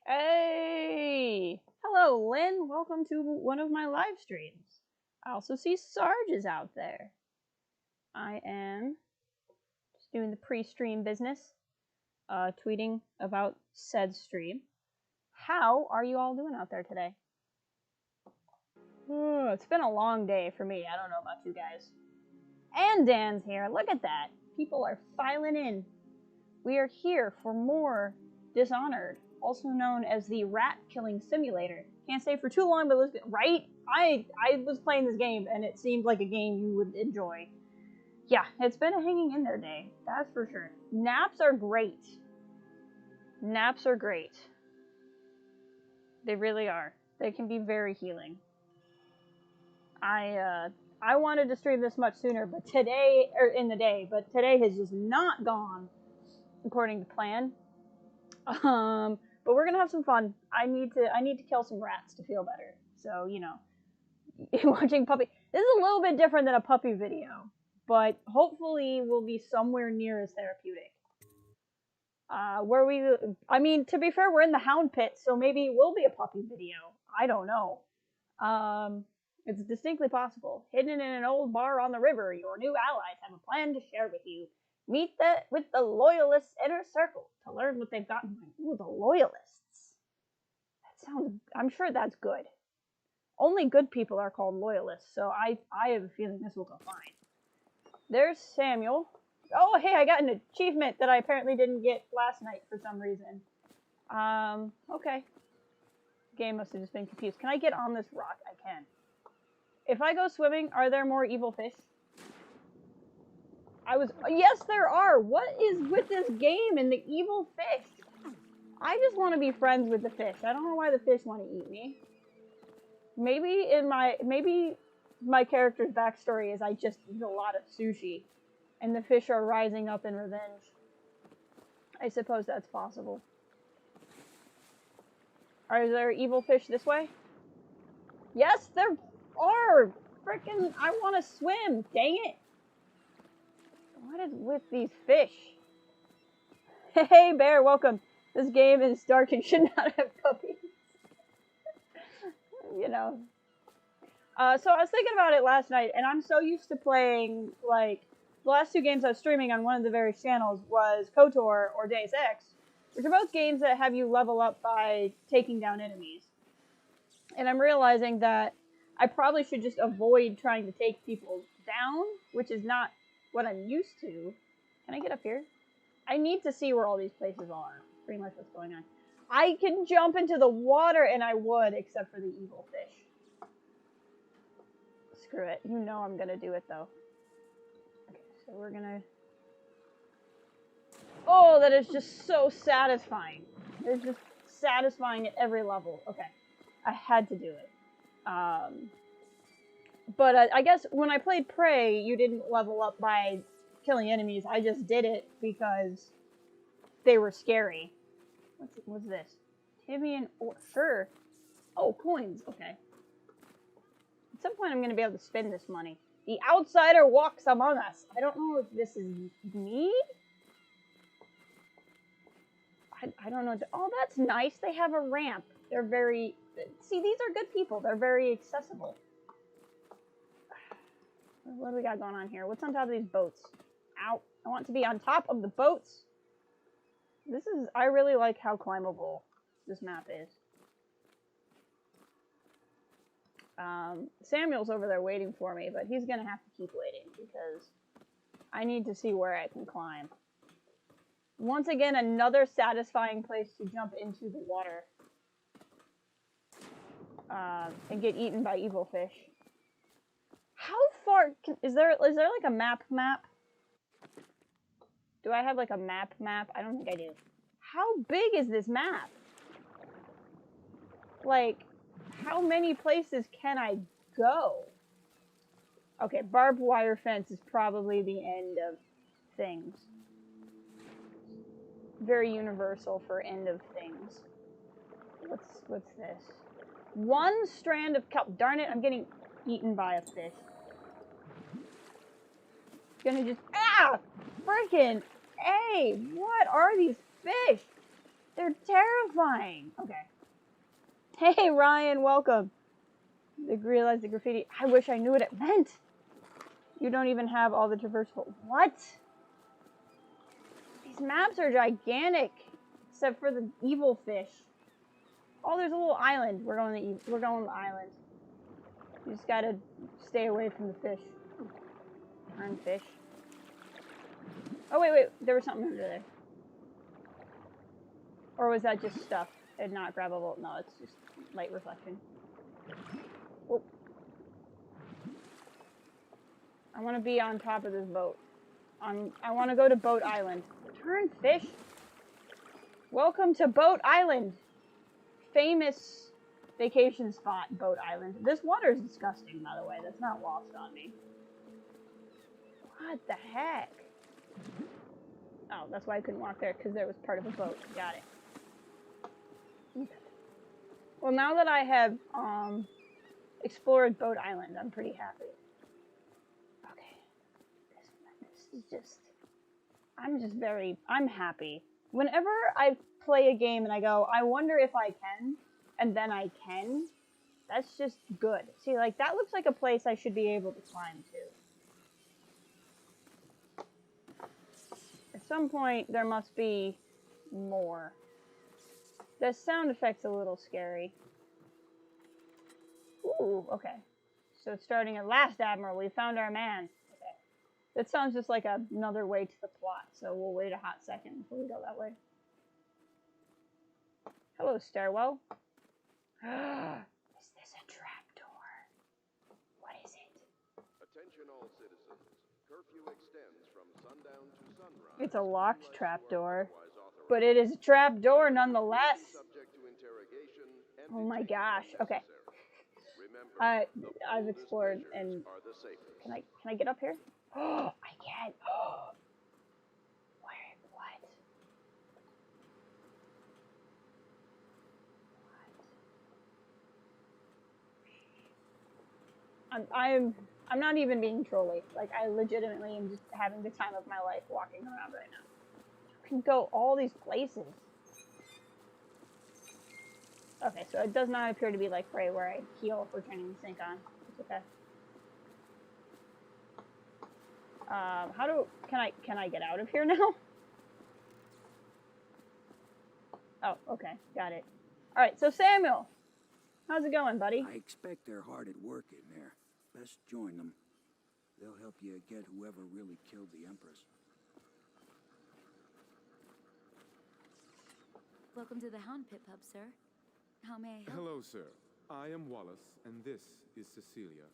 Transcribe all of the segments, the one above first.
Hey! Hello, Lynn. Welcome to one of my live streams. I also see Sarge is out there. I am just doing the pre-stream business, tweeting about said stream. How are you all doing out there today? It's been a long day for me. I don't know about you guys. And Dan's here. Look at that. People are filing in. We are here for more Dishonored, also known as the rat killing simulator. Can't stay for too long, but let's get right. I was playing this game and it seemed like a game you would enjoy. Yeah, it's been a hanging in there day, that's for sure. Naps are great. Naps are great. They really are. They can be very healing. I wanted to stream this much sooner, but today has just not gone according to plan. But we're gonna have some fun. I need to kill some rats to feel better. So, you know, watching puppy. This is a little bit different than a puppy video, but hopefully will be somewhere near as therapeutic. I mean, to be fair, we're in the hound pit, so maybe it will be a puppy video. I don't know. It's distinctly possible. Hidden in an old bar on the river, your new allies have a plan to share with you. Meet with the Loyalists' inner circle to learn what they've got in mind. Ooh, the Loyalists. That sounds... I'm sure that's good. Only good people are called Loyalists, so I have a feeling this will go fine. There's Samuel. Oh, hey, I got an achievement that I apparently didn't get last night for some reason. Okay. Game must have just been confused. Can I get on this rock? I can. If I go swimming, are there more evil fish? Yes, there are. What is with this game and the evil fish? I just want to be friends with the fish. I don't know why the fish want to eat me. Maybe my character's backstory is I just eat a lot of sushi, and the fish are rising up in revenge. I suppose that's possible. Are there evil fish this way? Yes, there are. Frickin', I want to swim. Dang it. What is with these fish? Hey, Bear, welcome. This game is dark and should not have puppies. You know. So I was thinking about it last night, and I'm so used to playing, like, the last two games I was streaming on one of the various channels was KOTOR or Deus Ex, which are both games that have you level up by taking down enemies. And I'm realizing that I probably should just avoid trying to take people down, which is not what I'm used to. Can I get up here? I need to see where all these places are. Pretty much what's going on. I can jump into the water, and I would, except for the evil fish. Screw it. You know I'm gonna do it, though. Okay, so we're gonna... Oh, that is just so satisfying. It's just satisfying at every level. Okay. I had to do it. But I guess when I played Prey, you didn't level up by killing enemies. I just did it because they were scary. What's this? Tibian ore. Sure. Oh, coins. Okay. At some point, I'm going to be able to spend this money. The outsider walks among us. I don't know if this is me. I don't know. Oh, that's nice. They have a ramp. They're very... See, these are good people. They're very accessible. What do we got going on here? What's on top of these boats? Ow. I want to be on top of the boats. I really like how climbable this map is. Samuel's over there waiting for me, but he's gonna have to keep waiting because I need to see where I can climb. Once again, another satisfying place to jump into the water. And get eaten by evil fish. How far is there like a map? Do I have like a map? I don't think I do. How big is this map? Like, how many places can I go? Okay, barbed wire fence is probably the end of things. Very universal for end of things. What's this? One strand of kelp. Darn it, I'm getting eaten by a fish. Gonna just... Ah! Freaking... Hey! What are these fish? They're terrifying. Okay. Hey, Ryan, welcome. They realized the graffiti. I wish I knew what it meant. You don't even have all the traversable. What? These maps are gigantic, except for the evil fish. Oh, there's a little island. We're going to the island. You just gotta stay away from the fish. Turn fish. Oh wait, there was something under there. Or was that just stuff and not grabbable? No, it's just light reflection. Oh. I want to be on top of this boat. I want to go to Boat Island. Turn fish. Welcome to Boat Island. Famous vacation spot, Boat Island. This water is disgusting, by the way. That's not lost on me. What the heck? Oh, that's why I couldn't walk there, because there was part of a boat. Got it. Well, now that I have explored Boat Island, I'm pretty happy. Okay. This is just... I'm happy. Whenever I play a game and I go, I wonder if I can, and then I can, that's just good. See, like, that looks like a place I should be able to climb to. At some point, there must be more. The sound effect's a little scary. Ooh, okay. So it's starting at last, Admiral. We found our man. Okay. That sounds just like another way to the plot, so we'll wait a hot second before we go that way. Hello, stairwell. Is this a trapdoor? What is it? Attention all citizens. Curfew extends from sundown to sunrise. It's a locked trapdoor, but it is a trapdoor nonetheless. Oh my gosh. Okay. I've explored and can I get up here? Oh, I can. Oh. I'm not even being trolly. Like, I legitimately am just having the time of my life walking around right now. You can go all these places. Okay, so it does not appear to be like Prey where I heal if we're turning the sink on. It's okay. Can I get out of here now? Oh, okay, got it. All right, so Samuel, how's it going, buddy? I expect they're hard at work in there. Best join them. They'll help you get whoever really killed the Empress. Welcome to the Hound Pit Pub, sir. How may I help? Hello, sir. I am Wallace, and this is Cecilia.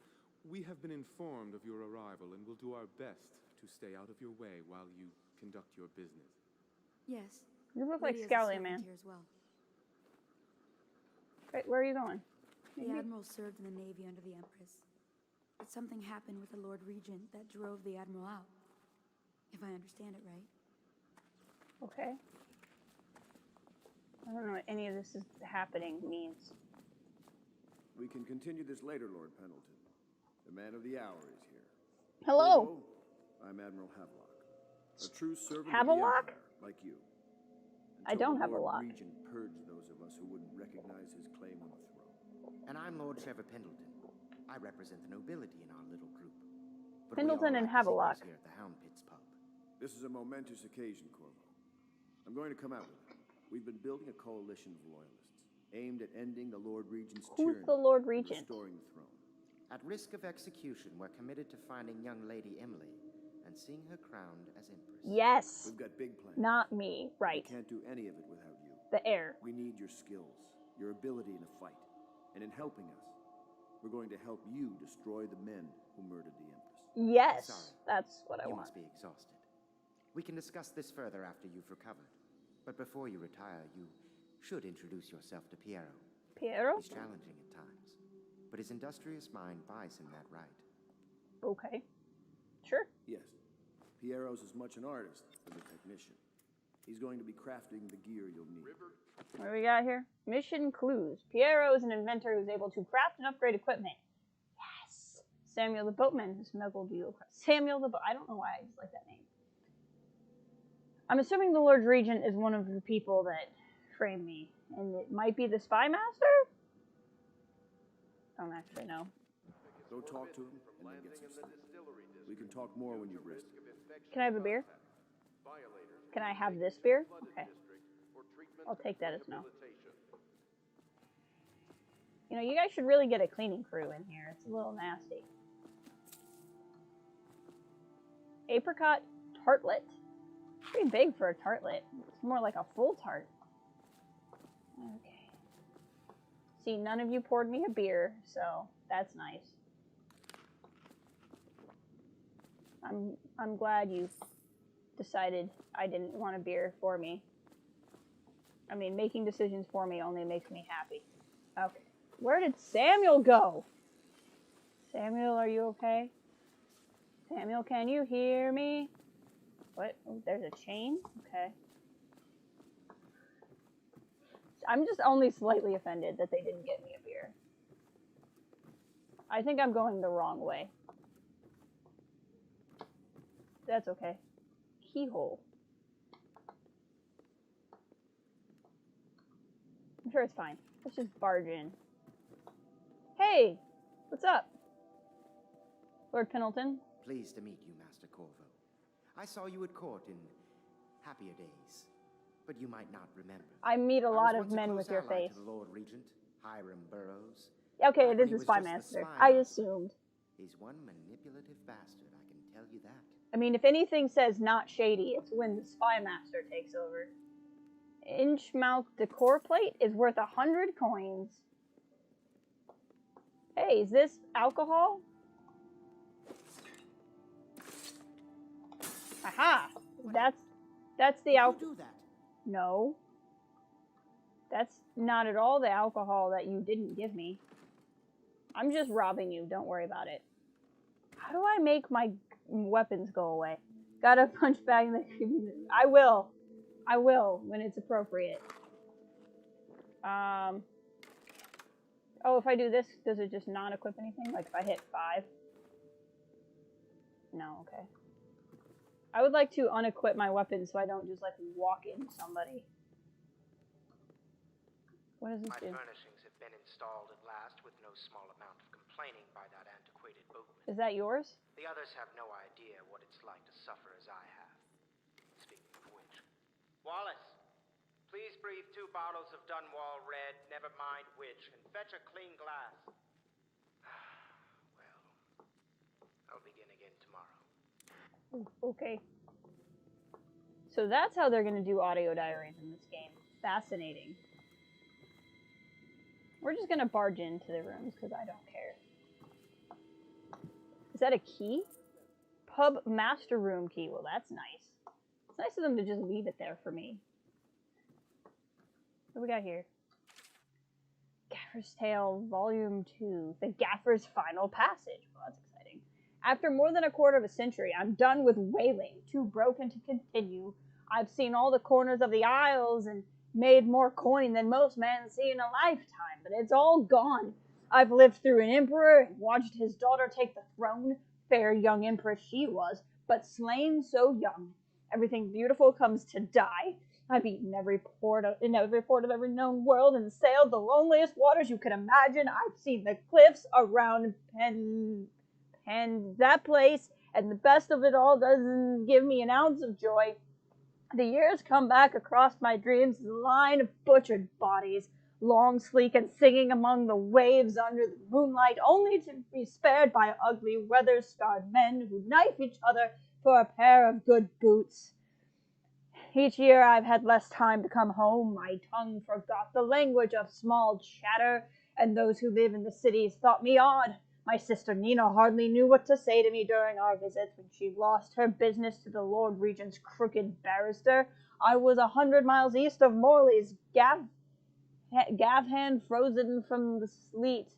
We have been informed of your arrival and will do our best to stay out of your way while you conduct your business. Yes. You look like Lydia's a Scally, servant man. here as well. Wait, where are you going? The Admiral served in the Navy under the Empress. But something happened with the Lord Regent that drove the Admiral out. If I understand it right. Okay. I don't know what any of this is happening means. We can continue this later, Lord Pendleton. The man of the hour is here. Hello. I'm Admiral Havelock. A true servant Havelock? of the Empire, like you. I don't have a Lord lock. Regent purged those of us who wouldn't recognize his claim on the throne. And I'm Lord Trevor Pendleton. I represent the nobility in our little group. But Pendleton and Havelock. Here at the Hound Pits pub. This is a momentous occasion, Corvo. I'm going to come out with it. We've been building a coalition of loyalists, aimed at ending the Lord Regent's tyranny. Who's the Lord and Regent? restoring the throne. At risk of execution, we're committed to finding young Lady Emily and seeing her crowned as Empress. Yes. We've got big plans. Not me. Right. We can't do any of it without you. The heir. We need your skills, your ability in a fight. And in helping us, we're going to help you destroy the men who murdered the Empress. Yes. Sorry. That's what I You want. must be exhausted. We can discuss this further after you've recovered. But before you retire, you should introduce yourself to Piero. Piero? He's challenging at times, but his industrious mind buys him that right. Okay. Sure. Yes. Piero's as much an artist as a technician. He's going to be crafting the gear you'll need. What do we got here? Mission clues. Piero is an inventor who's able to craft and upgrade equipment. Yes. Samuel the boatman who smuggled you across. Samuel the I don't know why I just like that name. I'm assuming the Lord Regent is one of the people that frame me, and it might be the spy master? I don't actually know. Go talk to him and then get some sleep. We can talk more when you've rested. Can I have a beer? Can I have this beer? Okay. I'll take that as no. You know, you guys should really get a cleaning crew in here. It's a little nasty. Apricot tartlet. Pretty big for a tartlet. It's more like a full tart. Okay. See, none of you poured me a beer, so that's nice. I'm glad you decided I didn't want a beer for me. I mean, making decisions for me only makes me happy. Okay. Where did Samuel go? Samuel, are you okay? Samuel, can you hear me? What? Oh, there's a chain? Okay. I'm just only slightly offended that they didn't get me a beer. I think I'm going the wrong way. That's okay. Keyhole. I'm sure it's fine. Let's just barge in. Hey! What's up? Lord Pendleton? Pleased to meet you, Master Corvo. I saw you at court in happier days, but you might not remember. I meet a lot of men with your face. To the Lord Regent, Hiram Burroughs. Okay, it is the Spy Master. I assumed. He's one manipulative bastard, I can tell you that. I mean, if anything says not shady, it's when the Spy Master takes over. Inchmouth decor plate is worth 100 coins. Hey, is this alcohol? Aha! That's the alcohol. Do that? No. That's not at all the alcohol that you didn't give me. I'm just robbing you. Don't worry about it. How do I make my weapons go away? Got a punch bag in the... I will. I will when it's appropriate. Oh, if I do this, does it just not equip anything? Like if I hit 5? No, okay. I would like to unequip my weapon so I don't just like walk into somebody. What does this do? My furnishings have been installed at last with no small amount of complaining by that antiquated boatman. Is that yours? The others have no idea what it's like to suffer as I have. Speaking of which, Wallace, please breathe 2 bottles of Dunwall Red, never mind which, and fetch a clean glass. Well, I'll begin again tomorrow. Okay. So that's how they're going to do audio diaries in this game. Fascinating. We're just going to barge into the rooms because I don't care. Is that a key? Pub master room key. Well, that's nice. It's nice of them to just leave it there for me. What do we got here? Gaffer's Tale, Volume 2. The Gaffer's Final Passage. Well, that's exciting. After more than a quarter of a century, I'm done with whaling. Too broken to continue. I've seen all the corners of the Isles and made more coin than most men see in a lifetime, but it's all gone. I've lived through an emperor and watched his daughter take the throne. Fair young empress she was, but slain so young. Everything beautiful comes to die. I've eaten every port of every known world and sailed the loneliest waters you could imagine. I've seen the cliffs around that place, and the best of it all doesn't give me an ounce of joy. The years come back across my dreams as a line of butchered bodies, long, sleek, and singing among the waves under the moonlight, only to be spared by ugly, weather-scarred men who knife each other for a pair of good boots. Each year I've had less time to come home. My tongue forgot the language of small chatter, and those who live in the cities thought me odd. My sister Nina hardly knew what to say to me during our visits when she lost her business to the Lord Regent's crooked barrister. I was 100 miles east of Morley's, Gavhan frozen from the sleet,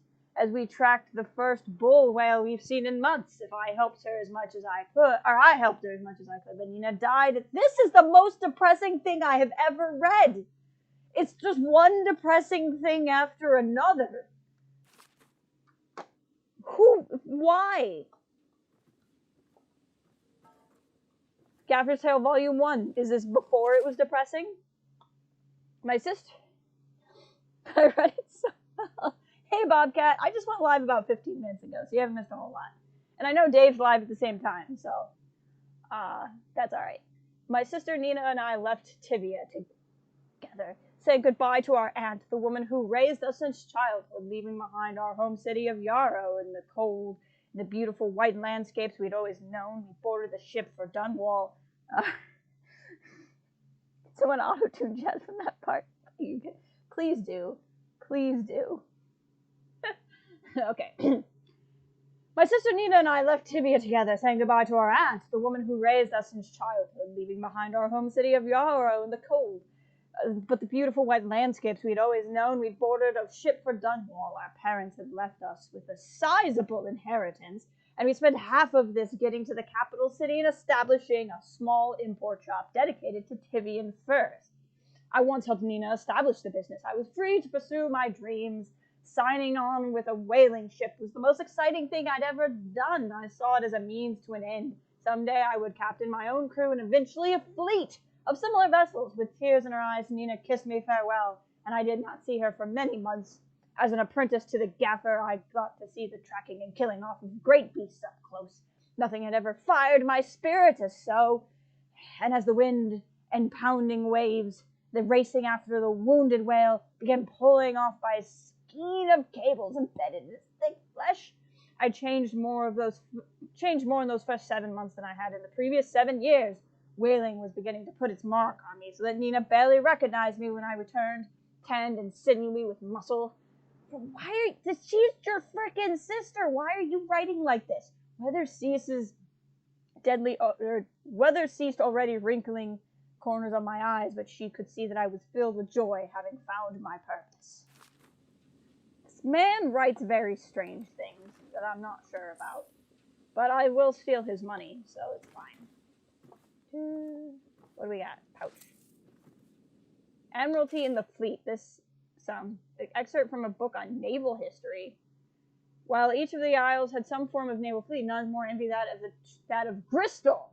as we tracked the first bull whale we've seen in months. If I helped her as much as I could, or I helped her as much as I could, but Nina died. This is the most depressing thing I have ever read. It's just one depressing thing after another. Why? Gaffer's Tale Volume 1. Is this before it was depressing? My sister... I read it so well. Hey, Bobcat, I just went live about 15 minutes ago, so you haven't missed a whole lot. And I know Dave's live at the same time, so that's alright. My sister Nina and I left Tibia together, saying goodbye to our aunt, the woman who raised us since childhood, leaving behind our home city of Yarrow in the cold, the beautiful white landscapes we'd always known. We boarded the ship for Dunwall. Someone auto-tune jazz from that part. Please do. Please do. Okay. My sister Nina and I left Tibia together, saying goodbye to our aunt, the woman who raised us since childhood, leaving behind our home city of Yarrow in the cold, but the beautiful white landscapes we'd always known. We'd boarded a ship for Dunwall. Our parents had left us with a sizable inheritance, and we spent half of this getting to the capital city and establishing a small import shop dedicated to Tibian furs. I once helped Nina establish the business. I was free to pursue my dreams. Signing on with a whaling ship was the most exciting thing I'd ever done. I saw it as a means to an end. Someday I would captain my own crew and eventually a fleet of similar vessels. With tears in her eyes, Nina kissed me farewell, and I did not see her for many months. As an apprentice to the gaffer, I got to see the tracking and killing off of great beasts up close. Nothing had ever fired my spirit as so. And as the wind and pounding waves, the racing after the wounded whale, began pulling off by a skein of cables embedded in its thick flesh, I changed more in those first 7 months than I had in the previous 7 years. Whaling was beginning to put its mark on me, so that Nina barely recognized me when I returned, tanned and sinewy with muscle. She's your frickin' sister. Why are you writing like this? Weather ceased already wrinkling corners of my eyes, but she could see that I was filled with joy, having found my purpose. This man writes very strange things that I'm not sure about, but I will steal his money, so it's fine. What do we got? Pouch. Admiralty in the Fleet. This excerpt from a book on naval history. While each of the isles had some form of naval fleet, none more envy that of Bristol,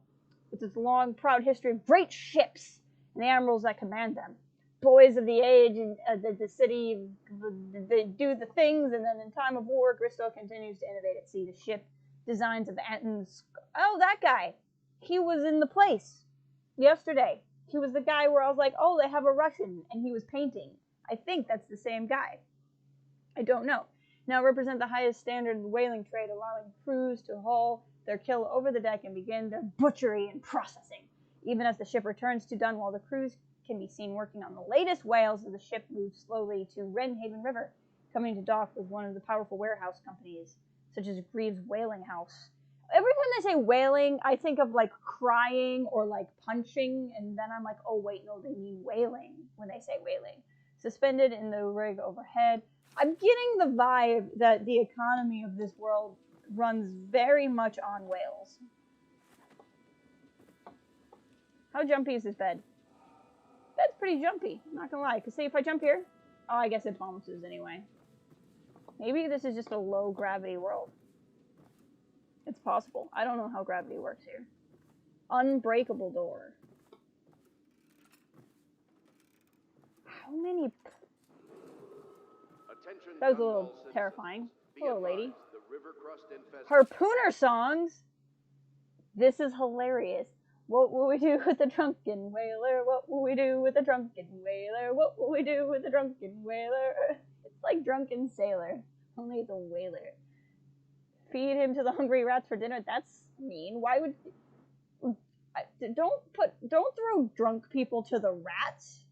with its long, proud history of great ships and the admirals that command them. Boys of the age and the city, they do the things, and then in time of war, Bristol continues to innovate at sea. The ship designs of Anton's... Oh, that guy! He was in the place yesterday. He was the guy where I was like, oh, they have a Russian, and he was painting. I think that's the same guy. I don't know. Now represent the highest standard of the whaling trade, allowing crews to haul their kill over the deck and begin their butchery and processing. Even as the ship returns to Dunwall, the crews can be seen working on the latest whales as the ship moves slowly to Wrenhaven River, coming to dock with one of the powerful warehouse companies, such as Greaves Whaling House. Every time they say whaling, I think of like crying or like punching, and then I'm like, oh wait, no, they mean whaling when they say whaling. Suspended in the rig overhead. I'm getting the vibe that the economy of this world runs very much on whales. How jumpy is this bed? Bed's pretty jumpy, I'm not gonna lie. Cause see, if I jump here, oh, I guess it bounces anyway. Maybe this is just a low gravity world. It's possible. I don't know how gravity works here. Unbreakable door. How many... That was a little terrifying. Hello, lady. Harpooner songs? This is hilarious. What will we do with the drunken whaler? What will we do with the drunken whaler? What will we do with the drunken whaler? It's like Drunken Sailor, only it's a whaler. Feed him to the hungry rats for dinner. That's mean. Why would... Don't throw drunk people to the rats.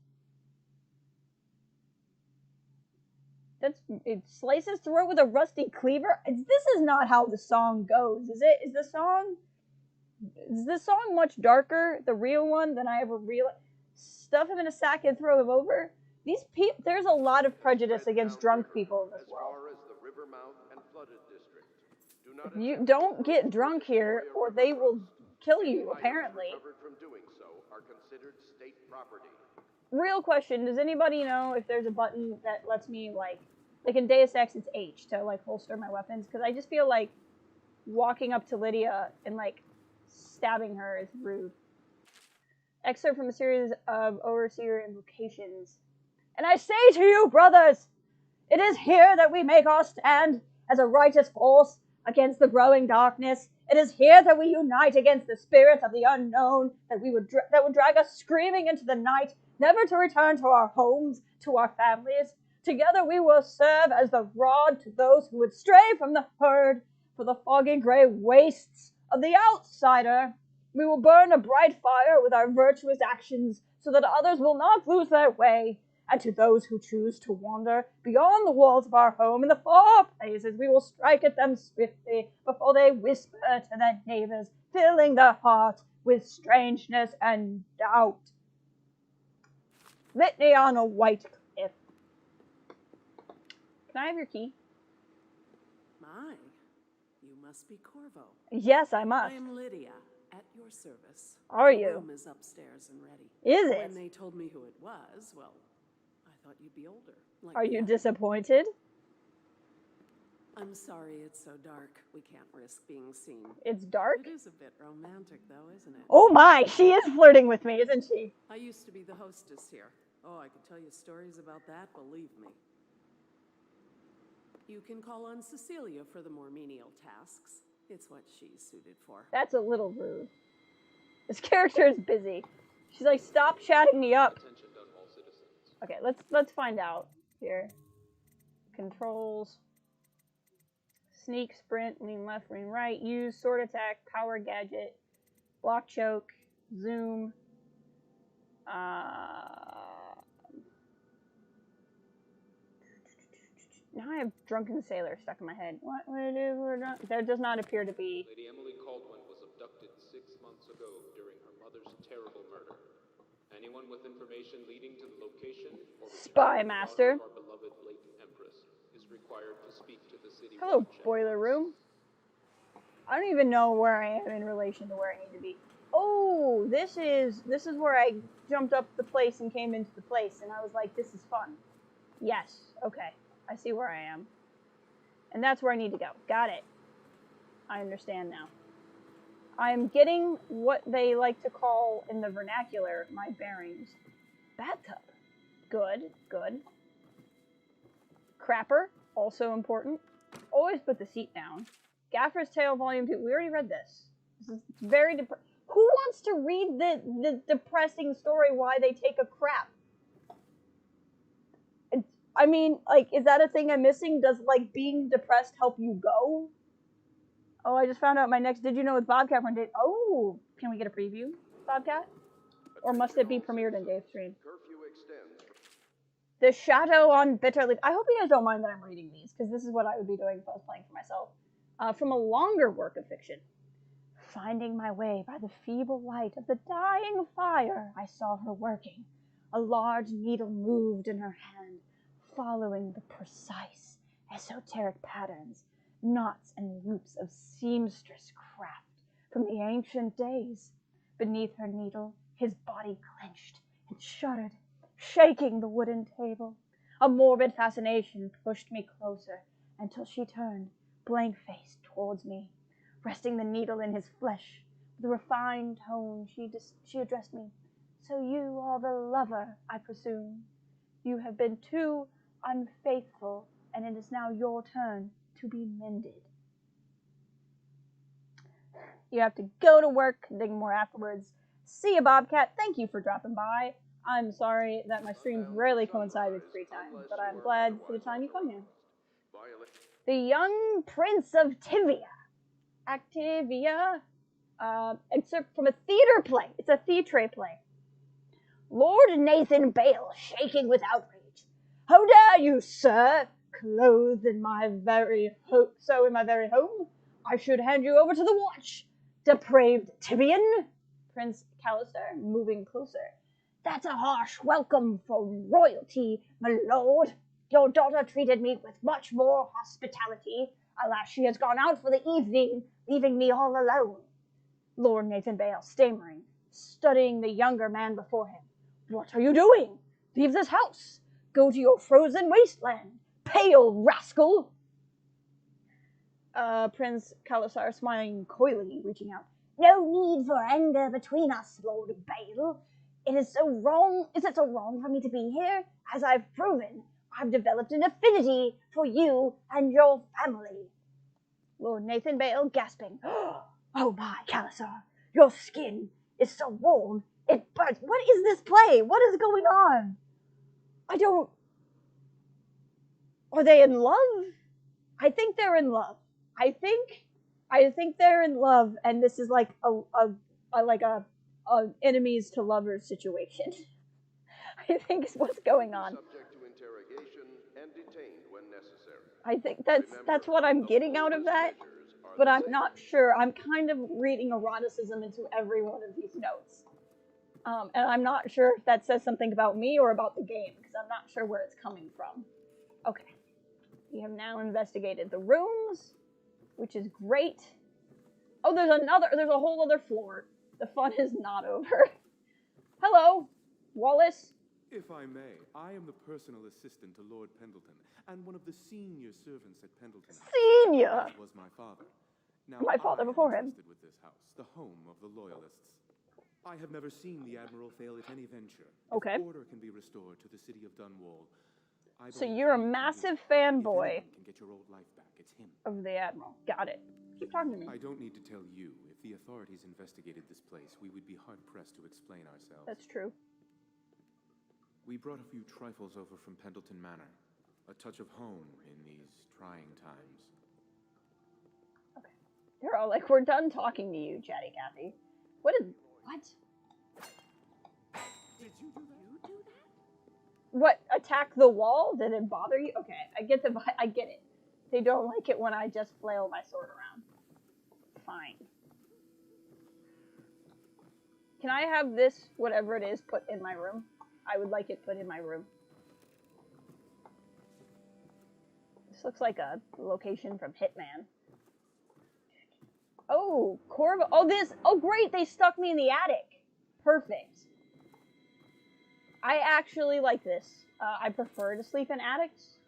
It slices throat with a rusty cleaver. This is not how the song goes, is it? Is this song much darker, the real one, than I ever realized? Stuff him in a sack and throw him over? These people, there's a lot of prejudice against drunk people in this world. You don't get drunk here, or they will kill you, apparently. Real question, does anybody know if there's a button that lets me, like in Deus Ex, it's H, to, like, holster my weapons? Because I just feel like walking up to Lydia and, like, stabbing her is rude. Excerpt from a series of Overseer invocations. And I say to you, brothers, it is here that we make our stand as a righteous force against the growing darkness. It is here that we unite against the spirits of the unknown that would drag us screaming into the night, never to return to our homes, to our families. Together we will serve as the rod to those who would stray from the herd, for the foggy gray wastes of the outsider. We will burn a bright fire with our virtuous actions, so that others will not lose their way. And to those who choose to wander beyond the walls of our home in the far places, we will strike at them swiftly before they whisper to their neighbors, filling their heart with strangeness and doubt. Litany on a white cliff. Can I have your key? My, you must be Corvo. Yes, I must. I am Lydia, at your service. Are The you? room is upstairs and ready. Is it? When they told me who it was, well, I thought you'd be older. Like Are you me. disappointed? I'm sorry it's so dark. We can't risk being seen. It's dark? It is a bit romantic, though, isn't it? Oh my, she is flirting with me, isn't she? I used to be the hostess here. Oh, I could tell you stories about that, believe me. You can call on Cecilia for the more menial tasks. It's what she's suited for. That's a little rude. This character is busy. She's like, stop chatting me up. Okay, let's find out here. Controls. Sneak, sprint, lean left, lean right, use, sword attack, power gadget, block choke, zoom. Now I have drunken sailor stuck in my head. What would it do? There does not appear to be. Lady Emily Caldwell was abducted 6 months ago during her mother's terrible murder. Anyone with information leading to the location or Spy master. of our beloved late Empress is required to speak to the city. Hello, boiler room. I don't even know where I am in relation to where I need to be. Oh, this is where I jumped up the place and came into the place, and I was like, this is fun. Yes, okay. I see where I am. And that's where I need to go. Got it. I understand now. I'm getting what they like to call in the vernacular my bearings. Bathtub. Good, good. Crapper, also important. Always put the seat down. Gaffer's Tale Volume 2. We already read this. This is very depressing. Who wants to read the depressing story why they take a crap? I mean, like, is that a thing I'm missing? Does, like, being depressed help you go? Oh, I just found out my next Did You Know with Bobcat one day. Oh, can we get a preview, Bobcat? Or must it be premiered in Dave's stream? The Shadow on Bitterleaf. I hope you guys don't mind that I'm reading these, because this is what I would be doing if I was playing for myself. From a longer work of fiction. Finding my way by the feeble light of the dying fire, I saw her working. A large needle moved in her hand, following the precise, esoteric patterns, knots and loops of seamstress craft from the ancient days. Beneath her needle, his body clenched and shuddered, shaking the wooden table. A morbid fascination pushed me closer until she turned, blank-faced, towards me. Resting the needle in his flesh, with a refined tone, she addressed me. So you are the lover, I presume. You have been too unfaithful, and it is now your turn to be mended. You have to go to work, dig more afterwards. See you, Bobcat. Thank you for dropping by. I'm sorry that my streams rarely coincide with free time, but I'm glad for the time you come here. The Young Prince of Activia. Excerpt from a theater play. It's a theatre play. Lord Nathan Bale, shaking with outrage. How dare you, sir, clothed in my very home? I should hand you over to the watch, depraved Tibian. Prince Callister, moving closer. That's a harsh welcome for royalty, my lord. Your daughter treated me with much more hospitality. Alas, she has gone out for the evening, leaving me all alone. Lord Nathan Bale, stammering, studying the younger man before him. What are you doing? Leave this house. Go to your frozen wasteland, pale rascal. Prince Callister, smiling coyly, reaching out. No need for anger between us, Lord Bale. It is so wrong. Is it so wrong for me to be here? As I've proven, I've developed an affinity for you and your family. Lord Nathan Bale gasping. Oh my, Calasar, your skin is so warm. It burns. What is this play? What is going on? I don't... Are they in love? I think they're in love. I think they're in love, and this is like a enemies to lovers situation. I think is what's going on. Subject to interrogation and detained when necessary. I think that's what I'm getting out of that, but I'm not sure. I'm kind of reading eroticism into every one of these notes, and I'm not sure if that says something about me or about the game, because I'm not sure where it's coming from. Okay, we have now investigated the rooms, which is great. Oh, there's a whole other floor. The fun is not over. Hello, Wallace. If I may, I am the personal assistant to Lord Pendleton, and one of the senior servants at Pendleton. Senior? As was my father. Now, my father before him. With this house, the home of the Loyalists. I have never seen the Admiral fail at any venture. Okay. If order can be restored to the city of Dunwall. So you're a massive fanboy can get your old life back. It's him. Of the Admiral. Got it. Keep talking to me. I don't need to tell you. If the authorities investigated this place, we would be hard-pressed to explain ourselves. That's true. We brought a few trifles over from Pendleton Manor. A touch of home in these trying times. Okay. They're all like, we're done talking to you, Chatty Cathy. What? Did you do that? What? Attack the wall? Did it bother you? Okay, I get it. They don't like it when I just flail my sword around. Fine. Can I have this, whatever it is, put in my room? I would like it put in my room. This looks like a location from Hitman. Oh, Corvo. Oh, great. They stuck me in the attic. Perfect. I actually like this. I prefer to sleep in attics.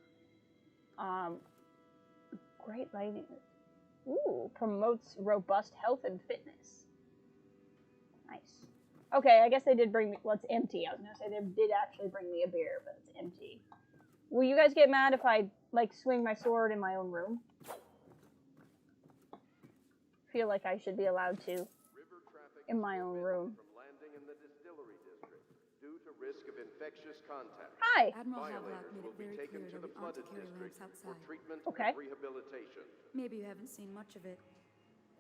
Great lighting. Ooh, promotes robust health and fitness. Nice. Okay, I guess they did bring me... Well, it's empty. I was going to say they did actually bring me a beer, but it's empty. Will you guys get mad if I, like, swing my sword in my own room? Feel like I should be allowed to in my own room. From landing in the distillery district due to risk of infectious contact. Hi. Admiral Havelock made it very clear that we ought to carry lamps outside. Treatment okay. and rehabilitation. Maybe you haven't seen much of it,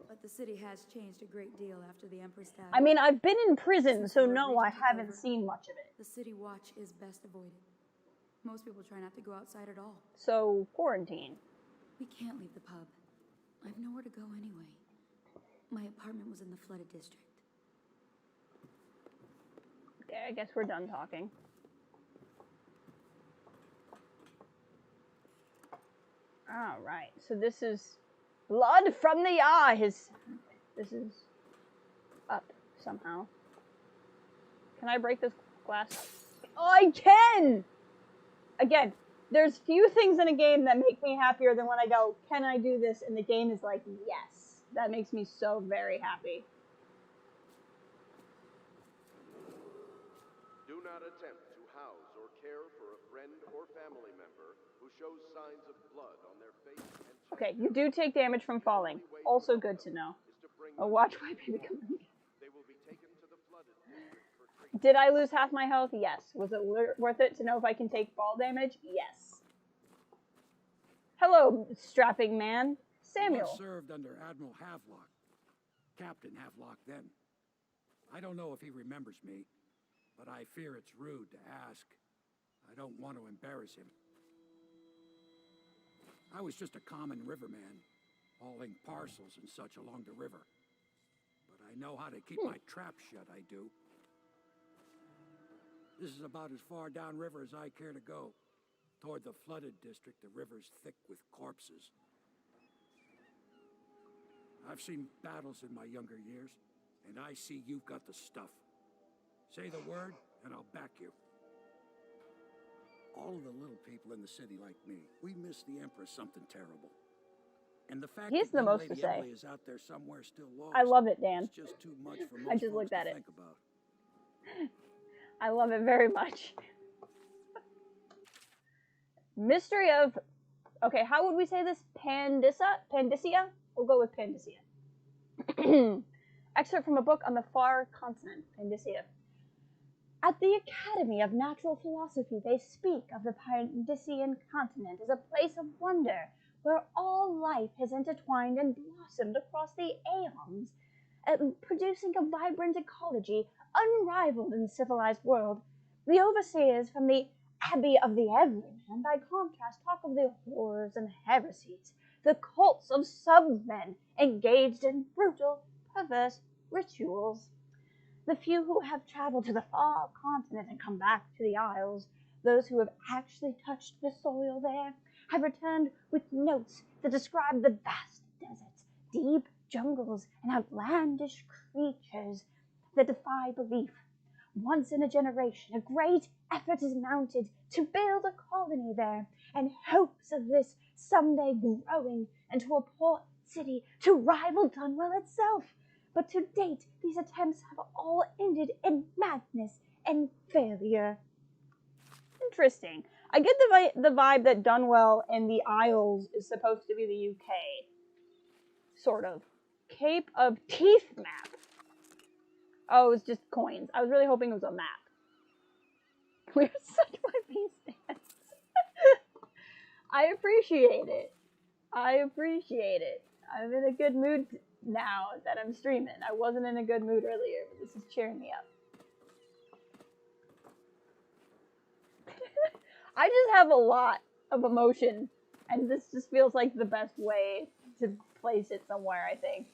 but the city has changed a great deal after the Empress died. I mean, I've been in prison, so no, I haven't seen much of it. The city watch is best avoided. Most people try not to go outside at all. So, quarantine. We can't leave the pub. I've nowhere to go anyway. My apartment was in the flooded district. Okay, I guess we're done talking. Alright, so this is blood from the eyes. This is up somehow. Can I break this glass? Oh, I can! Again, there's few things in a game that make me happier than when I go, can I do this? And the game is like, yes. That makes me so very happy. Do not attempt to house or care for a friend or family member who shows signs of blood on their face and chest. Okay, you do take damage from falling. Also good to know. Oh, watch my baby come in. They will be taken to the flooded district for treatment. Did I lose half my health? Yes. Was it worth it to know if I can take fall damage? Yes. Hello, strapping man. Samuel. I served under Admiral Havelock. Captain Havelock then. I don't know if he remembers me, but I fear it's rude to ask. I don't want to embarrass him. I was just a common riverman, hauling parcels and such along the river. But I know how to keep my trap shut, I do. This is about as far downriver as I care to go. Toward the flooded district, the river's thick with corpses. I've seen battles in my younger years, and I see you've got the stuff. Say the word, and I'll back you. All of the little people in the city like me, we miss the Empress something terrible. And the fact He's that the young most Lady to say. Emily is out there somewhere still lost. I love it, Dan. It's just too much for I most just folks looked at to it. think about. I love it very much. Mystery of... Okay, how would we say this? Pandisia? We'll go with Pandisia. Excerpt from a book on the far continent, Pandisia. At the Academy of Natural Philosophy, they speak of the Pandisian continent as a place of wonder, where all life has intertwined and blossomed across the aeons, producing a vibrant ecology unrivaled in the civilized world. The overseers from the Abbey of the Everyman, by contrast, talk of the horrors and heresies, the cults of sub-men engaged in brutal, perverse rituals. The few who have traveled to the far continent and come back to the Isles, those who have actually touched the soil there, have returned with notes that describe the vast deserts, deep jungles, and outlandish creatures that defy belief. Once in a generation, a great effort is mounted to build a colony there, and hopes of this someday growing into a port city to rival Dunwell itself. But to date, these attempts have all ended in madness and failure. Interesting. I get the vibe that Dunwell and the Isles is supposed to be the UK. Sort of. Cape of Teeth map. Oh, it was just coins. I was really hoping it was a map. We're such YP stands. I appreciate it. I appreciate it. I'm in a good mood now that I'm streaming. I wasn't in a good mood earlier, but this is cheering me up. I just have a lot of emotion, and this just feels like the best way to place it somewhere, I think.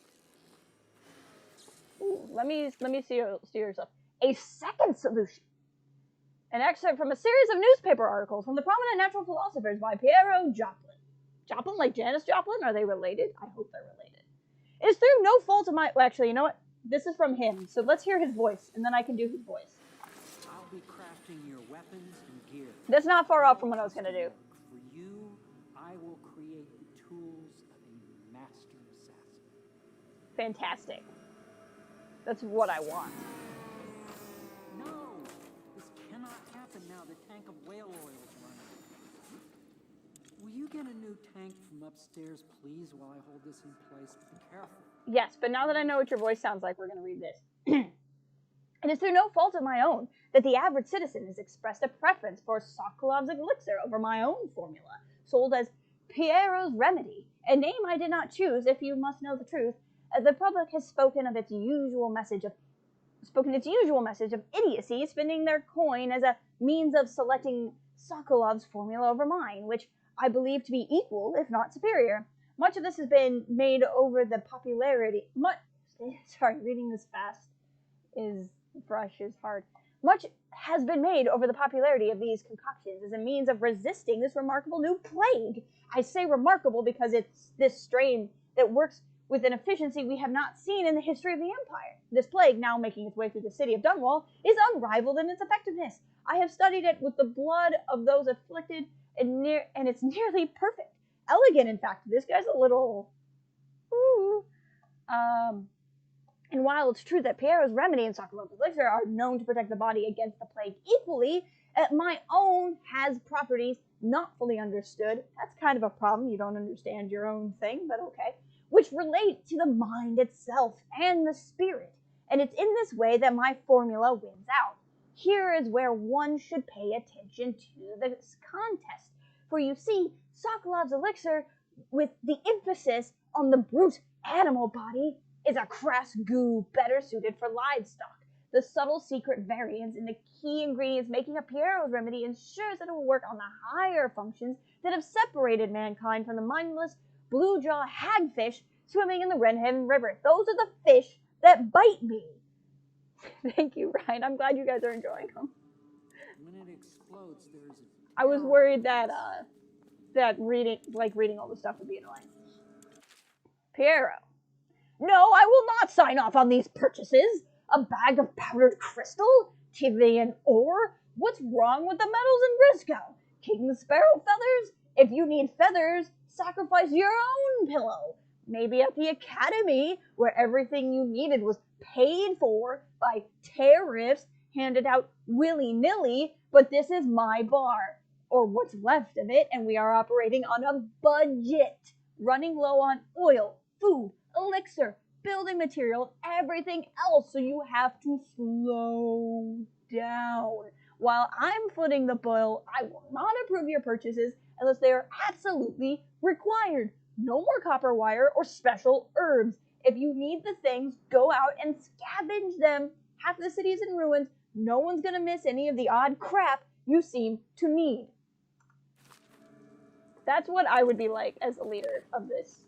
Ooh, let me steer yourself. A second solution. An excerpt from a series of newspaper articles from the prominent natural philosophers by Piero Joplin. Joplin, like Janis Joplin? Are they related? I hope they're related. It is through no fault of my... Well, actually, you know what? This is from him, so let's hear his voice, and then I can do his voice. I'll be crafting your weapons and gear. That's not far off from what I was going to do. For you, I will create the tools of a master assassin. Fantastic. That's what I want. No! This cannot happen now. The tank of whale oil is running. Will you get a new tank from upstairs, please, while I hold this in place? Be careful. Yes, but now that I know what your voice sounds like, we're going to read this. It is through no fault of my own that the average citizen has expressed a preference for Sokolov's elixir over my own formula, sold as Piero's Remedy, a name I did not choose, if you must know the truth. The public has spoken its usual message of idiocy, spending their coin as a means of selecting Sokolov's formula over mine, which I believe to be equal, if not superior. Much of this has been made over the popularity... reading this fast is hard. Much has been made over the popularity of these concoctions as a means of resisting this remarkable new plague. I say remarkable because it's this strain that works with an efficiency we have not seen in the history of the Empire. This plague, now making its way through the city of Dunwall, is unrivaled in its effectiveness. I have studied it with the blood of those afflicted, and it's nearly perfect. Elegant, in fact. This guy's a little... Ooh. And while it's true that Piero's Remedy and Sokolov's elixir are known to protect the body against the plague equally, my own has properties not fully understood. That's kind of a problem. You don't understand your own thing, but okay. Which relate to the mind itself and the spirit. And it's in this way that my formula wins out. Here is where one should pay attention to this contest. For you see, Sokolov's elixir, with the emphasis on the brute animal body, is a crass goo better suited for livestock. The subtle secret variance in the key ingredients making up Piero's Remedy ensures that it will work on the higher functions that have separated mankind from the mindless blue-jaw hagfish swimming in the Renhem River. Those are the fish that bite me. Thank you, Ryan. I'm glad you guys are enjoying them. When it explodes, there's I was worried that reading all the stuff would be annoying. Piero. No, I will not sign off on these purchases. A bag of powdered crystal? Tivian ore? What's wrong with the metals in Briscoe? King Sparrow feathers? If you need feathers, sacrifice your own pillow. Maybe at the academy, where everything you needed was paid for by tariffs handed out willy-nilly, but this is my bar, or what's left of it, and we are operating on a budget, running low on oil, food, elixir, building material, everything else, so you have to slow down. While I'm footing the bill, I will not approve your purchases unless they are absolutely required. No more copper wire or special herbs. If you need the things, go out and scavenge them. Half the city is in ruins. No one's gonna miss any of the odd crap you seem to need. That's what I would be like as the leader of this.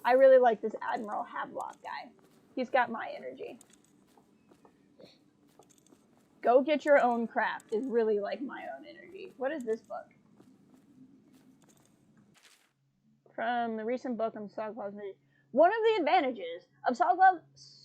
I really like this Admiral Havelock guy. He's got my energy. Go get your own crap is really like my own energy. What is this book? From the recent book on Sokolov's movie. One of the advantages of Sokolov,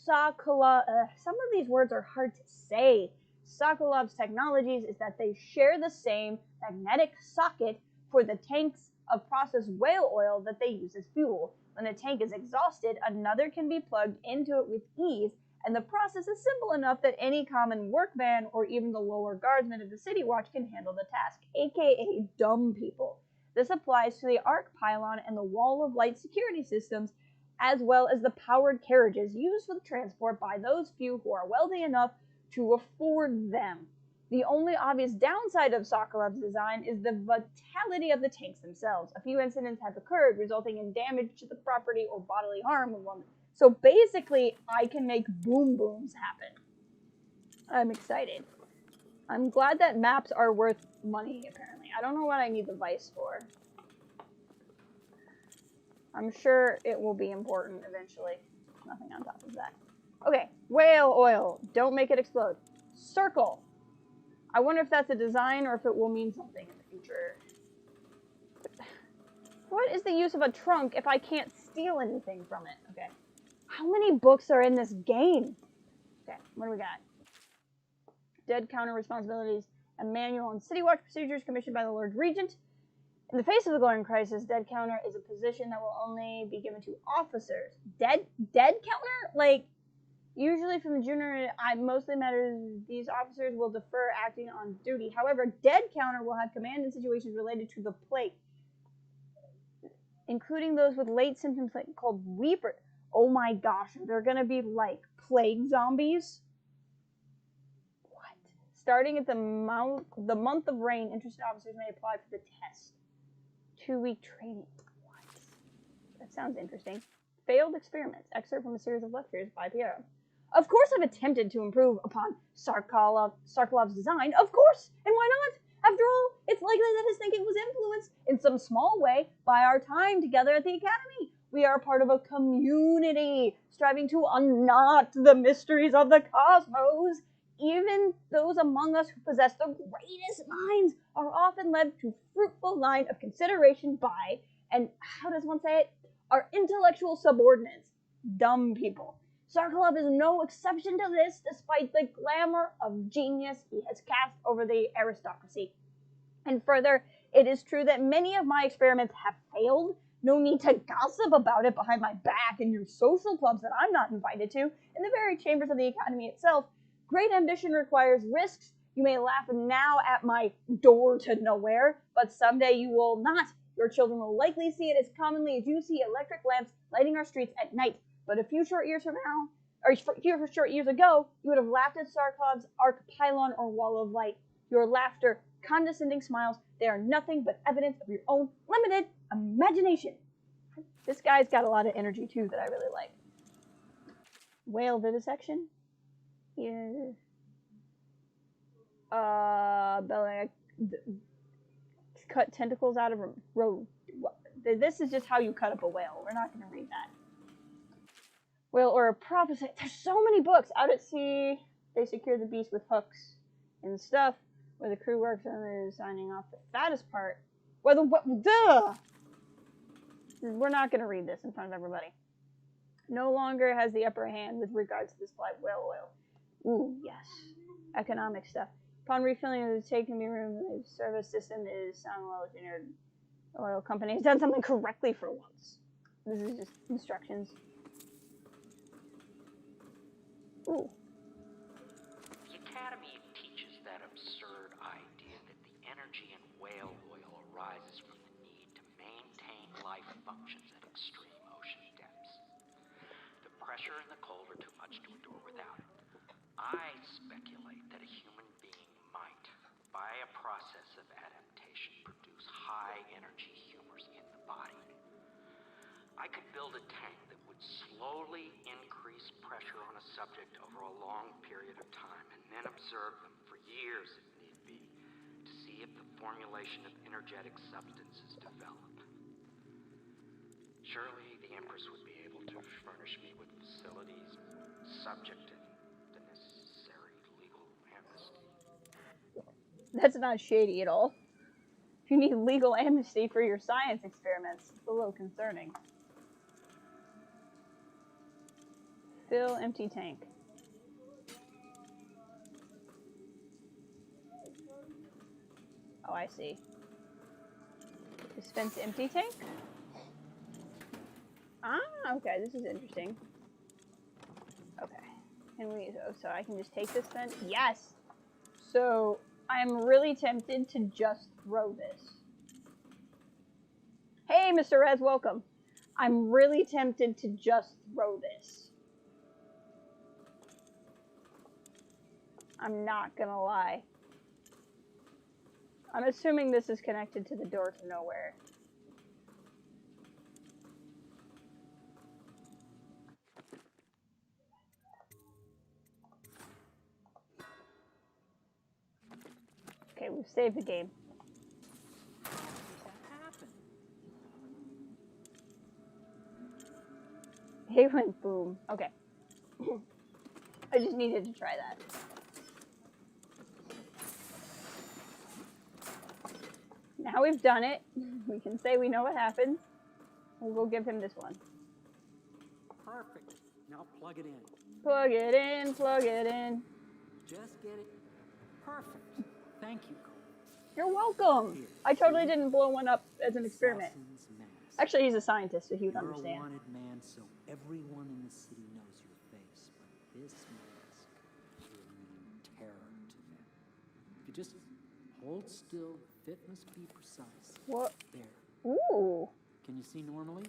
some of these words are hard to say. Sokolov's technologies is that they share the same magnetic socket for the tanks of processed whale oil that they use as fuel. When a tank is exhausted, another can be plugged into it with ease, and the process is simple enough that any common workman or even the lower guardsmen of the City Watch can handle the task, aka dumb people. This applies to the arc pylon and the wall of light security systems, as well as the powered carriages used for the transport by those few who are wealthy enough to afford them. The only obvious downside of Sokolov's design is the vitality of the tanks themselves. A few incidents have occurred, resulting in damage to the property or bodily harm of one. So basically, I can make boom booms happen. I'm excited. I'm glad that maps are worth money, apparently. I don't know what I need the Vice for. I'm sure it will be important eventually. Nothing on top of that. Okay, whale oil. Don't make it explode. Circle. I wonder if that's a design or if it will mean something in the future. What is the use of a trunk if I can't steal anything from it? Okay. How many books are in this game? Okay, what do we got? Dead counter responsibilities, a manual on City Watch procedures commissioned by the Lord Regent. In the face of the glowing crisis, dead counter is a position that will only be given to officers. Dead counter? Like, usually from the junior, mostly matters these officers will defer acting on duty. However, dead counter will have command in situations related to the plague, including those with late symptoms called weeper. Oh my gosh, they're gonna be like plague zombies? What? Starting at the month of rain, interested officers may apply for the test. 2-week training. What? That sounds interesting. Failed experiments. Excerpt from a series of lectures by Piero. Of course I've attempted to improve upon Sokolov's design. Of course! And why not? After all, it's likely that his thinking was influenced in some small way by our time together at the Academy. We are part of a community striving to unknot the mysteries of the cosmos. Even those among us who possess the greatest minds are often led to fruitful line of consideration by, and how does one say it? Our intellectual subordinates, dumb people. Sokolov is no exception to this, despite the glamour of genius he has cast over the aristocracy. And further, it is true that many of my experiments have failed. No need to gossip about it behind my back in your social clubs that I'm not invited to, in the very chambers of the Academy itself. Great ambition requires risks. You may laugh now at my door to nowhere, but someday you will not. Your children will likely see it as commonly as you see electric lamps lighting our streets at night. But a few short years from now, or short years ago, you would have laughed at Sokolov's arc pylon or wall of light. Your laughter, condescending smiles, they are nothing but evidence of your own limited imagination. This guy's got a lot of energy too that I really like. Whale vivisection? Yeah. Cut tentacles out of a road. This is just how you cut up a whale. We're not going to read that. Whale or a prophecy. There's so many books. Out at sea, they secure the beast with hooks and stuff. Where the crew works on is signing off the fattest part. Where the We're not going to read this in front of everybody. No longer has the upper hand with regards to the supply of whale oil. Ooh, yes. Economic stuff. Upon refilling of the taking room, the service system is sound well engineered. The oil company has done something correctly for once. This is just instructions. Ooh. The Academy energy in whale oil arises from the need to maintain life functions at extreme ocean depths. The pressure and the cold are too much to endure without it. I speculate that a human being might, by a process of adaptation, produce high-energy humors in the body. I could build a tank that would slowly increase pressure on a subject over a long period of time, and then observe them for years if need be, to see if the formulation of energetic substances develop. Surely the Empress would be able to furnish me with facilities subject to the necessary legal amnesty. That's not shady at all. If you need legal amnesty for your science experiments, it's a little concerning. Fill empty tank. Oh, I see. Dispense empty tank? Ah, okay, this is interesting. Okay. Can we, oh, so I can just take this then? Yes! So, I'm really tempted to just throw this. Hey, Mr. Rez, welcome. I'm really tempted to just throw this. I'm not gonna lie. I'm assuming this is connected to the door to nowhere. Okay, we've saved the game. How did that happen? It went boom. Okay. I just needed to try that. Now we've done it. We can say we know what happened. We'll go give him this one. Perfect. Now plug it in. Plug it in, plug it in. Just get it. Perfect. Thank you, Cole. You're welcome. Here, I totally didn't blow one up as an experiment. Assassin's mask. Actually, he's a scientist, so he would You're understand. a wanted man, so everyone in the city knows your face. But this mask will mean terror to them. If you just hold still, the fit must be precise. What? There. Ooh. Can you see normally?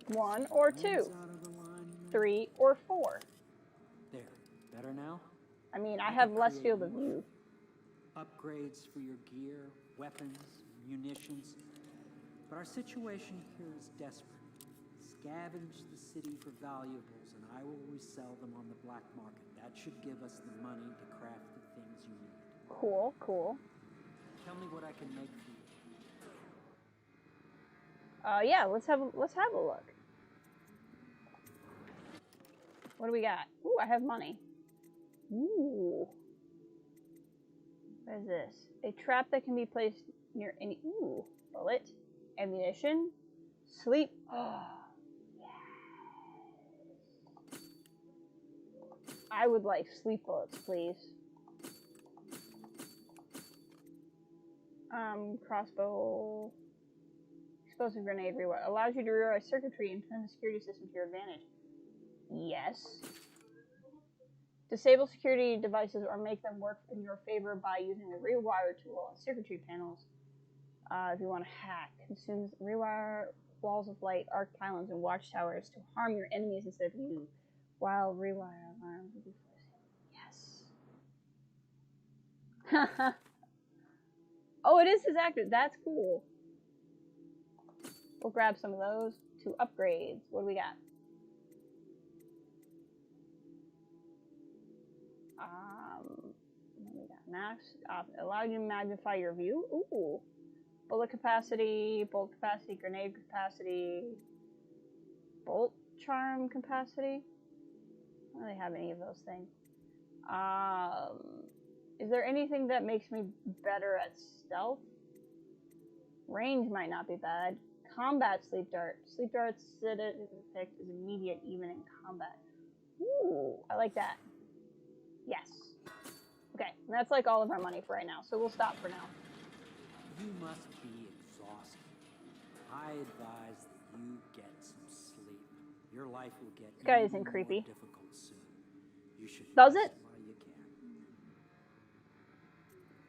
1 or 2. Hands out of the line, 3 or 4. There. Better now? I mean, I have less field of view. Upgrades for your gear, weapons, munitions. But our situation here is desperate. Scavenge the city for valuables, and I will resell them on the black market. That should give us the money to craft the things you need. Cool, cool. Tell me what I can make for you. Yeah, let's have a look. What do we got? Ooh, I have money. Ooh. What is this? A trap that can be placed near any... Ooh. Bullet. Ammunition. Sleep. Oh. Yes. I would like sleep bullets, please. Crossbow. Explosive grenade rewire. Allows you to rewire circuitry and turn the security system to your advantage. Yes. Disable security devices or make them work in your favor by using the rewire tool on circuitry panels. If you want to hack, consumes rewire walls of light, arc pylons, and watchtowers to harm your enemies instead of you. While rewire alarms will be yes. Oh, it is his actor. That's cool. We'll grab some of those. 2 upgrades. What do we got? What do we got? Max. Allow you to magnify your view. Ooh. Bullet capacity, grenade capacity, bolt charm capacity. I don't really have any of those things. Is there anything that makes me better at stealth? Range might not be bad. Combat sleep dart. Sleep dart's effect is immediate even in combat. Ooh, I like that. Yes. Okay, and that's like all of our money for right now, so we'll stop for now. You must be exhausted. I advise that you get some sleep. Your life will get this guy even isn't creepy. more difficult soon. You should Does it? while you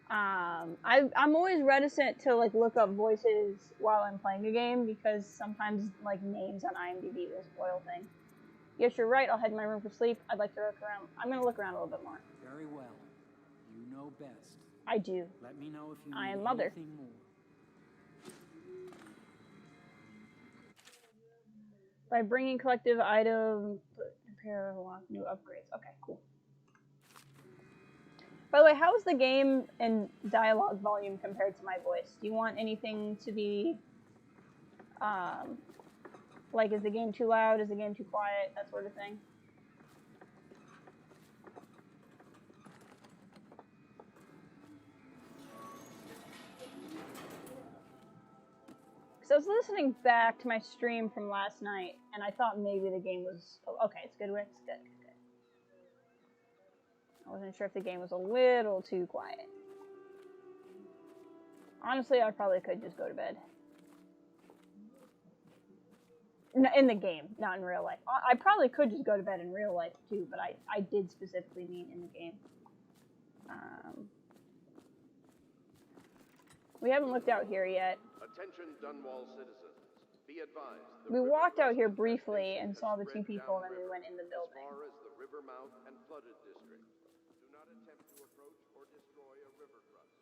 can. I'm always reticent to like look up voices while I'm playing a game because sometimes like names on IMDb will spoil things. Yes, you're right. I'll head in my room for sleep. I'd like to look around. I'm gonna look around a little bit more. Very well. You know best. I do. Let me know if you I need am mother. anything more. By bringing collective item, prepare unlock new upgrades. Okay, cool. By the way, how is the game and dialogue volume compared to my voice? Do you want anything to be, like, is the game too loud? Is the game too quiet? That sort of thing. So I was listening back to my stream from last night, and I thought maybe the game was... Oh, okay, it's good, Wix. Good. I wasn't sure if the game was a little too quiet. Honestly, I probably could just go to bed. No, in the game, not in real life. I probably could just go to bed in real life, too, but I did specifically mean in the game. We haven't looked out here yet. Attention, Dunwall citizens. Be advised. We walked out here briefly and saw the two people, and then we went in the building. As far as the river mouth and flooded district. Do not attempt to approach or destroy a river crust.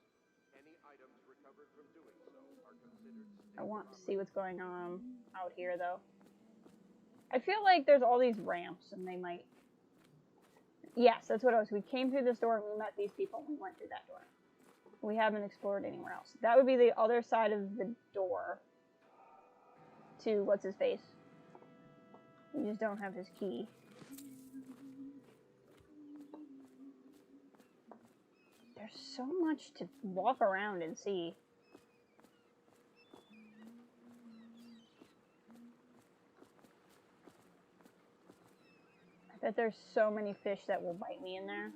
Any items recovered from doing so are considered... I want to see what's going on out here, though. I feel like there's all these ramps, and they might... Yes, that's what it was. We came through this door, and we met these people, and we went through that door. We haven't explored anywhere else. That would be the other side of the door to what's-his-face. We just don't have his key. There's so much to walk around and see. I bet there's so many fish that will bite me in there.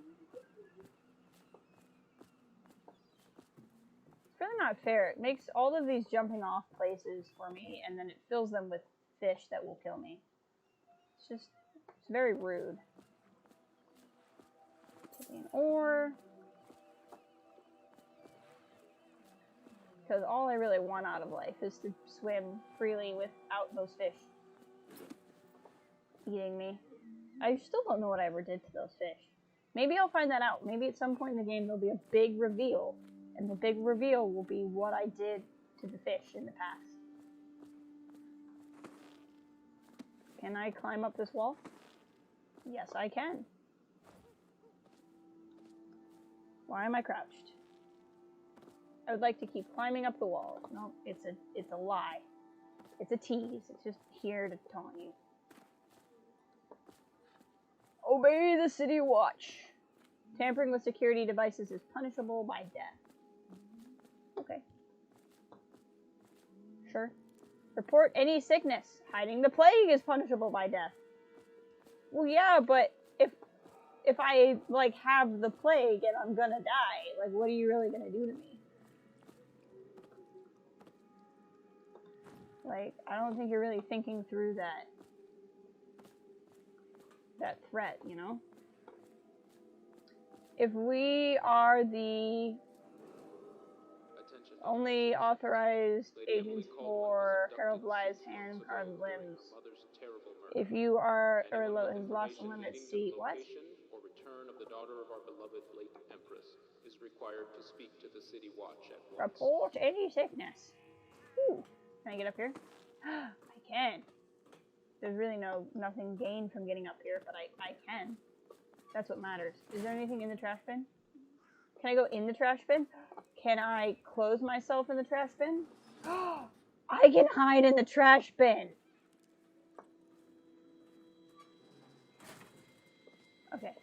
It's really not fair. It makes all of these jumping off places for me, and then it fills them with fish that will kill me. It's very rude. An ore. Because all I really want out of life is to swim freely without those fish eating me. I still don't know what I ever did to those fish. Maybe I'll find that out. Maybe at some point in the game there'll be a big reveal. And the big reveal will be what I did to the fish in the past. Can I climb up this wall? Yes, I can. Why am I crouched? I would like to keep climbing up the wall. No, it's a lie. It's a tease. It's just here to taunt you. Obey the city watch. Tampering with security devices is punishable by death. Okay. Sure. Report any sickness. Hiding the plague is punishable by death. Well, yeah, but if I, like, have the plague and I'm gonna die, like, what are you really gonna do to me? Like, I don't think you're really thinking through that threat, you know? If we are the only authorized agents for Harold Bly's hand carved limbs, if you are or has lost a limb at sea, what? Or return of the daughter of our beloved late Empress is required to speak to the city watch at once. Report any sickness. Ooh. Can I get up here? I can. There's really nothing gained from getting up here, but I can. That's what matters. Is there anything in the trash bin? Can I go in the trash bin? Can I close myself in the trash bin? I can hide in the trash bin. Okay.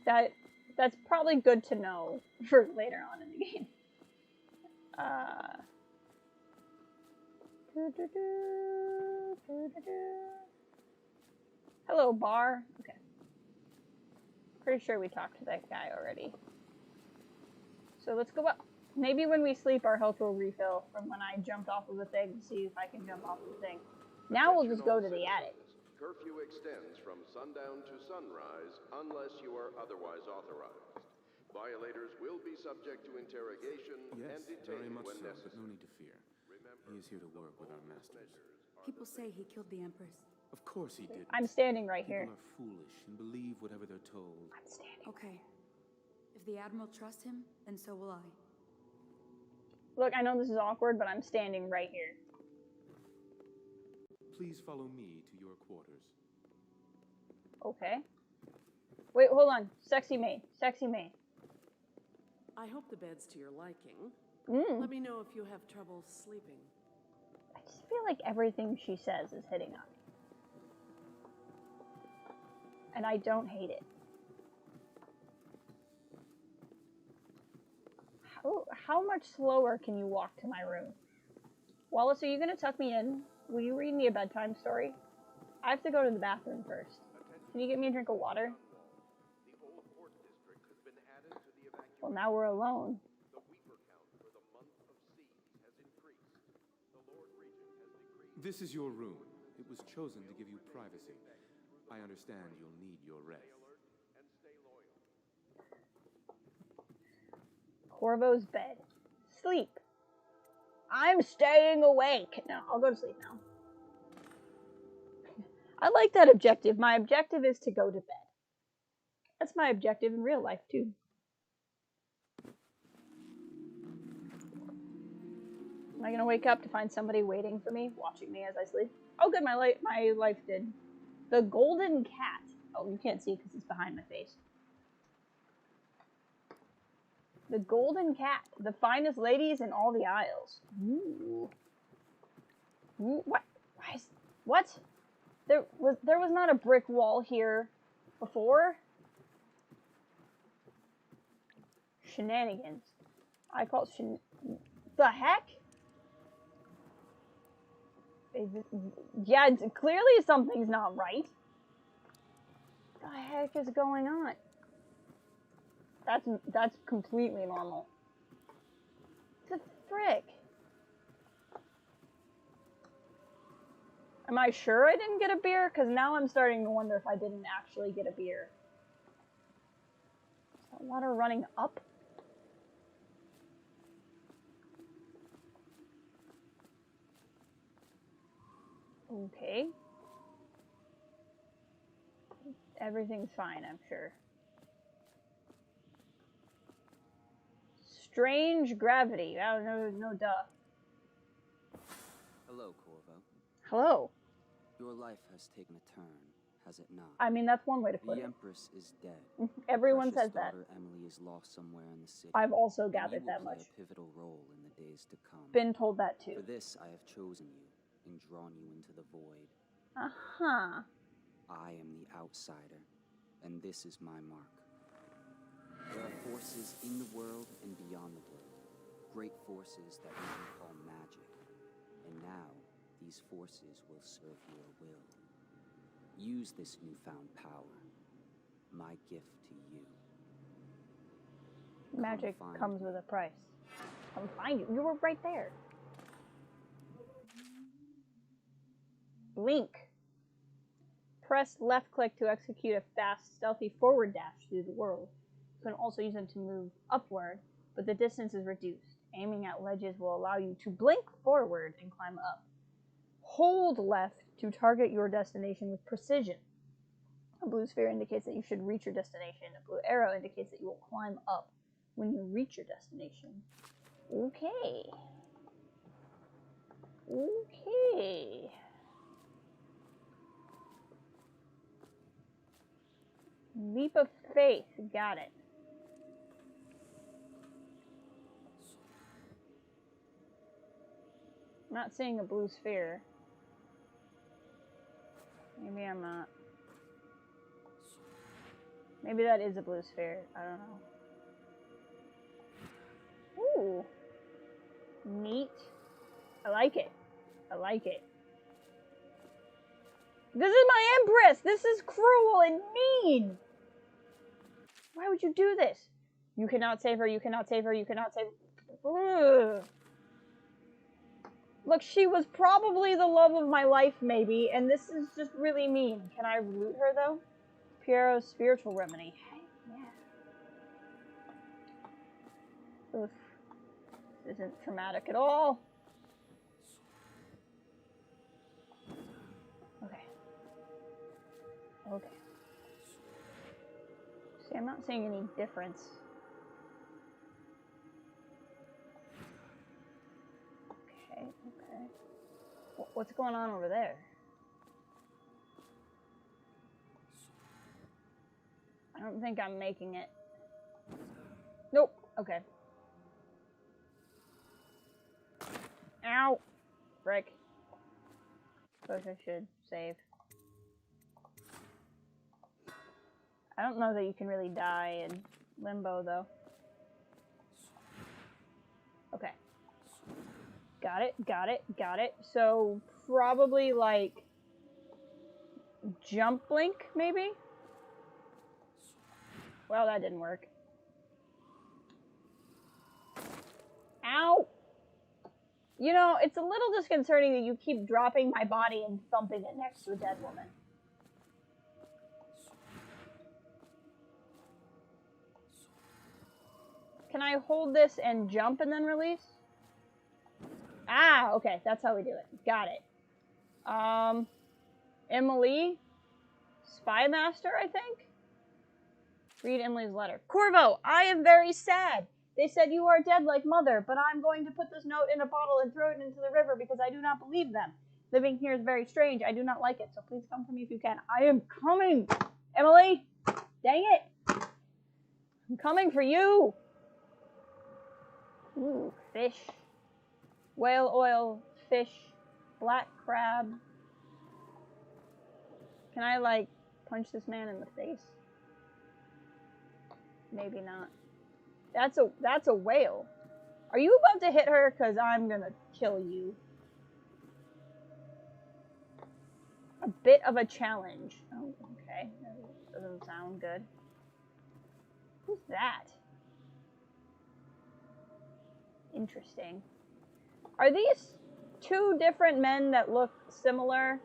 That's probably good to know for later on in the game. Hello, bar. Okay. Pretty sure we talked to that guy already. So let's go up. Maybe when we sleep, our health will refill from when I jumped off of the thing to see if I can jump off of the thing. Now we'll just go to the attic. Curfew extends from sundown to sunrise unless you are otherwise authorized. Violators will be subject to interrogation and Yes, very detained much when so, but necessary. no need to fear. He is here to work with our masters. People say he killed the Empress. Of course he did. I'm standing right here. People are foolish and believe whatever they're told. I'm standing. Okay. If the Admiral trusts him, then so will I. Look, I know this is awkward, but I'm standing right here. Please follow me to your quarters. Okay. Wait, hold on. Sexy maid. Sexy maid. I hope the bed's to your liking. Let Mm. me know if you have trouble sleeping. I just feel like everything she says is hitting on me. And I don't hate it. How much slower can you walk to my room? Wallace, are you going to tuck me in? Will you read me a bedtime story? I have to go to the bathroom first. Can you get me a drink of water? The old port district has been added to the evacuation. Well, now we're alone. The weeper count for the month of siege has increased. The Lord Regent has decreed. This is your room. It was chosen to give you privacy. I understand you'll need your rest. And stay loyal. Corvo's bed. Sleep. I'm staying awake. No, I'll go to sleep now. I like that objective. My objective is to go to bed. That's my objective in real life, too. Am I gonna wake up to find somebody waiting for me, watching me as I sleep? Oh, good, my life did. The golden cat. Oh, you can't see it because it's behind my face. The golden cat. The finest ladies in all the Isles. Ooh. Ooh, what? What? There was not a brick wall here before. Shenanigans. I call it the heck? Yeah, clearly something's not right. What the heck is going on? That's completely normal. The frick? Am I sure I didn't get a beer? Because now I'm starting to wonder if I didn't actually get a beer. Is that water running up? Okay. Everything's fine, I'm sure. Strange gravity. Oh, no duh. Hello, Corvo. Hello. Your life has taken a turn, has it not? I mean, that's one way to put The it. Empress is dead. Everyone Precious says that. daughter Emily is lost somewhere in the city. I've also and gathered you will that play much. a pivotal role in the days to come. Been told that too. For this, I have chosen you and drawn you into the void. Uh-huh. I am the outsider, and this is my mark. There are forces in the world and beyond the world, great forces that we can call magic. And now, these forces will serve your will. Use this newfound power, my gift to you. Magic comes with a price. Come find you. You were right there. Blink. Press left click to execute a fast, stealthy forward dash through the world. You can also use them to move upward, but the distance is reduced. Aiming at ledges will allow you to blink forward and climb up. Hold left to target your destination with precision. A blue sphere indicates that you should reach your destination. A blue arrow indicates that you will climb up when you reach your destination. Okay. Okay. Leap of faith. Got it. I'm not seeing a blue sphere. Maybe I'm not. Maybe that is a blue sphere. I don't know. Ooh. Neat. I like it. I like it. This is my Empress! This is cruel and mean! Why would you do this? You cannot save her, you cannot save her, you cannot save her. Ugh. Look, she was probably the love of my life, maybe, and this is just really mean. Can I loot her, though? Piero's spiritual remedy. Hey, yeah. Oof. This isn't traumatic at all. Okay. Okay. See, I'm not seeing any difference. Okay, okay. What's going on over there? I don't think I'm making it. Nope. Okay. Ow! Frick. Suppose I should save. I don't know that you can really die in limbo, though. Okay. Got it, got it, got it. So, probably, like, jump blink, maybe? Well, that didn't work. Ow! You know, it's a little disconcerting that you keep dropping my body and thumping it next to a dead woman. Can I hold this and jump and then release? Ah, okay, that's how we do it. Got it. Emily? Spy Master, I think? Read Emily's letter. Corvo, I am very sad. They said you are dead like mother, but I'm going to put this note in a bottle and throw it into the river because I do not believe them. Living here is very strange. I do not like it, so please come for me if you can. I am coming! Emily! Dang it! I'm coming for you! Ooh, fish. Whale oil, fish, black crab. Can I, like, punch this man in the face? Maybe not. That's a whale. Are you about to hit her? Because I'm gonna kill you. A bit of a challenge. Oh, okay. That doesn't sound good. Who's that? Interesting. Are these two different men that look similar?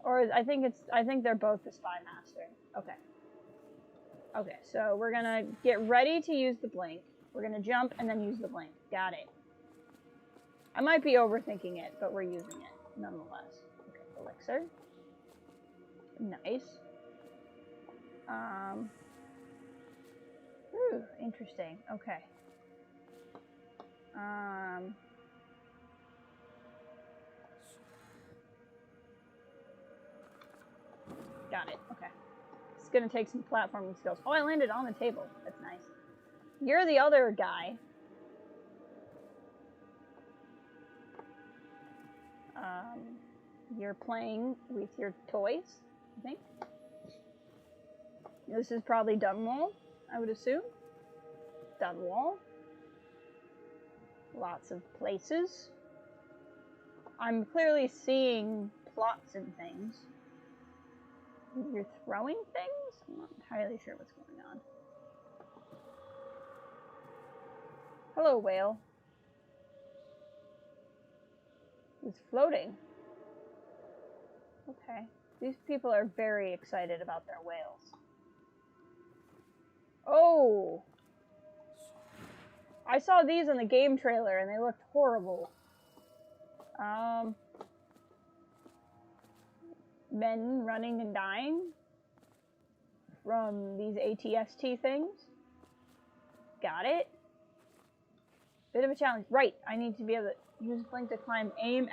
Or I think they're both the Spy Master. Okay. Okay, so we're gonna get ready to use the blink. We're gonna jump and then use the blink. Got it. I might be overthinking it, but we're using it nonetheless. Okay, elixir. Nice. Ooh, interesting. Okay. Got it. Okay. It's gonna take some platforming skills. Oh, I landed on the table. That's nice. You're the other guy. You're playing with your toys, I think. This is probably Dunwall, I would assume. Dunwall. Lots of places. I'm clearly seeing plots and things. You're throwing things? I'm not entirely sure what's going on. Hello, whale. It's floating. Okay. These people are very excited about their whales. Oh! I saw these in the game trailer and they looked horrible. Men running and dying from these ATST things. Got it. Bit of a challenge. Right, I need to be able to use blink to climb. Aim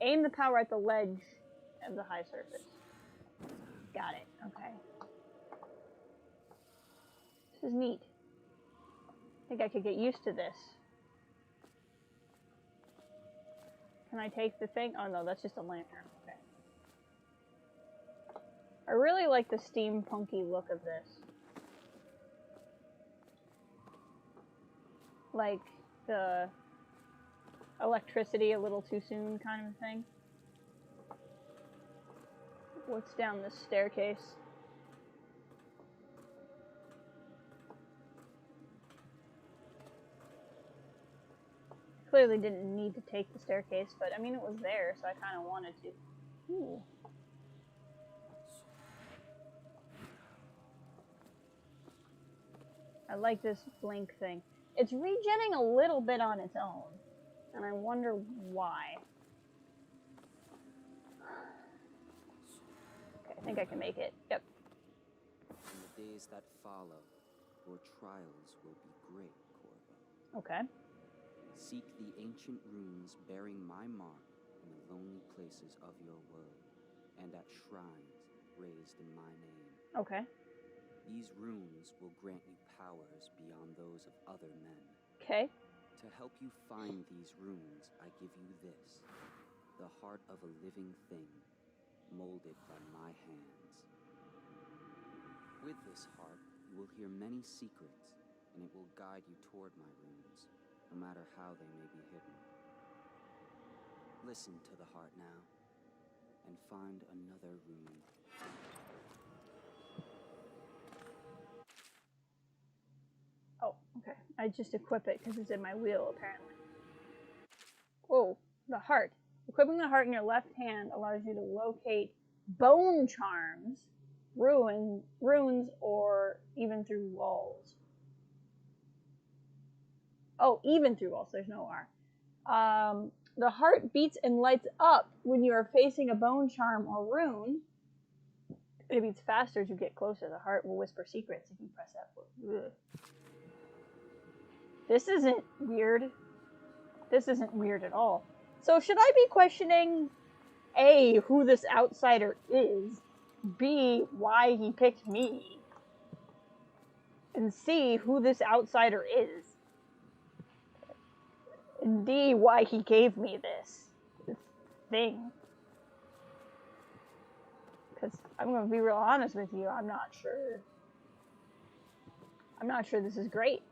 the power at the ledge of the high surface. Got it. Okay. This is neat. I think I could get used to this. Can I take the thing? Oh no, that's just a lantern. Okay. I really like the steampunky look of this. Like the electricity a little too soon kind of thing. What's down this staircase? Clearly didn't need to take the staircase, but I mean it was there, so I kind of wanted to. Ooh. I like this blink thing. It's regenning a little bit on its own, and I wonder why. Okay, I think I can make it. Yep. In the days that follow, your trials will be great, Corvo. Okay. Seek the ancient runes bearing my mark in the lonely places of your world, and at shrines raised in my name. Okay. These runes will grant you powers beyond those of other men. Okay. To help you find these runes, I give you this, the heart of a living thing, molded by my hands. With this heart, you will hear many secrets, and it will guide you toward my runes, no matter how they may be hidden. Listen to the heart now, and find another rune. Oh, okay. I just equip it because it's in my wheel, apparently. Whoa, the heart. Equipping the heart in your left hand allows you to locate bone charms, runes, or even through walls. Oh, even through walls. There's no R. The heart beats and lights up when you are facing a bone charm or rune. It beats faster as you get closer. The heart will whisper secrets if you press that. Ugh. This isn't weird. This isn't weird at all. So should I be questioning, A, who this outsider is, B, why he picked me, and C, who this outsider is, and D, why he gave me this thing? Because I'm going to be real honest with you, I'm not sure. I'm not sure this is great.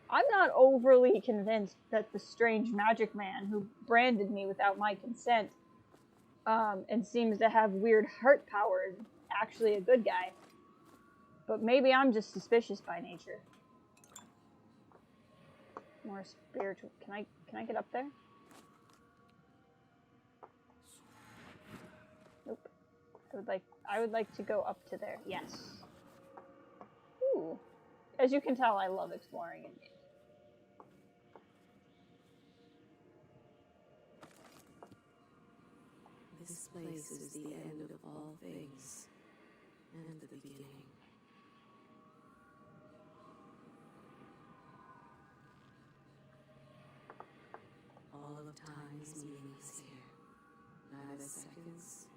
I'm not overly convinced that the strange magic man who branded me without my consent and seems to have weird heart powers is actually a good guy. But maybe I'm just suspicious by nature. More spiritual. Can I get up there? Nope. I would like to go up to there. Yes. Ooh. As you can tell, I love exploring in games. This place is the end of all things, and the beginning. All of time is meaningless here. Neither seconds,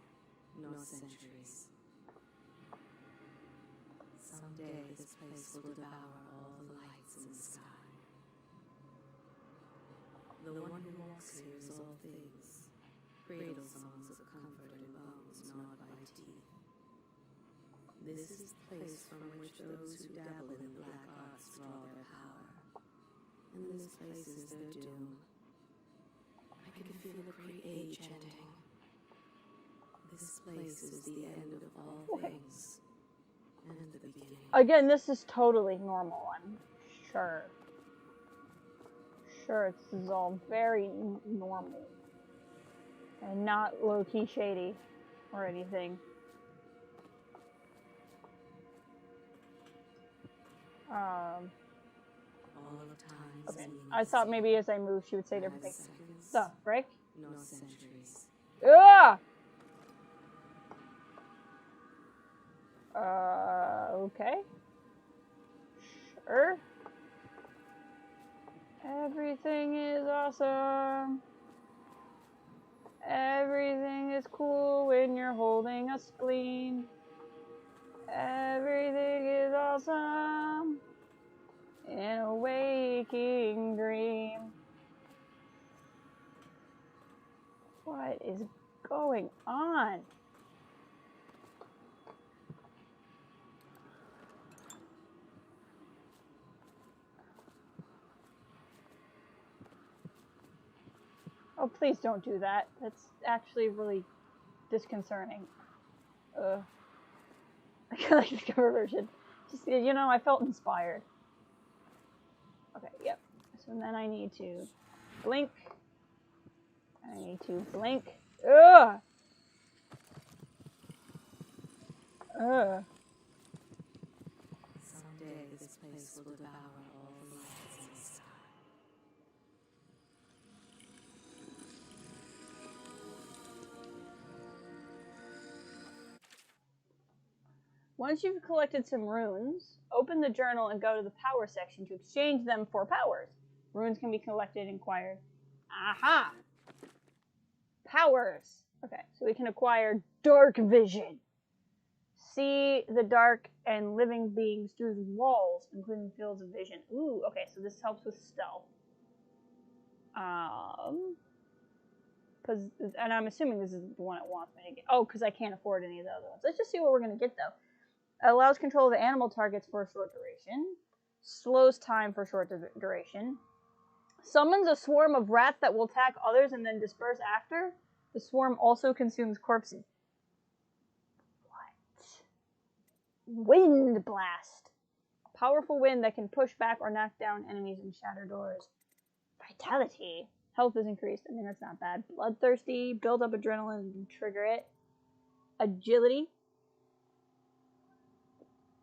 nor centuries. Someday this place will devour all the lights in the sky. The one who walks here is all things. Cradle songs of comfort and bones gnawed by teeth. This is the place from which those who dabble in the black arts draw their power. And this place is their doom. I can feel the great age ending. This place is the end of all things. And the beginning. Again, this is totally normal, I'm sure. Sure, this is all very normal. And not low-key shady or anything. All of time. Okay. I thought maybe as I move she would say different things. Stuff, right? No centuries. Ugh! Okay. Sure. Everything is awesome. Everything is cool when you're holding a spleen. Everything is awesome in a waking dream. What is going on? Oh, please don't do that. That's actually really disconcerting. I like the cover version. Just, you know, I felt inspired. Okay, yep. So then I need to blink. I need to blink. Ugh! Someday this place will devour all the lights in the sky. Once you've collected some runes, open the journal and go to the power section to exchange them for powers. Runes can be collected and acquired. Aha! Powers. Okay, so we can acquire dark vision. See the dark and living beings through the walls, including fields of vision. Ooh, okay, so this helps with stealth. And I'm assuming this is the one it wants me to get. Oh, because I can't afford any of the other ones. Let's just see what we're going to get, though. Allows control of animal targets for a short duration. Slows time for short duration. Summons a swarm of rats that will attack others and then disperse after. The swarm also consumes corpses. What? Wind blast. A powerful wind that can push back or knock down enemies and shatter doors. Vitality. Health is increased. I mean, that's not bad. Bloodthirsty. Build up adrenaline and trigger it. Agility.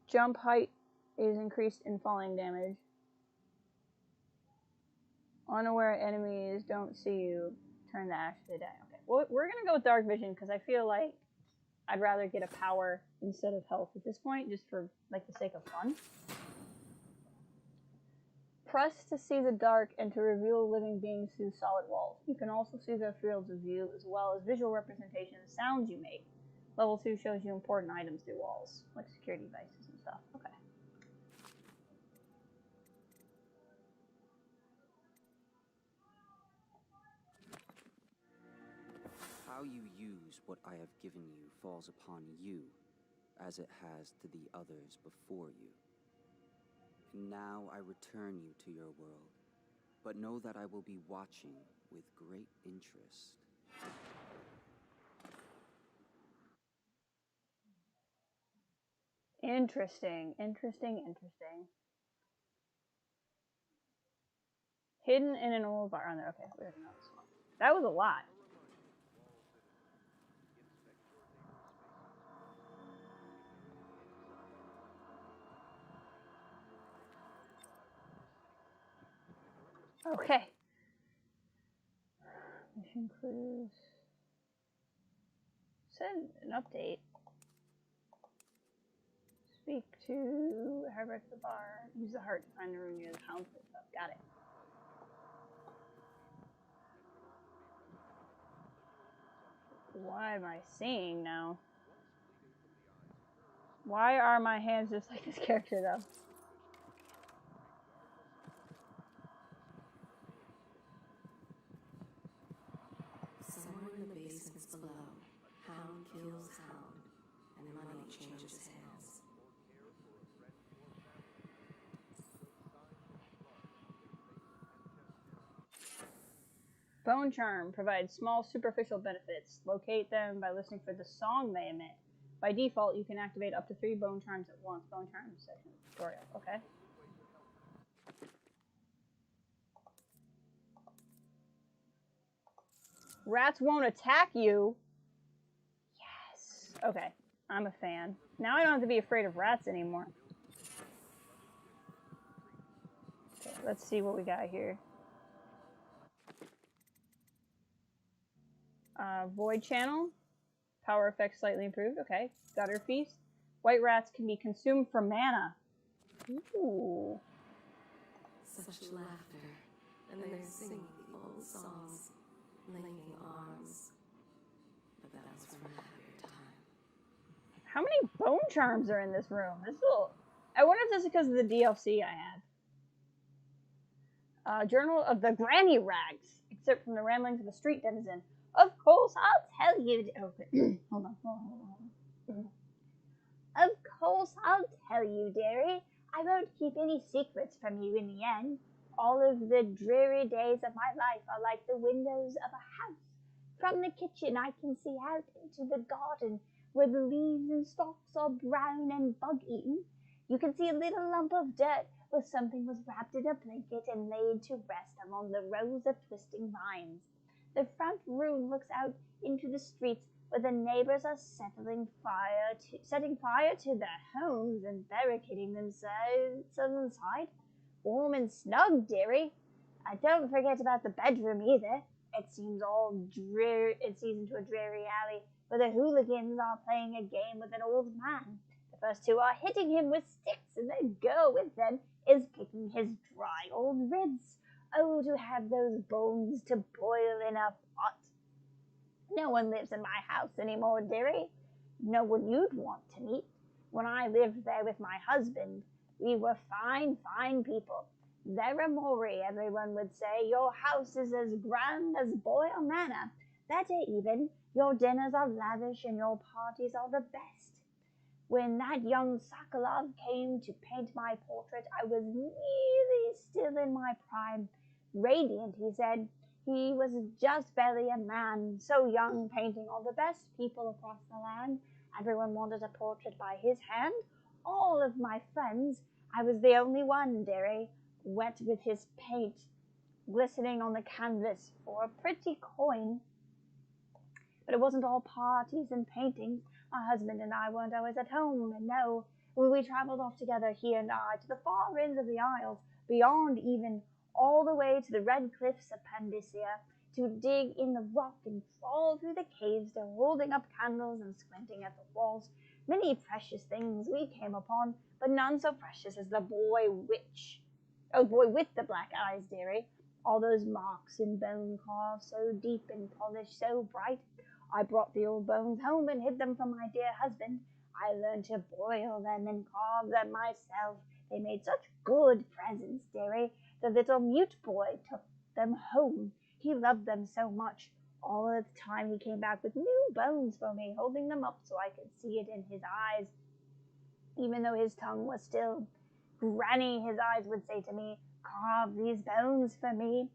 Jump height is increased in falling damage. Unaware enemies don't see you. Turn to ash they die. Okay, well, we're going to go with dark vision because I feel like I'd rather get a power instead of health at this point, just for like the sake of fun. Press to see the dark and to reveal living beings through solid walls. You can also see their fields of view as well as visual representation of sounds you make. Level 2 shows you important items through walls, like security devices and stuff. Okay. How you use what I have given you falls upon you, as it has to the others before you. And now I return you to your world, but know that I will be watching with great interest. Interesting. Hidden in an old bar on there. Okay, we already know this one. That was a lot. Okay. Mission clues. Send an update. Speak to Herbert the bar. Use the heart to find the room near the hound pit stuff. Got it. Why am I seeing now? Why are my hands just like this character though? Somewhere in the basements below, hound kills hound, and money changes hands. Bone Charm provides small superficial benefits. Locate them by listening for the song they emit. By default, you can activate up to 3 Bone Charms at once. Bone Charm section of the tutorial. Okay. Rats won't attack you. Yes. Okay. I'm a fan. Now I don't have to be afraid of rats anymore. Okay, let's see what we got here. Void Channel. Power effects slightly improved. Okay. Gutter Feast. White rats can be consumed for mana. Ooh. Such laughter, and they're singing the old songs, linking arms. But that was from a happier time. How many Bone Charms are in this room? I wonder if this is because of the DLC I had. Journal of the Granny Rags. Except from the ramblings of a street denizen. Of course, I'll tell you. Okay. Hold on. Of course, I'll tell you, dearie. I won't keep any secrets from you in the end. All of the dreary days of my life are like the windows of a house. From the kitchen, I can see out into the garden, where the leaves and stalks are brown and bug-eaten. You can see a little lump of dirt where something was wrapped in a blanket and laid to rest among the rows of twisting vines. The front room looks out into the streets but the neighbors are setting fire to their homes and barricading themselves inside. Warm and snug, dearie. Don't forget about the bedroom either. It seems into a dreary alley where the hooligans are playing a game with an old man. The first two are hitting him with sticks, and the girl with them is picking his dry old ribs. Oh, to have those bones to boil in a pot. No one lives in my house anymore, dearie. No one you'd want to meet. When I lived there with my husband, we were fine, fine people. Vera Mori, everyone would say. Your house is as grand as Boyle Manor. Better even. Your dinners are lavish and your parties are the best. When that young Sokolov came to paint my portrait, I was nearly still in my prime. Radiant, he said. He was just barely a man, so young, painting all the best people across the land. Everyone wanted a portrait by his hand. All of my friends. I was the only one, dearie, wet with his paint, glistening on the canvas for a pretty coin. But it wasn't all parties and paintings. My husband and I weren't always at home, and no, we traveled off together, he and I, to the far ends of the Isles, beyond even, all the way to the red cliffs of Pandisia, to dig in the rock and crawl through the caves, to holding up candles and squinting at the walls. Many precious things we came upon, but none so precious as the boy with the black eyes, dearie. All those marks and bone carved, so deep and polished, so bright. I brought the old bones home and hid them from my dear husband. I learned to boil them and carve them myself. They made such good presents, dearie. The little mute boy took them home. He loved them so much. All of the time he came back with new bones for me, holding them up so I could see it in his eyes, even though his tongue was still. Granny, his eyes would say to me, carve these bones for me.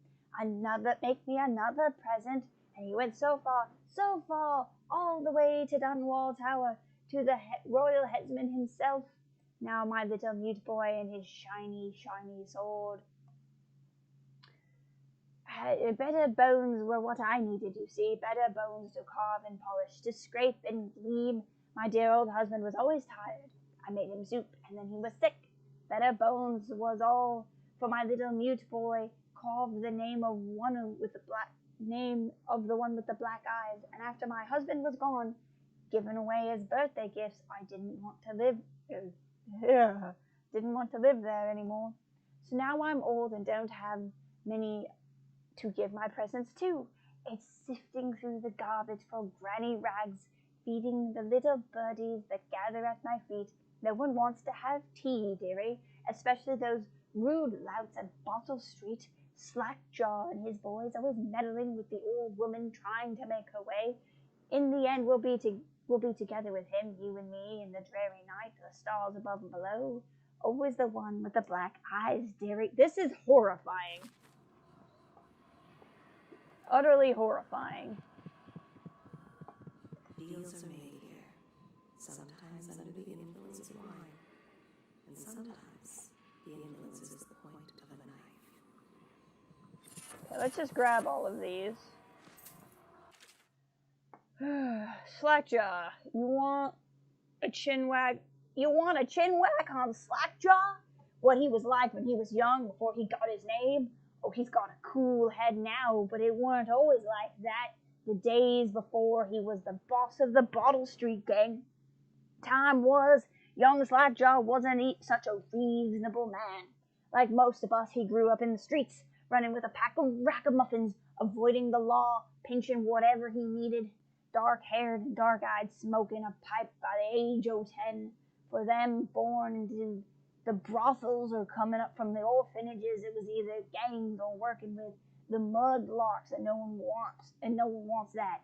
Make me another present. And he went so far, all the way to Dunwall Tower, to the royal headsman himself. Now my little mute boy and his shiny, shiny sword. Better bones were what I needed, you see. Better bones to carve and polish, to scrape and gleam. My dear old husband was always tired. I made him soup, and then he was sick. Better bones was all for my little mute boy. Carved the name of the one with the black eyes. And after my husband was gone, given away as birthday gifts, I didn't want to live there anymore. So now I'm old and don't have many to give my presents to. It's sifting through the garbage for granny rags, feeding the little birdies that gather at my feet. No one wants to have tea, dearie, especially those rude louts at Bottle Street. Slackjaw and his boys always meddling with the old woman trying to make her way. In the end, we'll be together with him, you and me, in the dreary night, the stars above and below. Always the one with the black eyes, dearie. This is horrifying. Utterly horrifying. Deals are made here, sometimes under the influence of wine, and sometimes the influence is the point of a knife. Okay, let's just grab all of these. Slackjaw, you want a chin wag? You want a chin whack on Slackjaw? What he was like when he was young, before he got his name? Oh, he's got a cool head now, but it weren't always like that. The days before he was the boss of the Bottle Street gang. Time was, young Slackjaw wasn't such a reasonable man. Like most of us, he grew up in the streets, running with a pack of ragamuffins, avoiding the law, pinching whatever he needed. Dark-haired and dark-eyed, smoking a pipe by the age of 10. For them born into the brothels or coming up from the orphanages, it was either gangs or working with the mudlarks that no one wants, and no one wants that.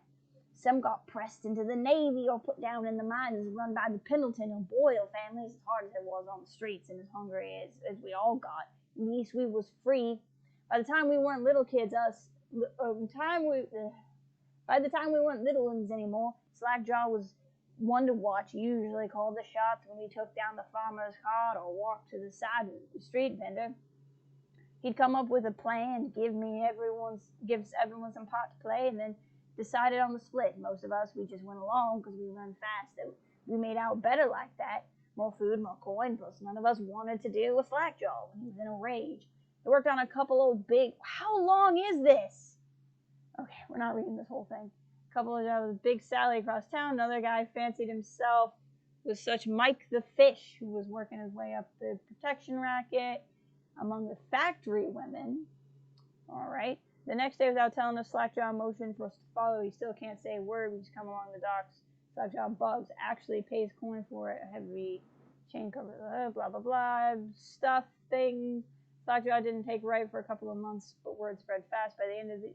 Some got pressed into the Navy or put down in the mines run by the Pendleton and Boyle families, as hard as it was on the streets and as hungry as we all got. At least we was free. By the time we weren't little kids, by the time we weren't little ones anymore, Slackjaw was one to watch. He usually called the shots when we took down the farmer's cart or walked to the side of the street vendor. He'd come up with a plan to give everyone some pot to play, and then decided on the split. Most of us, we just went along because we run fast. That we made out better like that. More food, more coin, plus none of us wanted to deal with Slackjaw when he was in a rage. They worked on a couple old big... How long is this? Okay, we're not reading this whole thing. A couple of jobs, Big Sally across town. Another guy fancied himself with such Mike the Fish, who was working his way up the protection racket among the factory women. All right. The next day, without telling us Slackjaw motion for us to follow, he still can't say a word. We just come along the docks. Slackjaw bugs, actually pays coin for it. A heavy chain cover the hood, blah, blah, blah. Stuff, thing. Slackjaw didn't take right for a couple of months, but word spread fast. By the end of the...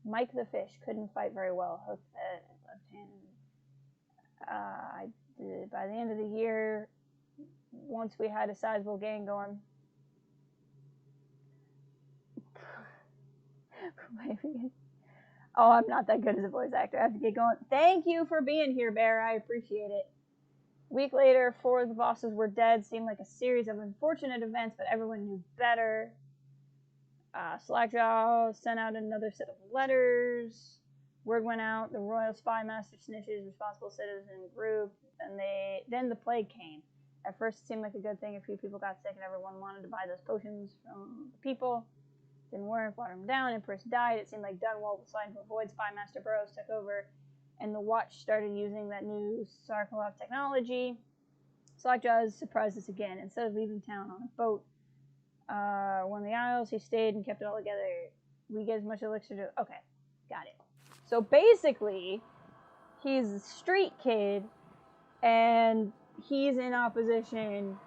Mike the Fish couldn't fight very well. Hooked head, left hand. By the end of the year, once we had a sizable gang going... Oh, I'm not that good as a voice actor. I have to get going. Thank you for being here, Bear. I appreciate it. A week later, 4 of the bosses were dead. Seemed like a series of unfortunate events, but everyone knew better. Slackjaw sent out another set of letters. Word went out. The Royal Spy Master snitches, responsible citizen group, and then the plague came. At first, it seemed like a good thing. A few people got sick, and everyone wanted to buy those potions from the people. Didn't work, watered him down, Empress died. It seemed like Dunwall was trying to avoid Spy Master Burroughs took over, and the Watch started using that new Sarkaloff technology. Slackjaw surprised us again. Instead of leaving town on a boat, one of the Isles, he stayed and kept it all together. We get as much elixir to... Okay, got it. So basically, he's a street kid, and he's in opposition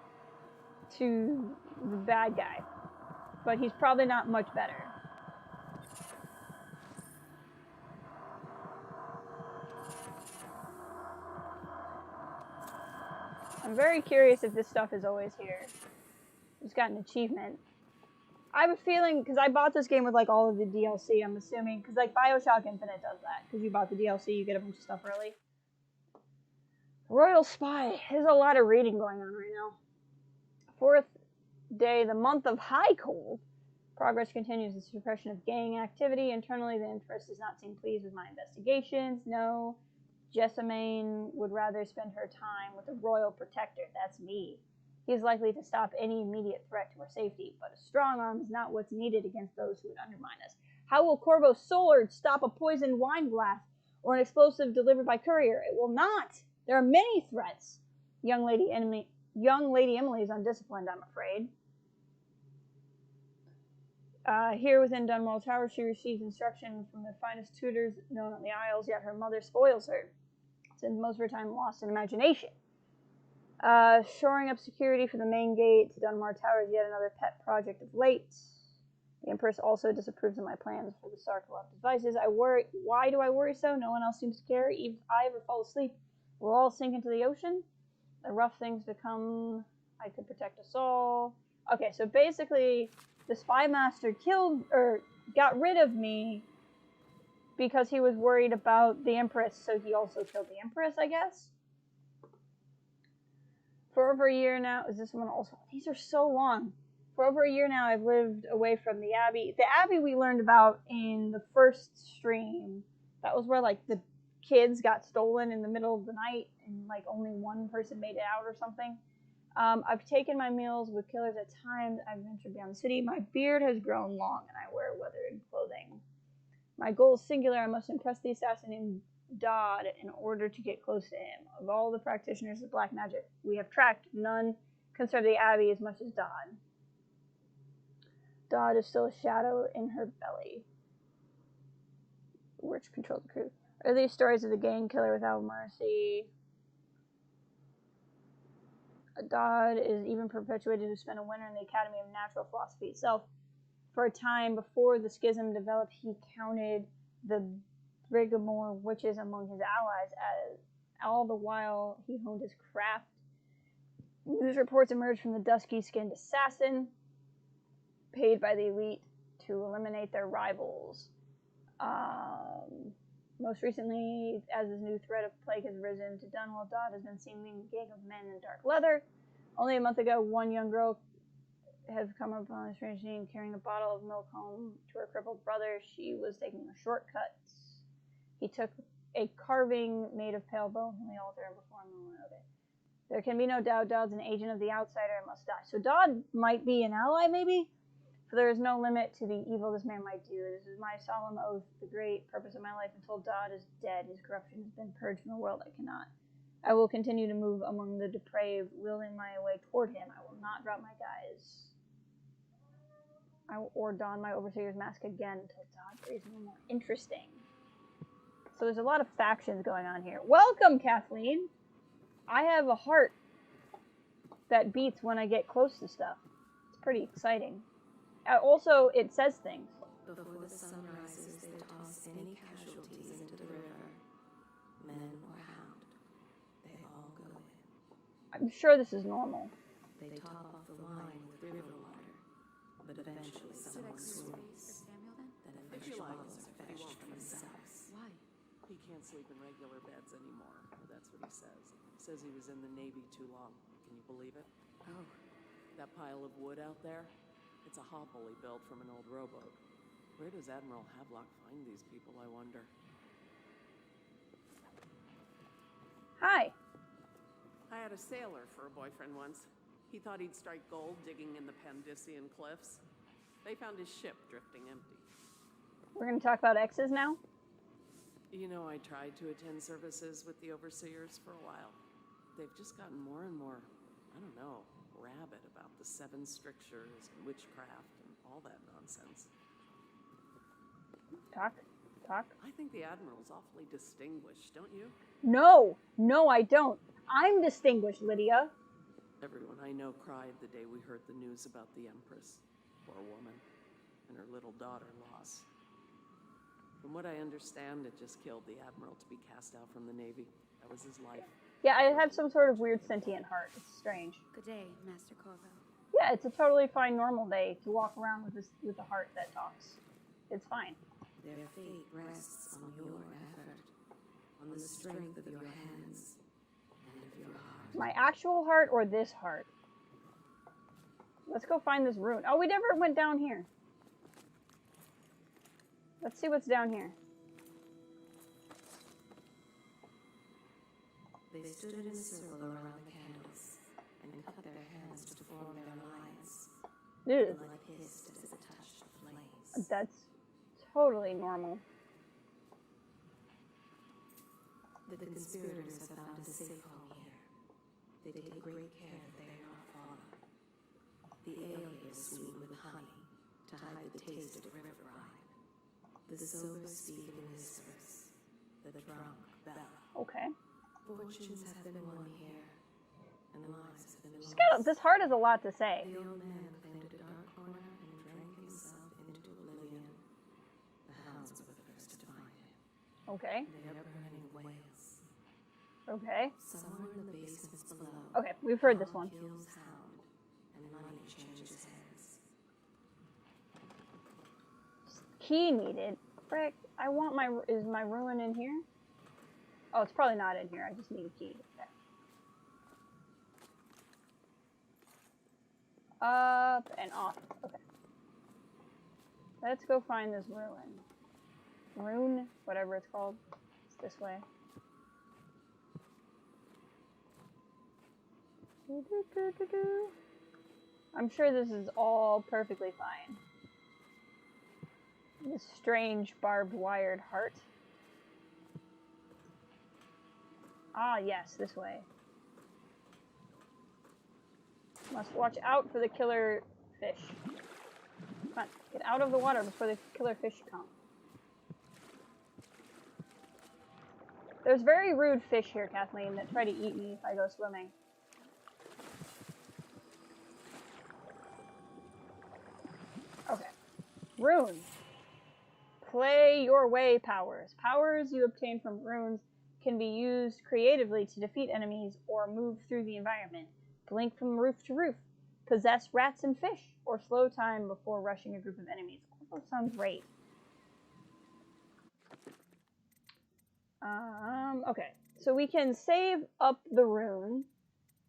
to the bad guy. But he's probably not much better. I'm very curious if this stuff is always here. It's got an achievement. I have a feeling, because I bought this game with like all of the DLC, I'm assuming, because like BioShock Infinite does that. Because you bought the DLC, you get a bunch of stuff early. Royal Spy. There's a lot of reading going on right now. 4th day, the month of high cold. Progress continues the suppression of gang activity. Internally, the Empress does not seem pleased with my investigations. No, Jessamine would rather spend her time with the Royal Protector. That's me. He is likely to stop any immediate threat to our safety, but a strong arm is not what's needed against those who would undermine us. How will Corvo's sword stop a poisoned wine glass or an explosive delivered by courier? It will not. There are many threats. Young Lady Emily is undisciplined, I'm afraid. Here within Dunwall Tower, she receives instruction from the finest tutors known on the Isles, yet her mother spoils her. Spends most of her time lost in imagination. Shoring up security for the main gate to Dunwall Tower is yet another pet project of late. The Empress also disapproves of my plans for the Sarkaloff devices. I worry. Why do I worry so? No one else seems to care. Even if I ever fall asleep, we'll all sink into the ocean. The rough things become... I could protect us all. Okay, so basically... The Spy Master got rid of me because he was worried about the Empress, so he also killed the Empress, I guess. For over a year now, is this one also? These are so long. For over a year now, I've lived away from the Abbey. The Abbey we learned about in the first stream. That was where, like, the kids got stolen in the middle of the night, and, like, only one person made it out or something. I've taken my meals with killers at times. I've ventured beyond the city. My beard has grown long, and I wear weathered clothing. My goal is singular. I must impress the assassin named Dodd in order to get close to him. Of all the practitioners of black magic we have tracked, none concern the Abbey as much as Dodd. Dodd is still a shadow in her belly, which controls the crew. Early stories of the gang killer without mercy. Dodd is even perpetuated to spend a winter in the Academy of Natural Philosophy itself. For a time before the schism developed, he counted the Brigamore witches among his allies, as all the while he honed his craft. News reports emerged from the dusky-skinned assassin, paid by the elite to eliminate their rivals. Most recently, as this new threat of plague has risen to Dunwall, Dodd has been seen leading a gang of men in dark leather. Only a month ago, one young girl have come upon a strange scene carrying a bottle of milk home to her crippled brother. She was taking a shortcut. He took a carving made of pale bone from the altar and performed the okay. There can be no doubt Dodd's an agent of the outsider and must die. So Dodd might be an ally, maybe? For there is no limit to the evil this man might do. This is my solemn oath, the great purpose of my life. Until Dodd is dead, his corruption has been purged from the world. I will continue to move among the depraved, wielding my way toward him. I will not drop my guise. Or don my overseer's mask again until Dodd breathes no more. Interesting. So there's a lot of factions going on here. Welcome, Kathleen! I have a heart that beats when I get close to stuff. It's pretty exciting. Also, it says things. Before the sun rises, they toss any casualties into the river. Men or hound, they all go in. I'm sure this is normal. They top off the wine with river water, but eventually someone swoons. Then fish bottles are fetched from the cellars. Why? He can't sleep in regular beds anymore. That's what he says. Says he was in the Navy too long. Can you believe it? Oh. That pile of wood out there? It's a hovel he built from an old rowboat. Where does Admiral Havelock find these people, I wonder? Hi. I had a sailor for a boyfriend once. He thought he'd strike gold digging in the Pandician cliffs. They found his ship drifting empty. We're going to talk about exes now? You know, I tried to attend services with the overseers for a while. They've just gotten more and more, I don't know, rabid about the 7 strictures and witchcraft and all that nonsense. Talk. I think the Admiral's awfully distinguished, don't you? No, I don't. I'm distinguished, Lydia. Everyone I know cried the day we heard the news about the Empress, poor woman, and her little daughter lost. From what I understand, it just killed the Admiral to be cast out from the Navy. That was his life. Yeah, I have some sort of weird sentient heart. It's strange. Good day, Master Corvo. Yeah, it's a totally fine normal day to walk around with a heart that talks. It's fine. Their fate rests on your effort, on the strength of your hands and of your heart. My actual heart or this heart? Let's go find this rune. Oh, we never went down here. Let's see what's down here. They stood in a circle around the candles and cut their hands to form their lines. Ew. Blood hissed as it touched the flames. That's totally normal. The conspirators have found a safe home here. They take great care that they are not fallen. The ale here is sweetened with honey to hide the taste of river brine. The sober speak in whispers. The drunk bell. Okay. Fortunes have been won here, and lives have been lost. This heart has a lot to say. The old man claimed a dark corner and drank himself into oblivion. The hounds were the first to find him. Okay. They are burning whales. Okay. Somewhere in the basements below. Okay, we've heard this one. Kills hound, and money changes hands. Key needed. Frick, I want is my ruin in here? Oh, it's probably not in here. I just need a key. Okay. Up and off. Okay. Let's go find this ruin. Rune, whatever it's called. It's this way. I'm sure this is all perfectly fine. This strange barbed wired heart. Ah, yes, this way. Must watch out for the killer fish. Come on, get out of the water before the killer fish come. There's very rude fish here, Kathleen, that try to eat me if I go swimming. Okay. Runes. Play your way powers. Powers you obtain from runes can be used creatively to defeat enemies or move through the environment. Blink from roof to roof. Possess rats and fish, or slow time before rushing a group of enemies. Also sounds great. Okay, so we can save up the rune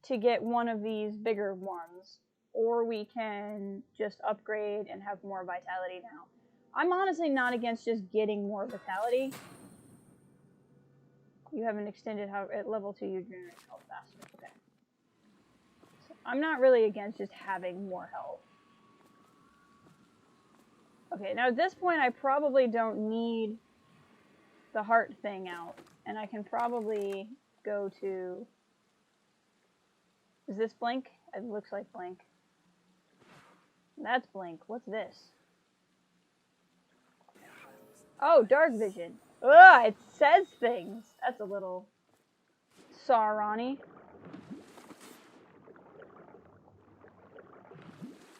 to get one of these bigger ones, or we can just upgrade and have more vitality now. I'm honestly not against just getting more vitality. You have an extended at level 2 you generate health faster. Okay. So I'm not really against just having more health. Okay, now at this point I probably don't need the heart thing out. And I can probably go to... Is this Blink? It looks like Blink. That's Blink. What's this? Oh, Dark Vision. Ugh, it says things. That's a little Sauron-y.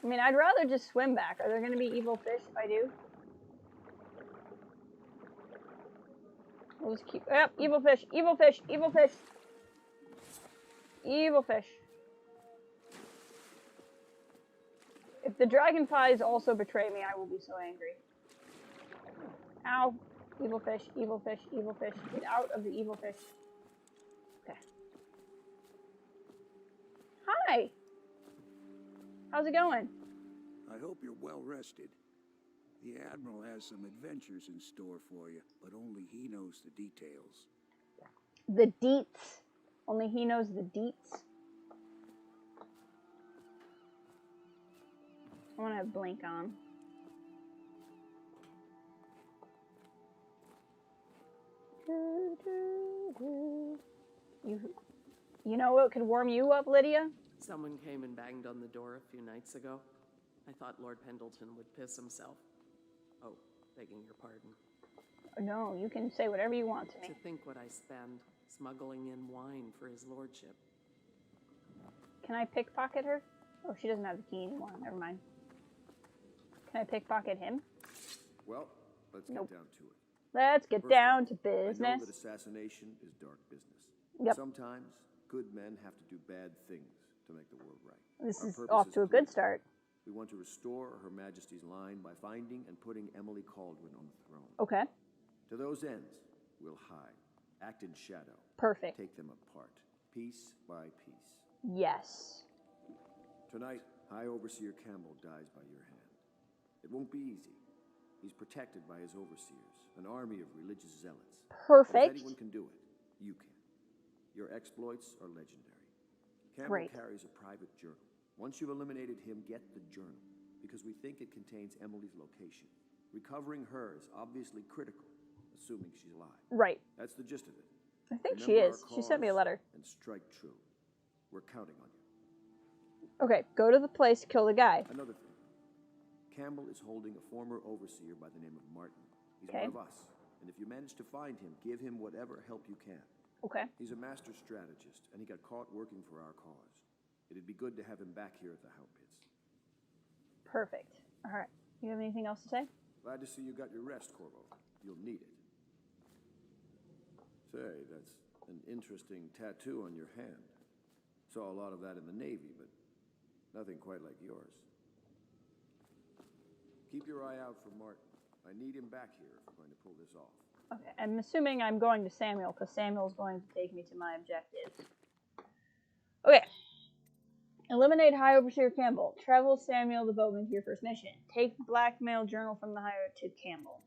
I mean, I'd rather just swim back. Are there going to be evil fish if I do? We'll just keep... Yep, evil fish, evil fish, evil fish. Evil fish. If the dragonflies also betray me, I will be so angry. Ow. Evil fish, evil fish, evil fish. Get out of the evil fish. Okay. Hi. How's it going? I hope you're well rested. The Admiral has some adventures in store for you, but only he knows the details. The deets. Only he knows the deets. I want to have Blink on. You know what could warm you up, Lydia? Someone came and banged on the door a few nights ago. I thought Lord Pendleton would piss himself. Oh, begging your pardon. No, you can say whatever you want to me. To think what I spend smuggling in wine for his lordship. Can I pickpocket her? Oh, she doesn't have the key anymore. Never mind. Can I pickpocket him? Well, let's get down to it. Let's get down to I know business. that assassination is dark business. Yep. Sometimes good men have to do bad things to make the world right. This Our is purpose off to a good clear. start. We want to restore Her Majesty's line by finding and putting Emily Caldwin on the throne. Okay. To those ends, we'll hide, act in shadow. Perfect. Take them apart, piece by piece. Yes. Tonight, High Overseer Campbell dies by your hand. It won't be easy. He's protected by his overseers, an army of religious zealots. Perfect. If anyone can do it, you can. Your exploits are legendary. Campbell Great. carries a private journal. Once you've eliminated him, get the journal, because we think it contains Emily's location. Recovering her is obviously critical, assuming she's alive. Right. That's the gist of it. I think she Remember is. our She sent me a cause letter. And strike true. We're counting on you. Okay, go to the place, kill the guy. Another thing. Campbell is holding a former overseer by the name of Martin. He's Okay. one of us. And if you manage to find him, give him whatever help you can. Okay. He's a master strategist, and he got caught working for our cause. It'd be good to have him back here at the Hound Pits. Perfect. All right. You have anything else to say? Glad to see you got your rest, Corvo. You'll need it. Say, that's an interesting tattoo on your hand. Saw a lot of that in the Navy, but nothing quite like yours. Keep your eye out for Martin. I need him back here if we're going to pull this off. Okay, I'm assuming I'm going to Samuel, because Samuel's going to take me to my objectives. Okay. Eliminate High Overseer Campbell. Travel Samuel the boatman to your first mission. Take the blackmail journal from the High to Campbell.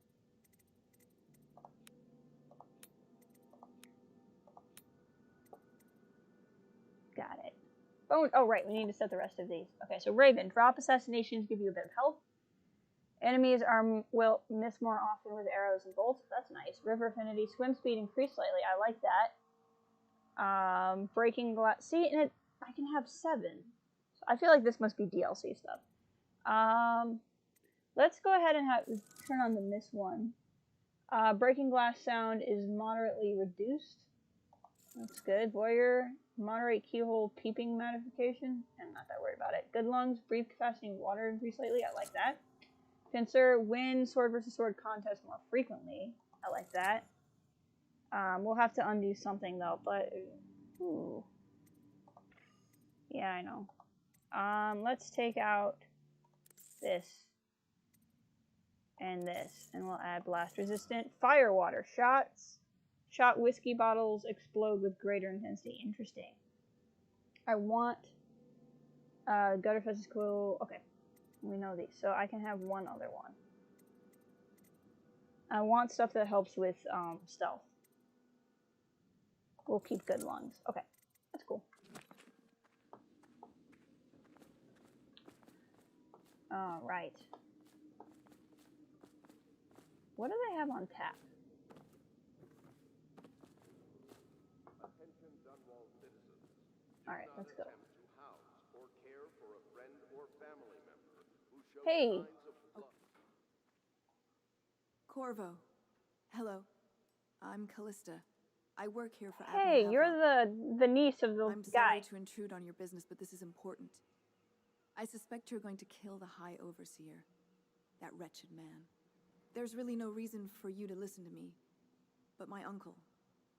Got it. Oh, right, we need to set the rest of these. Okay, so Raven, drop assassinations, give you a bit of health. Enemies will miss more often with arrows and bolts. That's nice. River affinity, swim speed increased slightly. I like that. Breaking glass. See, and I can have 7. So I feel like this must be DLC stuff. Let's go ahead and turn on the miss one. Breaking glass sound is moderately reduced. That's good. Voyeur, moderate keyhole peeping modification. I'm not that worried about it. Good lungs, brief capacity water increased slightly. I like that. Pincer, win sword versus sword contest more frequently. I like that. We'll have to undo something though, but ooh. Yeah, I know. Let's take out this and this, and we'll add blast resistant. Fire water shots. Shot whiskey bottles explode with greater intensity. Interesting. I want Gutterfest is cool. Okay, we know these, so I can have one other one. I want stuff that helps with stealth. We'll keep good lungs. Okay, that's cool. All right. What do they have on tap? Attention Dunwall citizens. All right, let's go. Attempt to house or care for a friend or family member who shows Hey. signs of Corvo. Hello. I'm Callista. I work here for Hey, Admiral you're Havelock. the niece of the I'm guy. sorry to intrude on your business, but this is important. I suspect you're going to kill the High Overseer, that wretched man. There's really no reason for you to listen to me, but my uncle,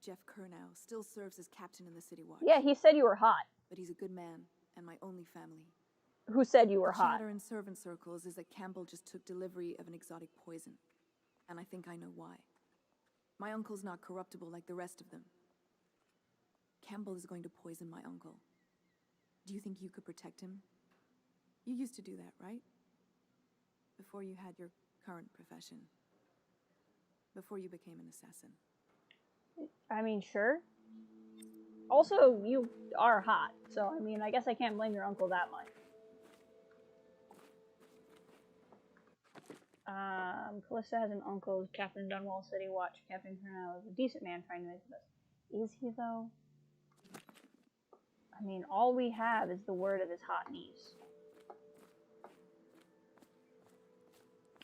Jeff Kernow, still serves as captain in the City Watch. Yeah, he said you were hot. But he's a good man, and my only family. Who said you were The hot? chatter in servant circles is that Campbell just took delivery of an exotic poison, and I think I know why. My uncle's not corruptible like the rest of them. Campbell is going to poison my uncle. Do you think you could protect him? You used to do that, right? Before you had your current profession. Before you became an assassin. I mean, sure. Also, you are hot, so I mean, I guess I can't blame your uncle that much. Callista has an uncle, Captain Dunwall City Watch. Captain Colonel is a decent man trying to make the best. Is he, though? I mean, all we have is the word of his hot niece.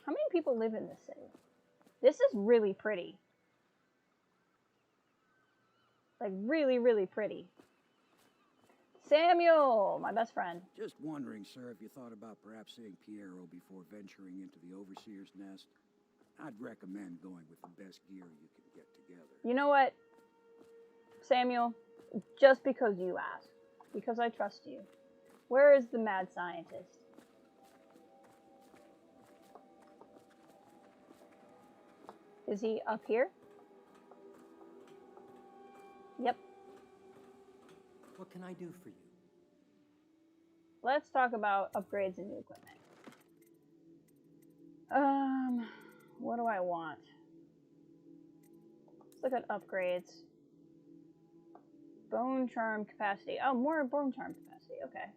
How many people live in this city? This is really pretty. Like, really, really pretty. Samuel, my best friend. Just wondering, sir, if you thought about perhaps seeing Piero before venturing into the Overseer's nest. I'd recommend going with the best gear you can get together. You know what, Samuel? Just because you asked. Because I trust you. Where is the mad scientist? Is he up here? Yep. What can I do for you? Let's talk about upgrades and new equipment. What do I want? Let's look at upgrades. Bone charm capacity. Oh, more bone charm capacity. Okay.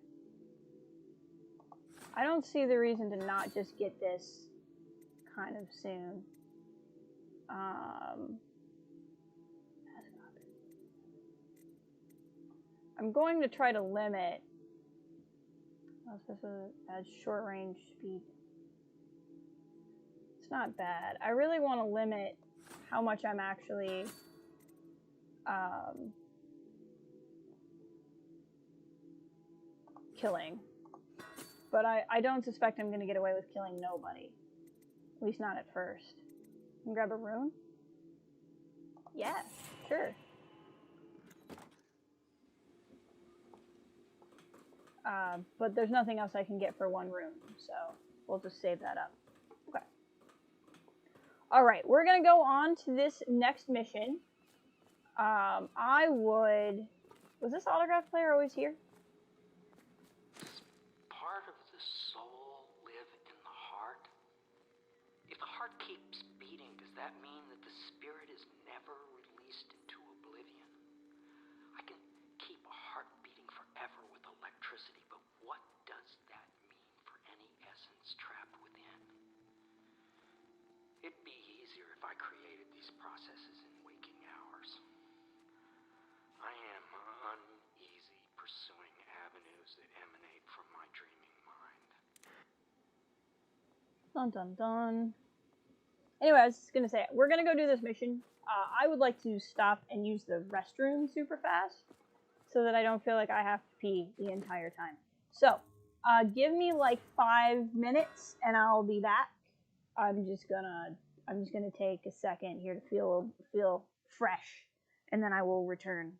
I don't see the reason to not just get this kind of soon. I'm going to try to limit. This adds short range speed. It's not bad. I really want to limit how much I'm actually killing. But I don't suspect I'm going to get away with killing nobody. At least not at first. Can grab a rune? Yeah, sure. But there's nothing else I can get for one rune, so we'll just save that up. Okay. Alright, we're going to go on to this next mission. Was this autograph player always here? Part of the soul live in the heart? If the heart keeps beating, does that mean that the spirit is never released into oblivion? I can keep a heart beating forever with electricity, but what does that mean for any essence trapped within? It'd be easier if I created these processes in waking hours. I am uneasy pursuing avenues that emanate from my dreaming mind. Dun dun dun. Anyway, I was just gonna say, we're gonna go do this mission. I would like to stop and use the restroom super fast, so that I don't feel like I have to pee the entire time. So, give me like 5 minutes, and I'll be back. I'm just gonna take a second here to feel fresh, and then I will return.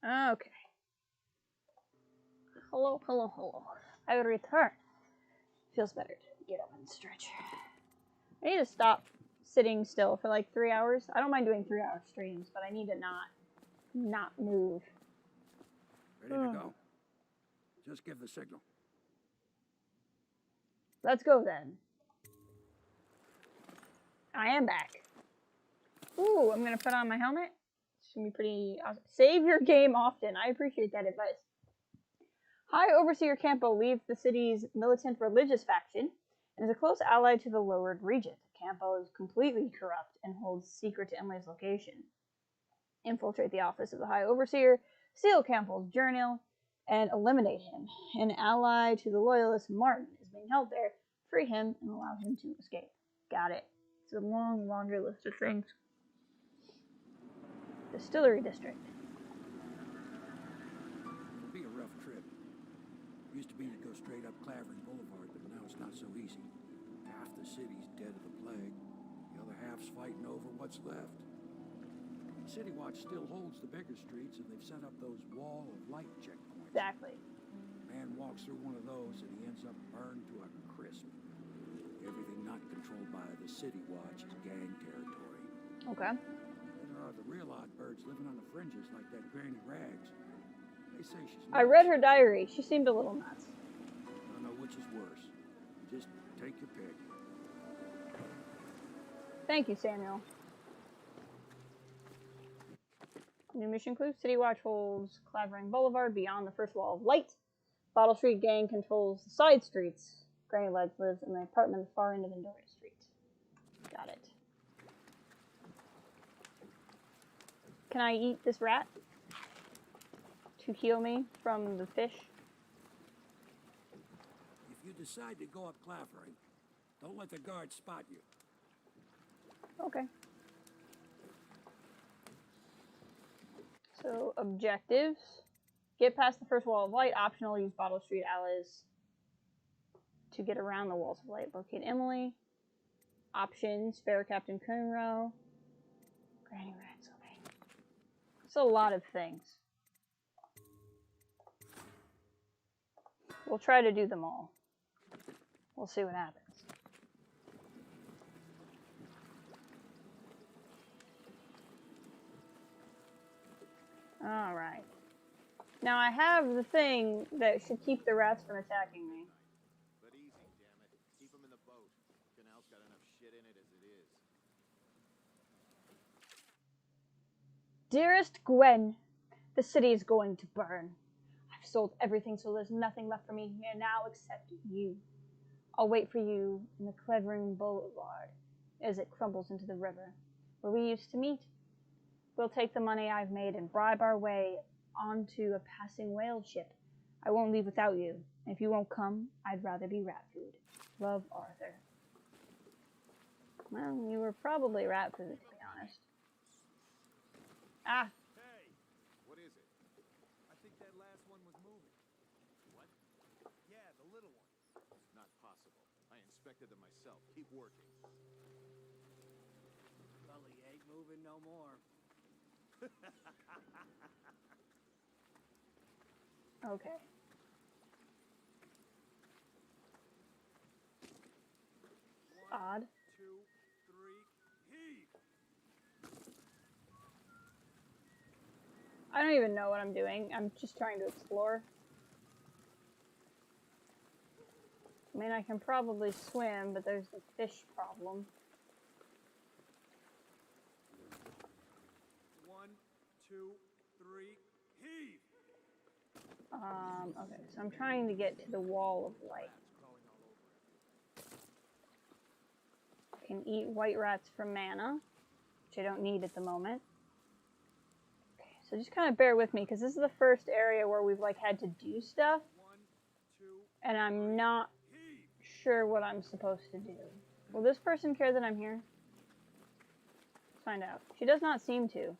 Okay. Hello, hello, hello. I return. Feels better to get up and stretch. I need to stop sitting still for like 3 hours. I don't mind doing 3-hour streams, but I need to not move. Ready to go? Just give the signal. Let's go then. I am back. Ooh, I'm gonna put on my helmet. It's gonna be pretty awesome. Save your game often. I appreciate that advice. High Overseer Campo leads the city's militant religious faction and is a close ally to the Lowered Regent. Campo is completely corrupt and holds secret to Emily's location. Infiltrate the office of the High Overseer, steal Campo's journal, and eliminate him. An ally to the loyalist Martin is being held there. Free him and allow him to escape. Got it. It's a long laundry list of things. Distillery District. It'll be a rough trip. Used to be to go straight up Clavering Boulevard, but now it's not so easy. Half the city's dead of the plague. The other half's fighting over what's left. City Watch still holds the bigger streets, and they've set up those wall of light checkpoints. Exactly. Man walks through one of those, and he ends up burned to a crisp. Everything not controlled by the City Watch is gang territory. Okay. There are the real odd birds living on the fringes, like that Granny Rags. They say she's nuts. I read her diary. She seemed a little nuts. I don't know which is worse. Just take your pick. Thank you, Samuel. New mission clue. City Watch holds Clavering Boulevard beyond the first wall of light. Bottle Street gang controls the side streets. Granny Legs lives in the apartment at the far end of Endora Street. Got it. Can I eat this rat to heal me from the fish? If you decide to go up Clavering, don't let the guards spot you. Okay. So, objectives. Get past the first wall of light. Optional, use Bottle Street allies to get around the walls of light. Locate Emily. Options, spare Captain Kunro. Granny Rags, okay. It's a lot of things. We'll try to do them all. We'll see what happens. Alright. Now I have the thing that should keep the rats from attacking me. But easy, damn it. Keep them in the boat. Canal's got enough shit in it as it is. Dearest Gwen, the city is going to burn. I've sold everything, so there's nothing left for me here now except you. I'll wait for you in the Clavering Boulevard as it crumbles into the river, where we used to meet. We'll take the money I've made and bribe our way onto a passing whale ship. I won't leave without you. If you won't come, I'd rather be rat food. Love, Arthur. Well, you were probably rat food, to be honest. Ah. Hey! What is it? I think that last one was moving. What? Yeah, the little one. Not possible. I inspected them myself. Keep working. Gully ain't moving no more. Okay. Odd. 2, 3, heave! I don't even know what I'm doing. I'm just trying to explore. I mean, I can probably swim, but there's the fish problem. 1, 2, 3, heave! Okay, so I'm trying to get to the wall of light. I can eat white rats for mana, which I don't need at the moment. Okay, so just kind of bear with me, because this is the first area where we've like had to do stuff, and I'm not sure what I'm supposed to do. Will this person care that I'm here? Let's find out. She does not seem to.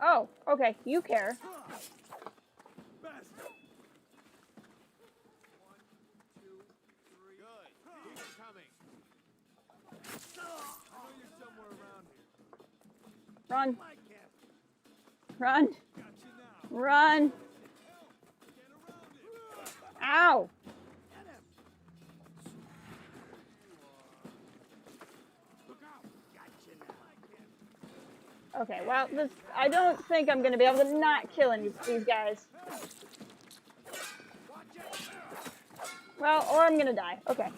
Oh, okay, you care. Best! 1, 2, 3. Good. Keep it coming. I know you're somewhere around here. Run. Run. Run. Ow. Okay, well, this, I don't think I'm going to be able to not kill any of these guys. Well, or I'm going to die. Okay.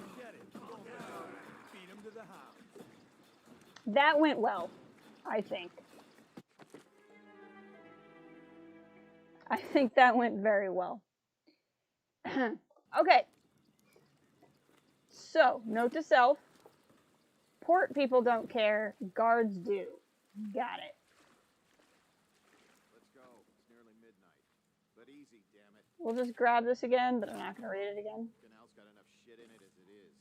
That went well, I think. I think that went very well. Okay. So, note to self. Port people don't care. Guards do. Got it. Let's go. It's nearly midnight. But easy, damn it. We'll just grab this again, but I'm not going to read it again. Canal's got enough shit in it as it is.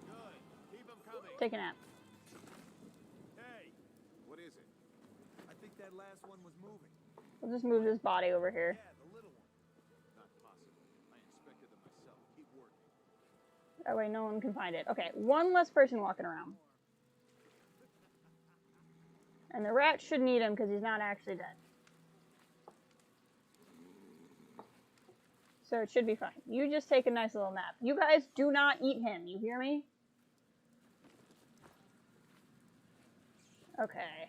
Good. Keep them coming. Take a nap. Hey, what is it? I think that last one was moving. We'll just move this body over here. Yeah, the little one. Not possible. I inspected them myself. Keep working. That way no one can find it. Okay, one less person walking around. And the rat shouldn't eat him because he's not actually dead. So it should be fine. You just take a nice little nap. You guys do not eat him. You hear me? Okay.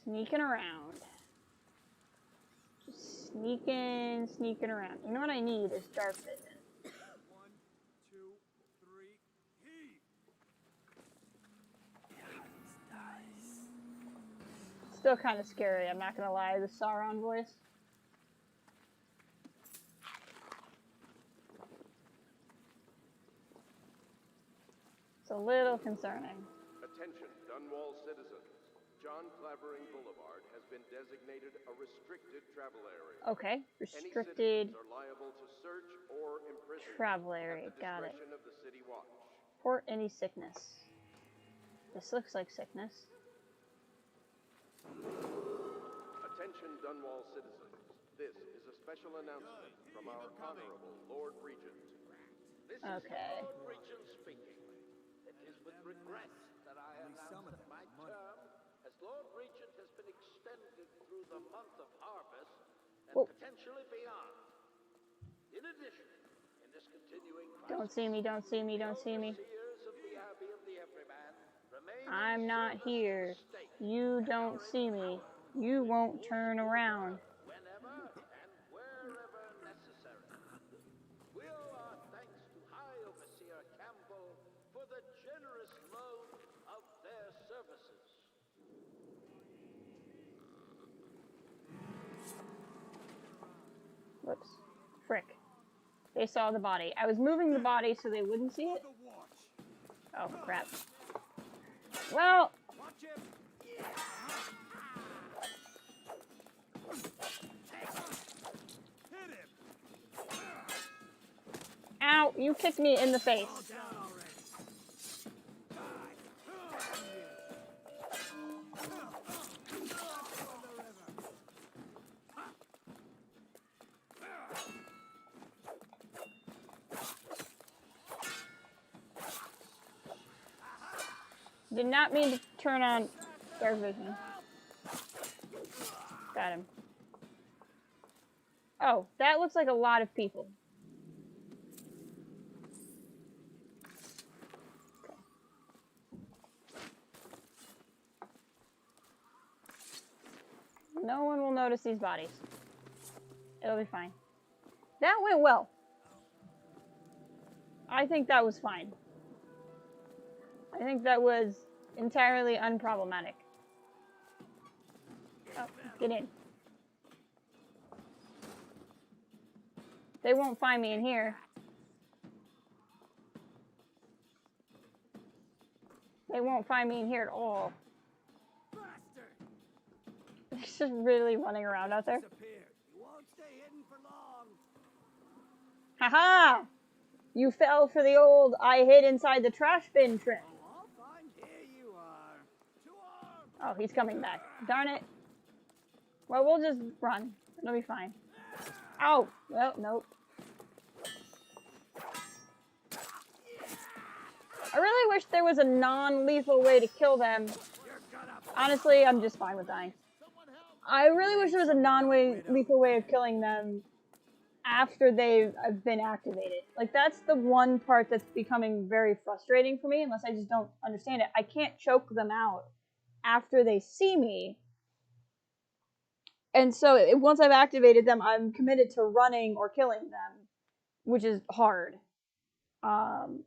Sneaking around. Just sneaking around. You know what I need is dark vision. 1, 2, 3, heave! Still kind of scary, I'm not gonna lie, the Sauron voice. It's a little concerning. Attention, Dunwall citizens. John Clavering Boulevard has been designated a restricted travel area. Okay, restricted are liable to search or imprison travel area, got it. of the city watch. Report any sickness. This looks like sickness. Attention, Dunwall citizens. This is a special announcement from our Honorable Lord Regent. This Okay. is Lord Regent speaking. It is with regret that I announce that my term as Lord Regent has been extended through the month of harvest and potentially beyond. In addition, in this continuing crisis, Don't see me, don't see me, don't see me. overseers of the Abbey of the Everyman remain I'm in not service here. of the state You don't see me. You won't turn around. whenever and wherever necessary. We owe our thanks to High Overseer Campbell for the generous loan of their services. Whoops. Frick. They saw the body. I was moving the body so they wouldn't see it. Oh, crap. Well. Ow, you kicked me in the face. Did not mean to turn on dark vision. Got him. Oh, that looks like a lot of people. No one will notice these bodies. It'll be fine. That went well. I think that was fine. I think that was entirely unproblematic. Oh, get in. They won't find me in here. They won't find me in here at all. They're just really running around out there. Haha! You fell for the old I hid inside the trash bin trick. Oh, he's coming back. Darn it. Well, we'll just run. It'll be fine. Ow! Well, nope. I really wish there was a non-lethal way to kill them. Honestly, I'm just fine with dying. I really wish there was a non-lethal way of killing them after they've been activated. Like, that's the one part that's becoming very frustrating for me, unless I just don't understand it. I can't choke them out after they see me. And so once I've activated them, I'm committed to running or killing them, which is hard. And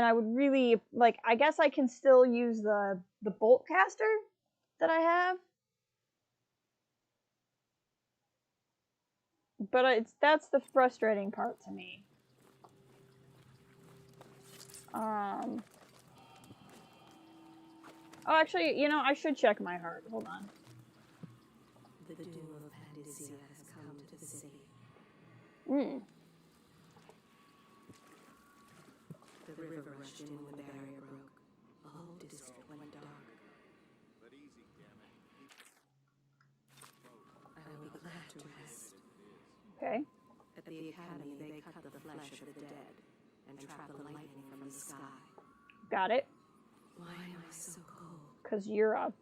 I would really, like, I guess I can still use the bolt caster that I have. But that's the frustrating part to me. Oh, actually, you know, I should check my heart. Hold on. The doom of Panacea has come to the city. The river rushed in when the barrier broke. The whole district went dark. But easy, damn it. I will be glad to rest. Okay. At the academy, they cut the flesh of the dead and trap the lightning from the sky. Got it. Why am I so cold? Because you're a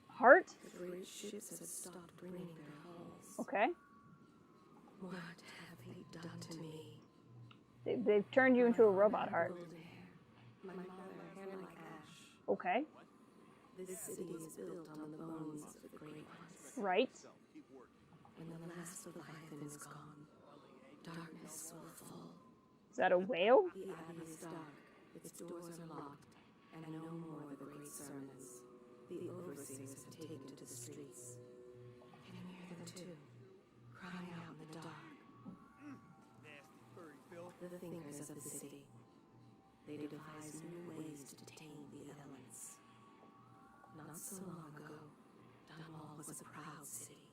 heart? The great ships have stopped bringing their hulls. Okay. What have they done to me? They've turned you into a robot heart. My mother, hair like ash. Okay. This city is built on the bones of the great ones. Right. When the last Leviathan is gone, darkness will fall. Is that a whale? The abbey is dark, its doors are locked, and no more the great sermons. The overseers have taken to the streets. Can you hear them too, crying out in the dark? Nasty furry filth. The thinkers of the city. They devise new ways to tame the elements. Not so long ago, Dunwall was a proud city.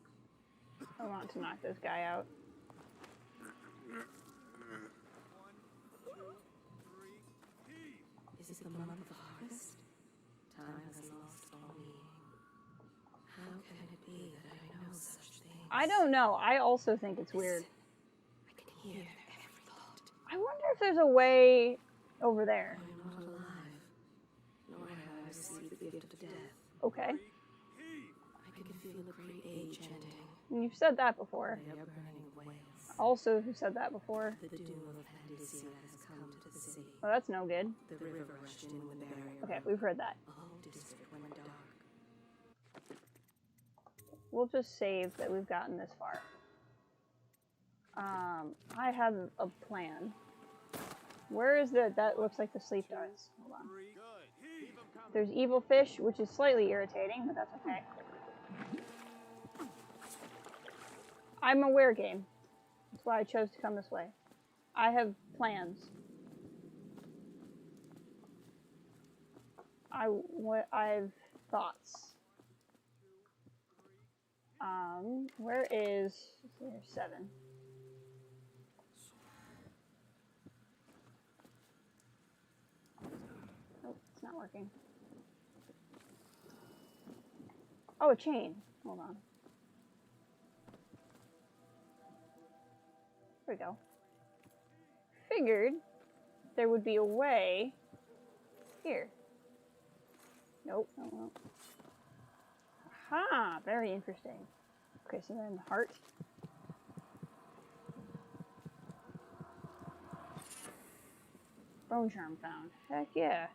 I want to knock this guy out. 1, 2, 3, heave! Is it the month of harvest? Time has lost all meaning. How can it be that I know such things? I don't know. I also think it's weird. I can hear every thought. I wonder if there's a way over there. I am not alive, nor have I received the gift of death. Okay. I can feel the great age ending. You've said that before. They are burning the whales. Also, who said that before? The doom of Panacea has come to the city. Oh, that's no good. The river rushed in when the barrier Okay, broke. we've heard that. The whole district went dark. We'll just save that we've gotten this far. I have a plan. Where is that looks like the sleep darts. Hold on. There's evil fish, which is slightly irritating, but that's okay. I'm a game. That's why I chose to come this way. I have plans. I have thoughts. Where is... There's 7. Oh, it's not working. Oh, a chain. Hold on. There we go. Figured there would be a way here. Nope, no, no. Aha! Very interesting. Okay, so then the heart. Bone charm found. Heck yeah.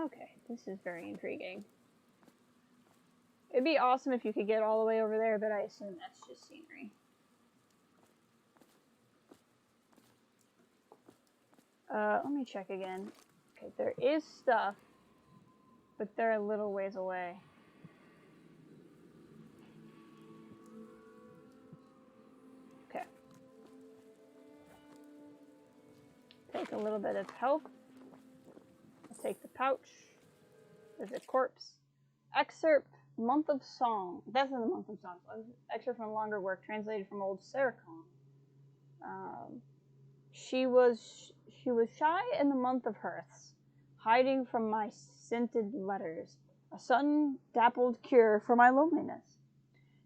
Okay, this is very intriguing. It'd be awesome if you could get all the way over there, but I assume that's just scenery. Let me check again. Okay, there is stuff, but they're a little ways away. Okay. Take a little bit of health. I'll take the pouch. There's a corpse. Excerpt, Month of Song. Death in the Month of Song. Excerpt from a longer work translated from Old Saracon. She was shy in the month of hearths, hiding from my scented letters, a sun-dappled cure for my loneliness.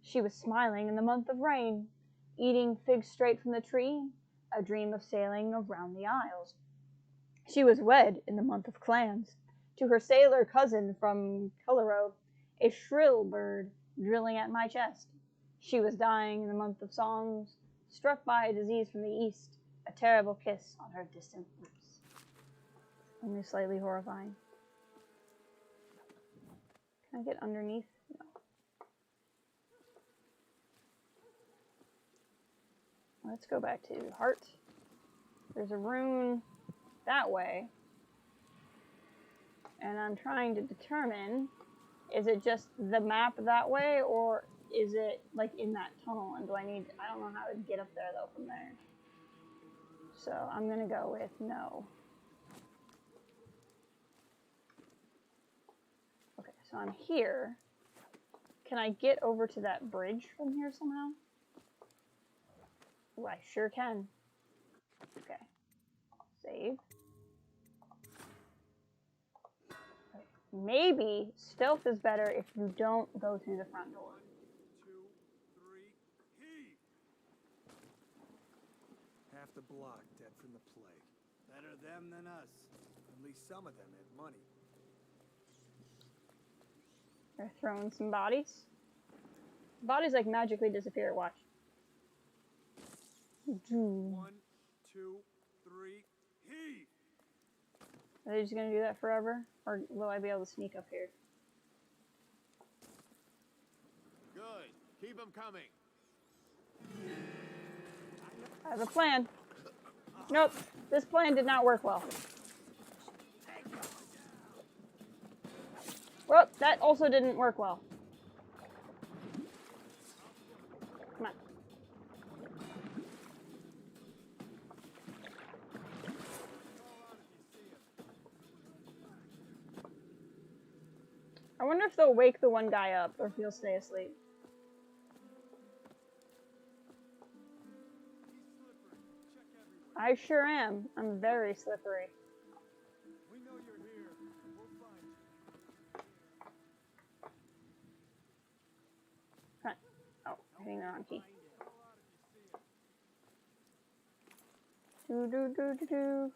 She was smiling in the month of rain, eating figs straight from the tree, a dream of sailing around the isles. She was wed in the month of clams, to her sailor cousin from Cullero, a shrill bird drilling at my chest. She was dying in the month of songs, struck by a disease from the east, a terrible kiss on her distant lips. Only slightly horrifying. Can I get underneath? No. Let's go back to heart. There's a rune that way. And I'm trying to determine, is it just the map that way, or is it like in that tunnel? And I don't know how to get up there though from there. So I'm gonna go with no. Okay, so I'm here. Can I get over to that bridge from here somehow? Oh, I sure can. Okay. Save. Okay. Maybe stealth is better if you don't go through the front door. 2, 3, heave! Half the block dead from the plague. Better them than us. At least some of them had money. They're throwing some bodies. Bodies like magically disappear, watch. 1, 2, 3, heave! Are they just gonna do that forever? Or will I be able to sneak up here? Good. Keep them coming. I have a plan. Nope, this plan did not work well. Well, that also didn't work well. Come on. I wonder if they'll wake the one guy up, or if he'll stay asleep. I sure am. I'm very slippery. We know you're here. We'll find you. Come on. Oh, hitting the wrong key. Do do do do do.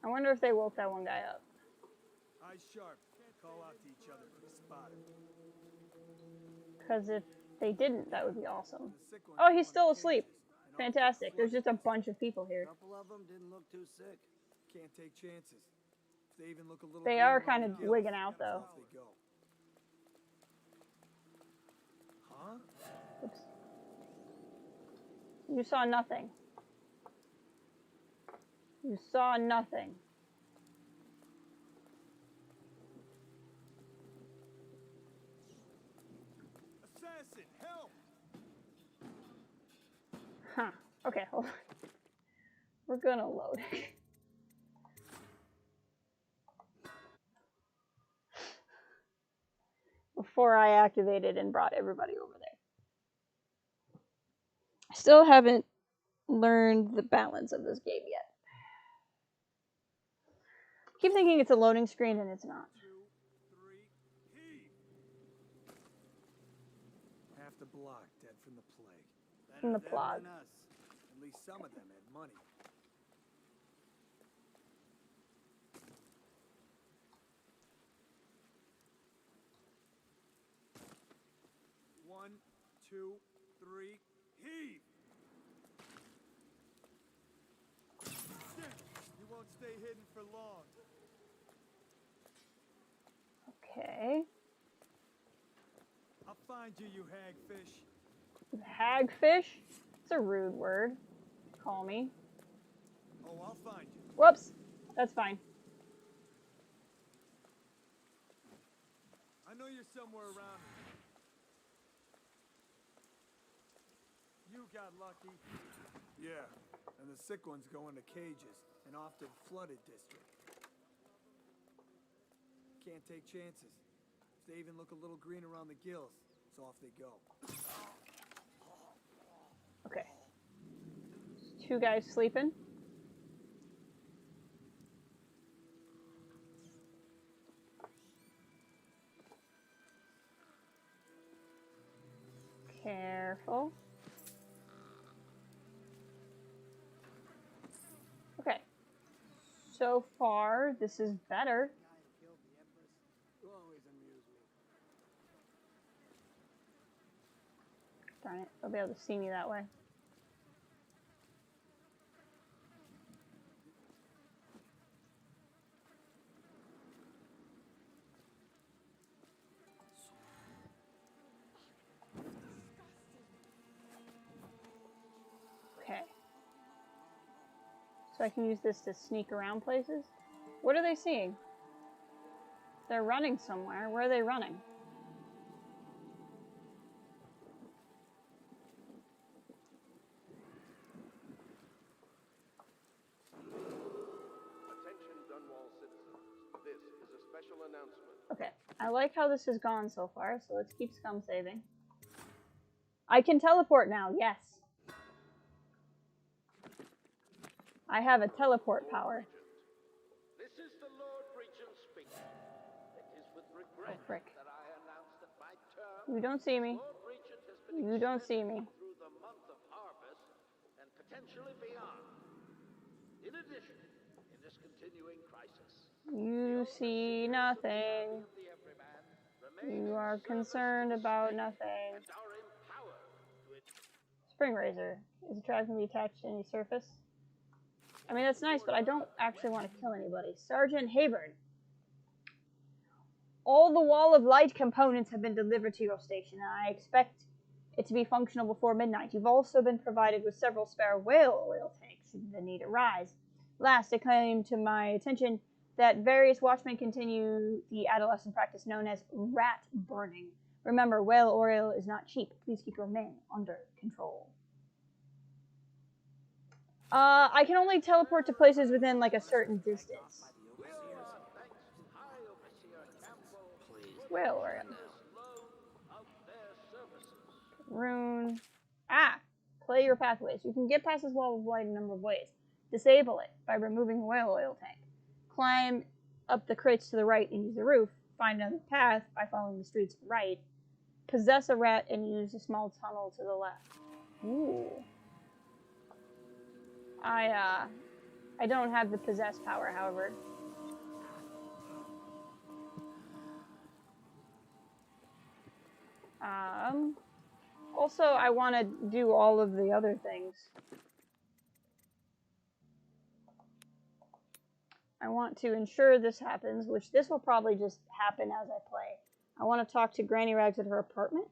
I wonder if they woke that one guy up. Eyes sharp. Call out to each other if you spot him. Because if they didn't, that would be awesome. Oh, he's still asleep. Fantastic. There's just a bunch of people here. A couple of them didn't look too sick. Can't take chances. If they even look a little They are kind of wigging out, though. Off they go. Huh? Oops. You saw nothing. You saw nothing. Assassin, help! Huh. Okay, hold on. We're gonna load. Before I activated and brought everybody over there. I still haven't learned the balance of this game yet. I keep thinking it's a loading screen and it's not. 2, 3, heave! Half the block dead from the plague. From the Better them plague. than us. At least some of them had money. One, 2, 3, heave! You won't stay hidden for long. Okay. I'll find you, you hagfish. Hagfish? It's a rude word. Call me. Oh, I'll find you. Whoops. That's fine. I know you're somewhere around here. You got lucky. Yeah, and the sick ones go into cages and off to the flooded district. Can't take chances. If they even look a little green around the gills, so off they go. Okay. Two guys sleeping. careful. Okay. So far, this is better. Darn it, they'll be able to see me that way. Okay. So I can use this to sneak around places? What are they seeing? They're running somewhere. Where are they running? Okay, I like how this has gone so far, so let's keep scum saving. I can teleport now, yes. I have a teleport power. This is the Lord Regent speaking. It is with regret frick. that I announce that my term You don't see me. Lord Regent has been You don't see me. through the month of harvest and potentially beyond. In addition, in this continuing crisis, You see nothing. You are concerned about nothing. Spring Razor. Is a trap can be attached to any surface? I mean, that's nice, but I don't actually want to kill anybody. Sergeant Hayward. All the Wall of Light components have been delivered to your station, and I expect it to be functional before midnight. You've also been provided with several spare whale oil tanks should the need arise. Last, it came to my attention that various watchmen continue the adolescent practice known as rat burning. Remember, whale oil is not cheap. Please keep your men under control. I can only teleport to places within like a certain distance. Whale oil. Rune. Ah! Play your pathways. You can get past this wall of light a number of ways. Disable it by removing the whale oil tank. Climb up the crates to the right and use the roof. Find another path by following the streets to the right. Possess a rat and use a small tunnel to the left. Ooh. I don't have the possess power, however. Also, I want to do all of the other things. I want to ensure this happens, which this will probably just happen as I play. I want to talk to Granny Rags at her apartment.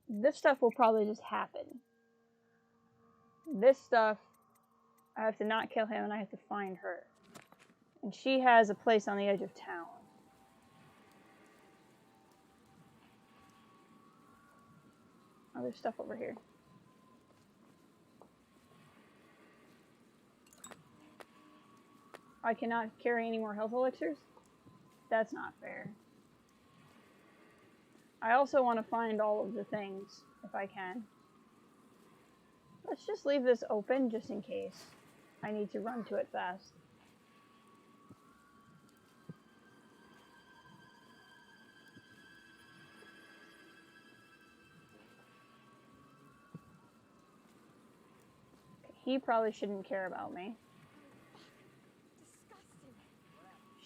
This stuff will probably just happen. This stuff, I have to not kill him and I have to find her. And she has a place on the edge of town. Oh, there's stuff over here. I cannot carry any more health elixirs? That's not fair. I also want to find all of the things, if I can. Let's just leave this open, just in case. I need to run to it fast. He probably shouldn't care about me.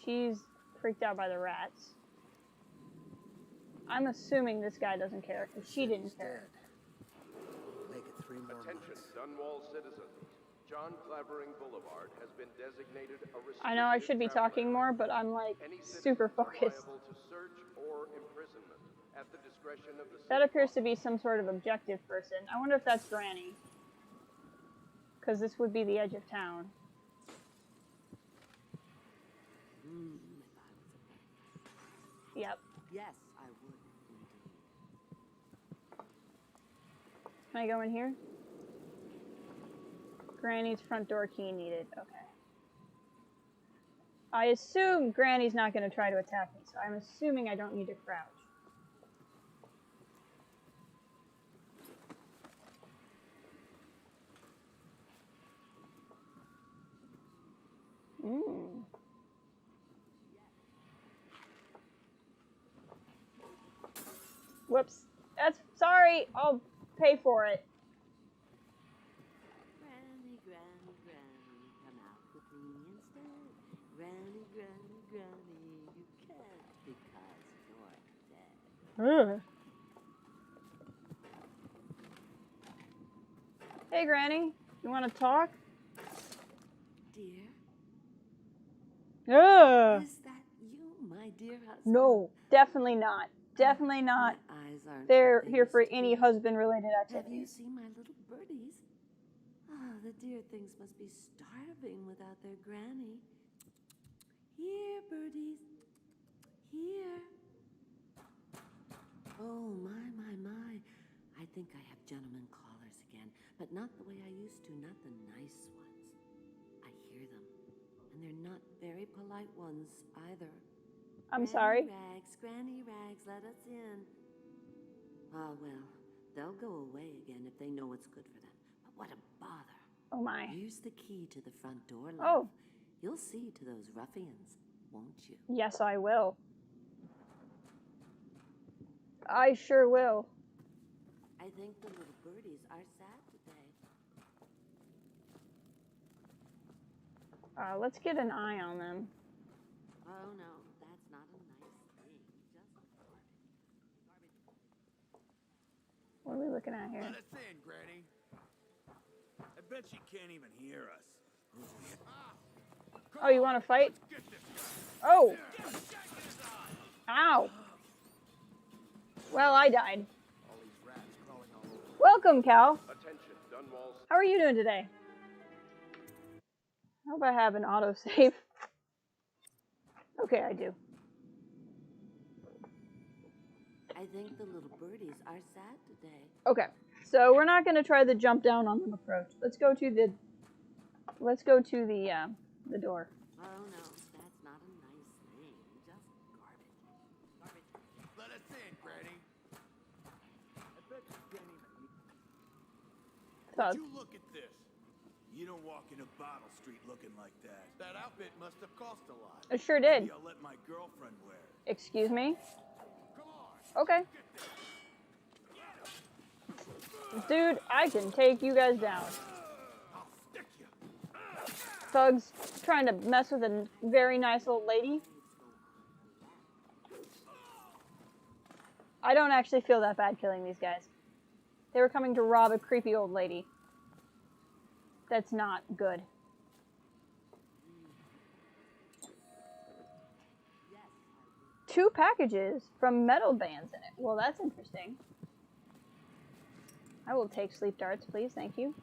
She's freaked out by the rats. I'm assuming this guy doesn't care, because she didn't care. Make it 3 more Attention, months. Dunwall citizens. John Clavering Boulevard has been designated a restricted I know I should be talking more, but I'm like super focused. to search or imprisonment at the discretion of the That appears to be some sort of objective person. I wonder if that's Granny. Because this would be the edge of town. Yep. Yes, I would. Can I go in here? Granny's front door key needed. Okay. I assume Granny's not going to try to attack me, so I'm assuming I don't need to crouch. Mm. Whoops. That's sorry. I'll pay for it. Granny, Granny, Granny, come out with me instead. Granny, Granny, Granny, you can't because you're dead. Ugh. Hey, Granny. You want to talk? Dear, Ugh. is that you, my dear husband? No, definitely not. Definitely not. My eyes aren't They're what they here for used to any be. husband-related Have you activities. seen my little birdies? Oh, the dear things must be starving without their granny. Here, birdies. Here. Oh, my. I think I have gentlemen callers again, but not the way I used to, not the nice ones. I hear them, and they're not very polite ones either. I'm sorry. Granny Rags, let us in. Ah, well, they'll go away again if they know what's good for them. But what a bother. Oh, my. Here's the key to the front door, love. Oh. You'll see to those ruffians, won't you? Yes, I will. I sure will. I think the little birdies are sad today. Let's get an eye on them. Oh, no, that's not a nice thing. Just garbage. What are we looking at here? Let us in, Granny. I bet she can't even hear us. Oh, you want to fight? Oh! Ow! Well, I died. Welcome, Cal. How are you doing today? I hope I have an autosave. Okay, I do. I think the little birdies are sad today. Okay, so we're not going to try the jump down on them approach. Let's go to the door. Oh, no, that's not a nice thing. Just garbage. Let us in, Granny. I bet you can't even. Would you look at this? You don't walk into Bottle Street looking like that. That outfit must have cost a lot. It sure did. Maybe I'll let my girlfriend wear it. Excuse me? Come on. Okay. Dude, I can take you guys down. I'll stick you. Thugs trying to mess with a very nice old lady. I don't actually feel that bad killing these guys. They were coming to rob a creepy old lady. That's not good. Two packages from metal bands in it. Well, that's interesting. I will take sleep darts, please. Thank you.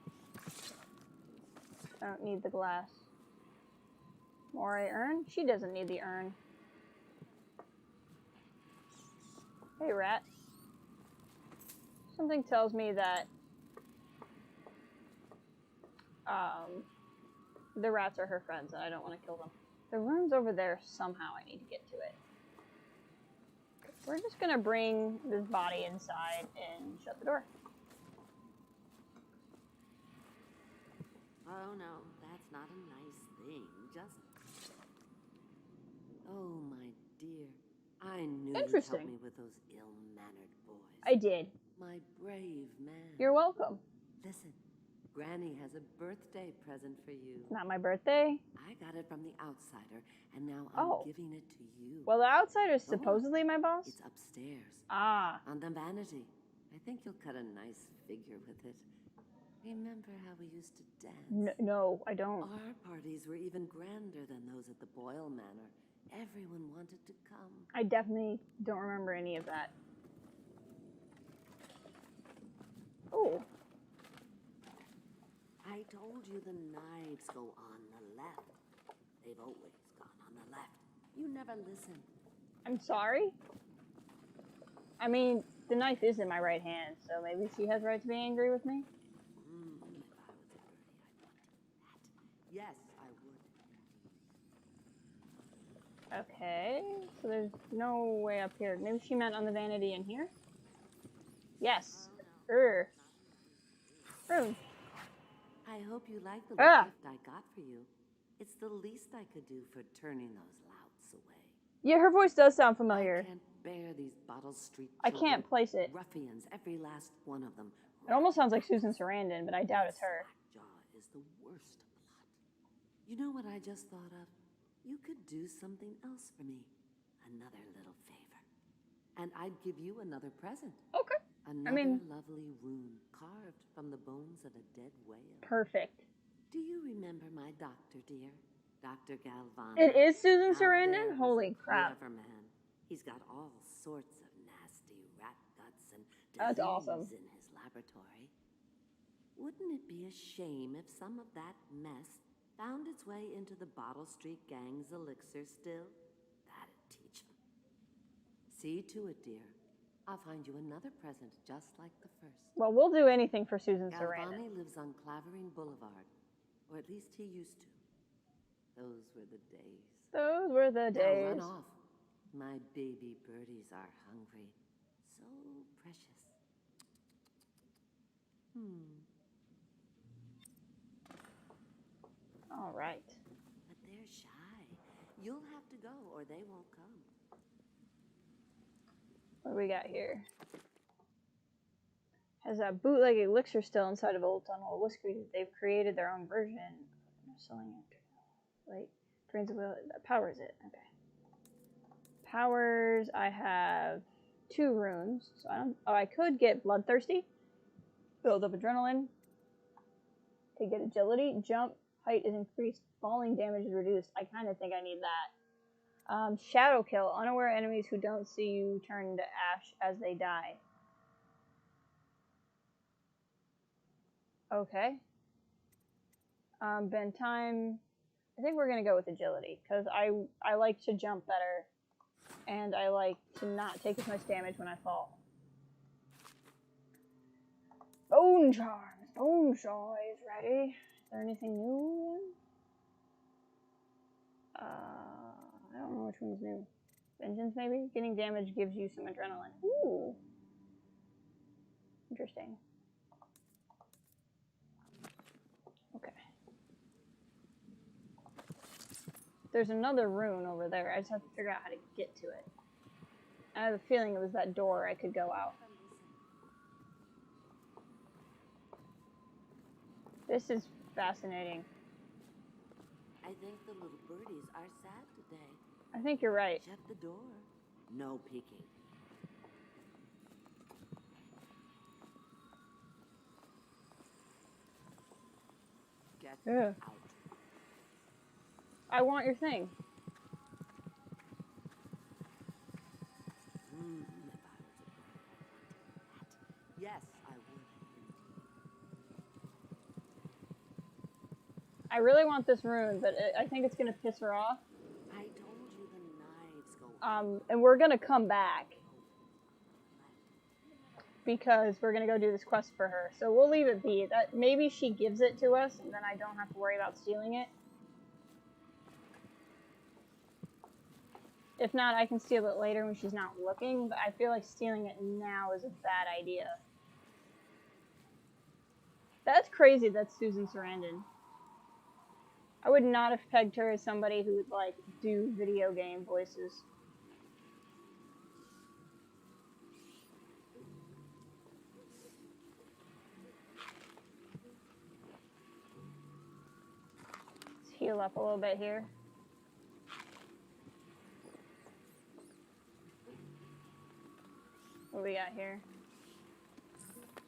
I don't need the glass. More urn? She doesn't need the urn. Hey, rat. Something tells me that the rats are her friends and I don't want to kill them. The room's over there somehow. I need to get to it. We're just gonna bring this body inside and shut the door. Oh, no, that's not a nice thing. Just... Oh, my dear. I knew you'd help me with those ill-mannered boys. I did. My brave man. You're welcome. Listen, Granny has a birthday present for you. It's not my birthday. I got it from the outsider, and now I'm giving it to you. Well, the outsider's supposedly my boss? It's upstairs. Ah. On the vanity. I think you'll cut a nice figure with it. Remember how we used to dance? No, I don't. Our parties were even grander than those at the Boyle Manor. Everyone wanted to come. I definitely don't remember any of that. Oh. I told you the knives go on the left. They've always gone on the left. You never listen. I'm sorry? I mean, the knife is in my right hand, so maybe she has right to be angry with me? If I was a birdie, I'd want that. Yes, I would. Okay, so there's no way up here. Maybe she meant on the vanity in here? Yes. Room. I hope you like the little gift I got for you. It's the least I could do for turning those louts away. Yeah, her voice does sound familiar. I can't bear these Bottle Street I children. can't place it. Ruffians, every last one of them. It almost sounds like Susan Sarandon, but I doubt it's her. Slackjaw is the worst blot. You know what I just thought of? You could do something else for me. Another little favor. And I'd give you another present. Okay. Another lovely rune carved from the bones of a dead whale. Perfect. Do you remember my doctor, dear? Dr. Galvani. It is Susan Sarandon? Holy crap. Clever man. He's got all sorts of nasty rat guts and That's awesome. in his laboratory. Wouldn't it be a shame if some of that mess found its way into the Bottle Street Gang's elixir still? That'd teach him. See to it, dear. I'll find you another present just like the first. Well, we'll do anything for Susan Sarandon. Galvani lives on Clavering Boulevard, or at least he used to. Those were the days. Those were the days. Now run off. My baby birdies are hungry. So precious. All right. But they're shy. You'll have to go or they won't come. What do we got here? Has that bootleg elixir still inside of Old Tunnel Whiskey? They've created their own version. They're selling it. Like, drains the will. Powers it. Okay. Powers. I have 2 runes. So I don't. Oh, I could get Bloodthirsty. Build up adrenaline. To get agility. Jump height is increased. Falling damage is reduced. I kind of think I need that. Shadow Kill. Unaware enemies who don't see you turn to ash as they die. Okay. Bend time. I think we're going to go with agility, because I like to jump better, and I like to not take as much damage when I fall. Bone Charm. Bone Saw is ready. Is there anything new? I don't know which one's new. Vengeance, maybe? Getting damage gives you some adrenaline. Ooh. Interesting. Okay. There's another rune over there. I just have to figure out how to get to it. I have a feeling it was that door I could go out. This is fascinating. I think the little birdies are sad today. I think you're right. Shut the door. No peeking. Get out. I want your thing. Yes, I would. I really want this rune, but I think it's going to piss her off. I told you the knives go. And we're going to come back. Because we're going to go do this quest for her. So we'll leave it be. That maybe she gives it to us, and then I don't have to worry about stealing it. If not, I can steal it later when she's not looking, but I feel like stealing it now is a bad idea. That's crazy, that's Susan Sarandon. I would not have pegged her as somebody who would, like, do video game voices. Let's heal up a little bit here. What do we got here?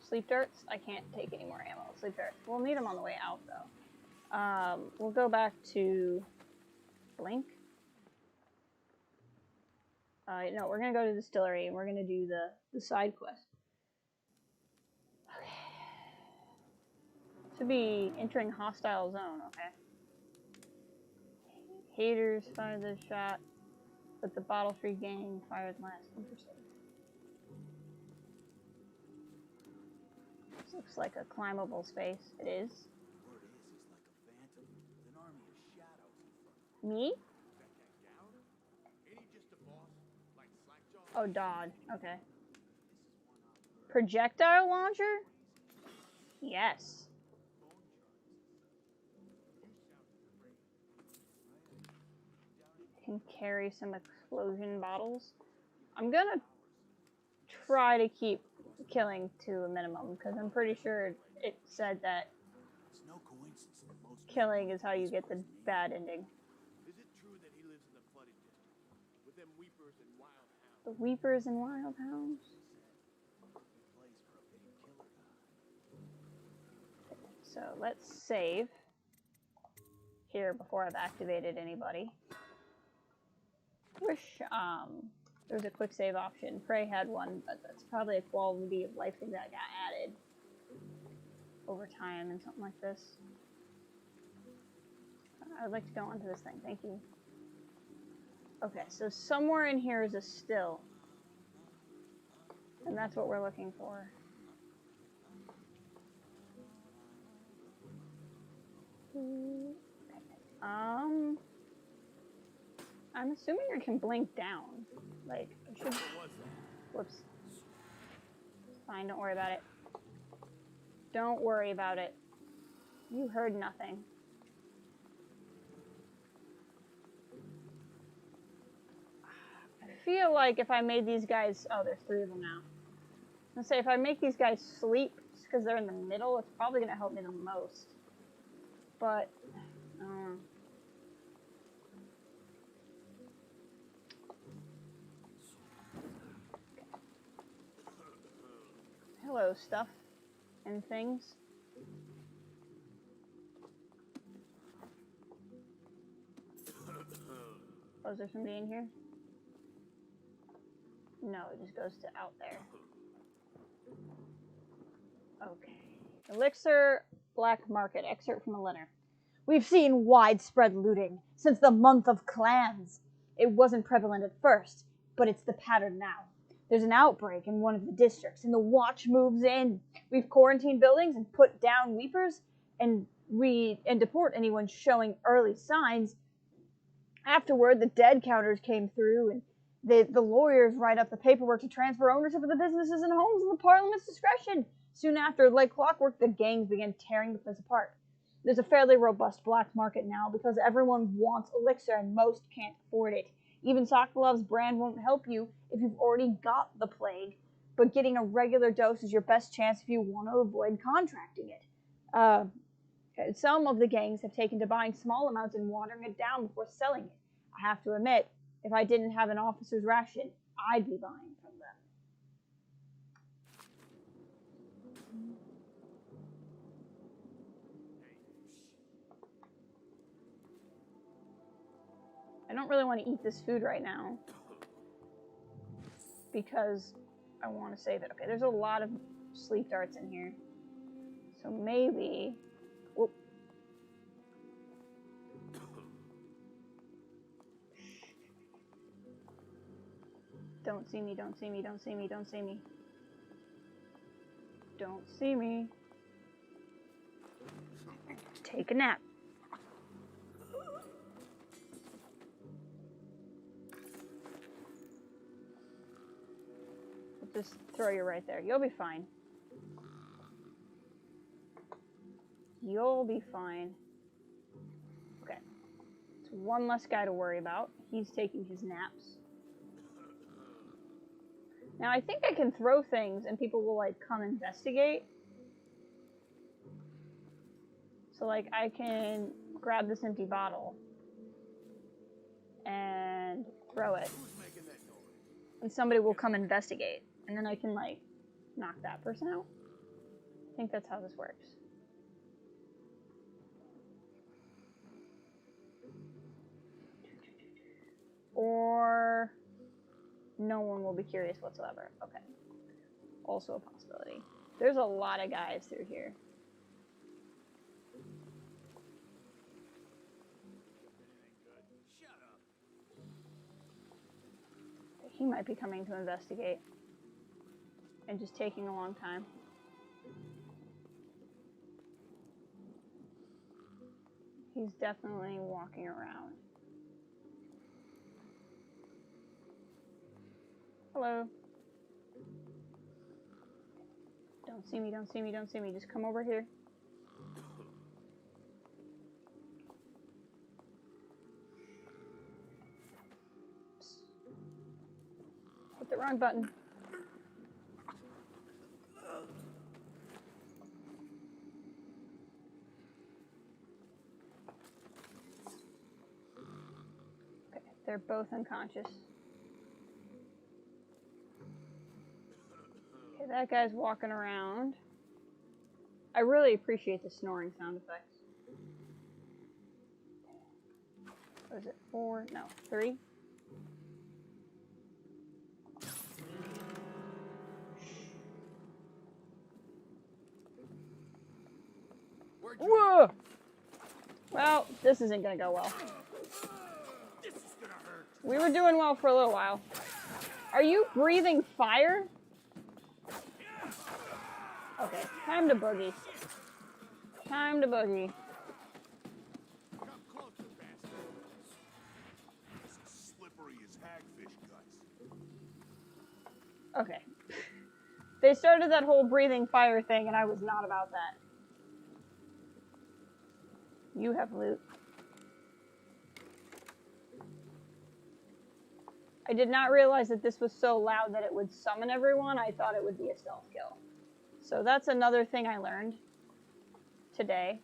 Sleep darts? I can't take any more ammo. Sleep darts. We'll need them on the way out, though. We'll go back to Blink. No, we're going to go to the distillery, and we're going to do the side quest. Okay. Should be entering hostile zone, okay. Haters fire the shot, but the Bottle Street Gang fires last. Interesting. This looks like a climbable space. It is. Word is he's like a phantom with an army of shadows in front of him. Me? Ain't he just a boss? Like Slackjaw? Oh, Dodd. Okay. Projectile launcher? Yes. can carry some explosion bottles. I'm gonna try to keep killing to a minimum, because I'm pretty sure it said that killing is how you get the bad ending. Is it true that he lives in the flooded district with them weepers and wild hounds? The weepers and wild hounds. So let's save here before I've activated anybody. Wish there's a quick save option. Prey had one, but that's probably a quality of life thing that got added over time and something like this. I would like to go onto this thing, thank you. Okay, so somewhere in here is a still. And that's what we're looking for. Okay. I'm assuming I can blink down. Like, I should... Whoops. Fine, don't worry about it. Don't worry about it. You heard nothing. I feel like if I made these guys... Oh, there's 3 of them now. I'm gonna say, if I make these guys sleep, just because they're in the middle, it's probably gonna help me the most. But... Hello, stuff and things. Oh, is there somebody in here? No, it just goes to out there. Okay. Elixir Black Market. Excerpt from a letter. We've seen widespread looting since the month of clans. It wasn't prevalent at first, but it's the pattern now. There's an outbreak in one of the districts, and the watch moves in. We've quarantined buildings and put down weepers and deport anyone showing early signs. Afterward, the dead counters came through, and the lawyers write up the paperwork to transfer ownership of the businesses and homes in the Parliament's discretion. Soon after, like clockwork, the gangs began tearing the place apart. There's a fairly robust black market now because everyone wants elixir and most can't afford it. Even Sokolov's brand won't help you if you've already got the plague, but getting a regular dose is your best chance if you want to avoid contracting it. Some of the gangs have taken to buying small amounts and watering it down before selling it. I have to admit, if I didn't have an officer's ration, I'd be buying from them. I don't really want to eat this food right now because I want to save it. Okay, there's a lot of sleep darts in here. So maybe... Whoop. Don't see me, don't see me, don't see me, don't see me. Don't see me. Take a nap. Just throw you right there. You'll be fine. You'll be fine. Okay. It's one less guy to worry about. He's taking his naps. Now I think I can throw things and people will like come investigate. So like I can grab this empty bottle and throw it. And somebody will come investigate. And then I can, like, knock that person out. I think that's how this works. Or no one will be curious whatsoever. Okay. Also a possibility. There's a lot of guys through here. He might be coming to investigate. And just taking a long time. He's definitely walking around. Hello. Don't see me, don't see me, don't see me. Just come over here. Wrong button. Okay, they're both unconscious. Okay, that guy's walking around. I really appreciate the snoring sound effects. What is it? 4? No, 3? Whoa! Well, this isn't gonna go well. This is gonna hurt. We were doing well for a little while. Are you breathing fire? Okay, time to boogie. Time to boogie. Come closer, bastard. It's as slippery as hagfish guts. Okay. They started that whole breathing fire thing, and I was not about that. You have loot. I did not realize that this was so loud that it would summon everyone. I thought it would be a stealth kill. So that's another thing I learned today.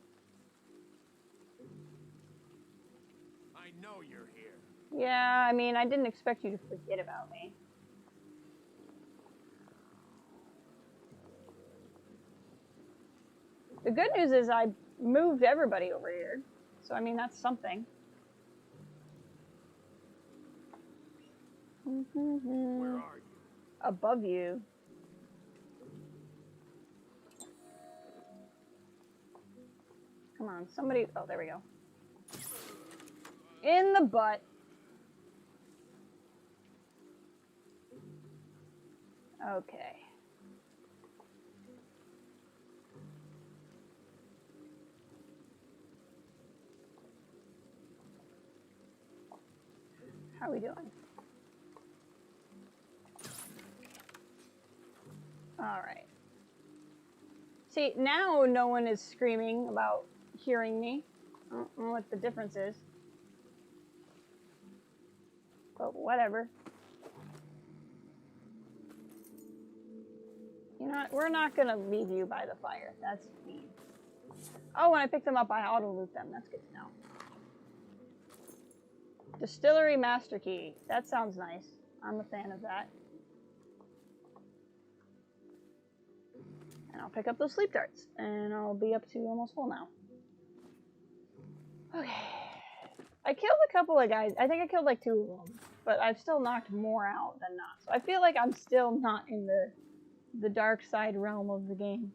I know you're here. Yeah, I mean, I didn't expect you to forget about me. The good news is I moved everybody over here. So, I mean, that's something. Where are you? Above you. Come on, somebody. Oh, there we go. In the butt. Okay. How are we doing? All right. See, now no one is screaming about hearing me. I don't know what the difference is. But whatever. You know what? We're not going to leave you by the fire. That's mean. Oh, when I pick them up, I auto-loot them. That's good to know. Distillery Master Key. That sounds nice. I'm a fan of that. And I'll pick up those sleep darts. And I'll be up to almost full now. Okay. I killed a couple of guys. I think I killed like 2 of them. But I've still knocked more out than not. So I feel like I'm still not in the dark side realm of the game.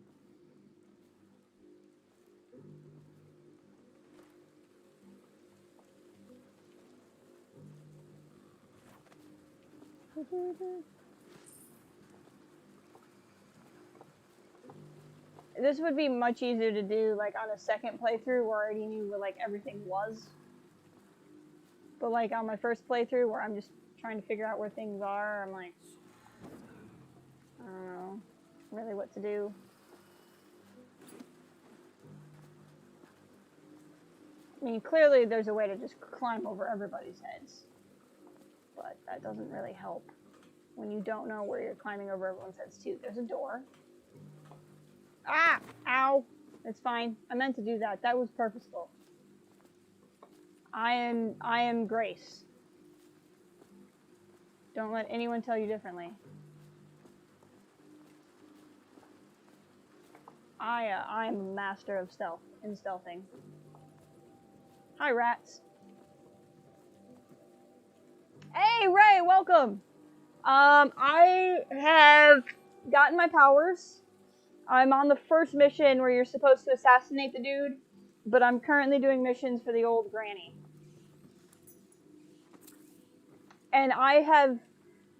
This would be much easier to do like on a second playthrough where I already knew where like everything was. But like on my first playthrough where I'm just trying to figure out where things are, I'm like, I don't know really what to do. I mean, clearly there's a way to just climb over everybody's heads. But that doesn't really help when you don't know where you're climbing over everyone's heads too. There's a door. Ah! Ow! It's fine. I meant to do that. That was purposeful. I am Grace. Don't let anyone tell you differently. I'm a master of stealth in stealthing. Hi, rats. Hey, Ray, welcome. I have gotten my powers. I'm on the first mission where you're supposed to assassinate the dude, but I'm currently doing missions for the old granny. And I have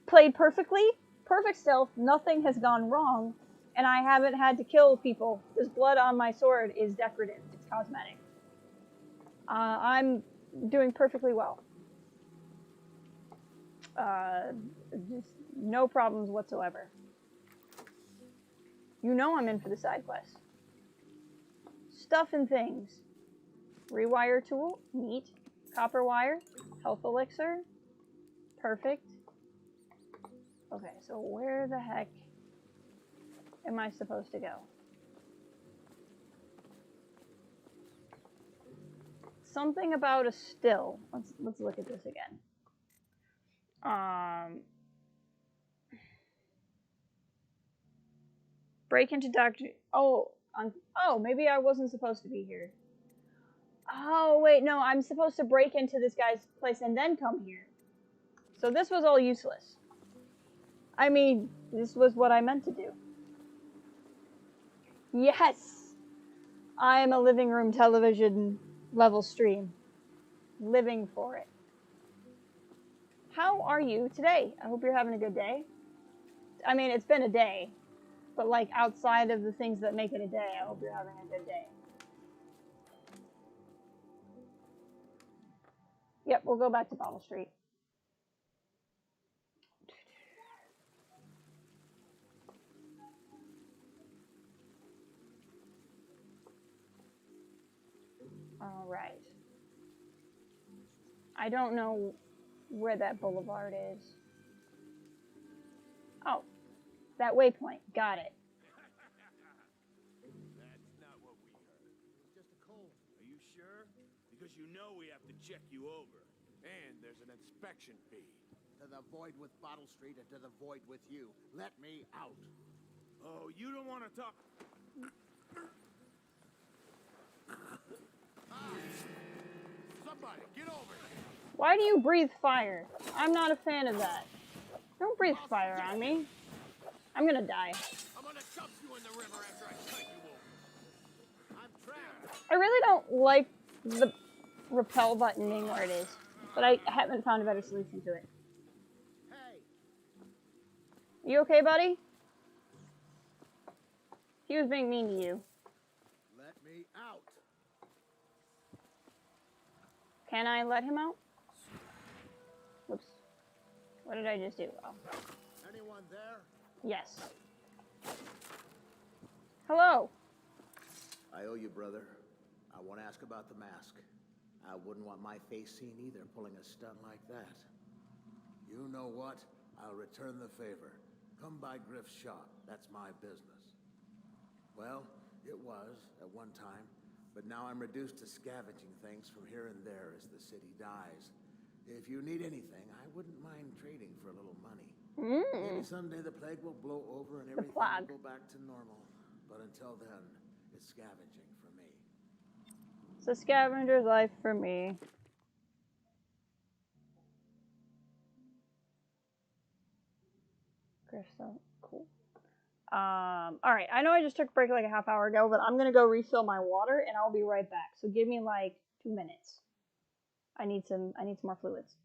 played perfectly, perfect stealth, nothing has gone wrong, and I haven't had to kill people. This blood on my sword is decorative, it's cosmetic. I'm doing perfectly well. Just no problems whatsoever. You know I'm in for the side quest. Stuff and things. Rewire tool, neat. Copper wire, health elixir, perfect. Okay, so where the heck am I supposed to go? Something about a still. Let's look at this again. Break into Dr. Oh, maybe I wasn't supposed to be here. Oh, wait, no, I'm supposed to break into this guy's place and then come here. So this was all useless. I mean, this was what I meant to do. Yes! I am a living room television level stream. Living for it. How are you today? I hope you're having a good day. I mean, it's been a day. But, like, outside of the things that make it a day, I hope you're having a good day. Yep, we'll go back to Bottle Street. All right. I don't know where that boulevard is. Oh, that waypoint. Got it. That's not what we heard. It was just a cold. Are you sure? Because you know we have to check you over. And there's an inspection fee. To the void with Bottle Street and to the void with you. Let me out. Oh, you don't want to talk... Somebody, get over here. Why do you breathe fire? I'm not a fan of that. Don't breathe fire on me. I'm gonna die. I'm gonna dump you in the river after I cut you over. I'm trapped. I really don't like the repel button being where it is, but I haven't found a better solution to it. Hey. You okay, buddy? He was being mean to you. Let me out. Can I let him out? Whoops. What did I just do? Oh. Anyone there? Yes. Hello. I owe you, brother. I want to ask about the mask. I wouldn't want my face seen either, pulling a stunt like that. You know what? I'll return the favor. Come by Griff's shop. That's my business. Well, it was at one time, but now I'm reduced to scavenging things from here and there as the city dies. If you need anything, I wouldn't mind trading for a little money. Maybe someday the plague will blow over and everything will go back to normal. But until then, it's scavenging for me. It's a scavenger's life for me. So cool. Alright, I know I just took a break like a half hour ago, but I'm gonna go refill my water and I'll be right back. So give me like 2 minutes. I need some more fluids.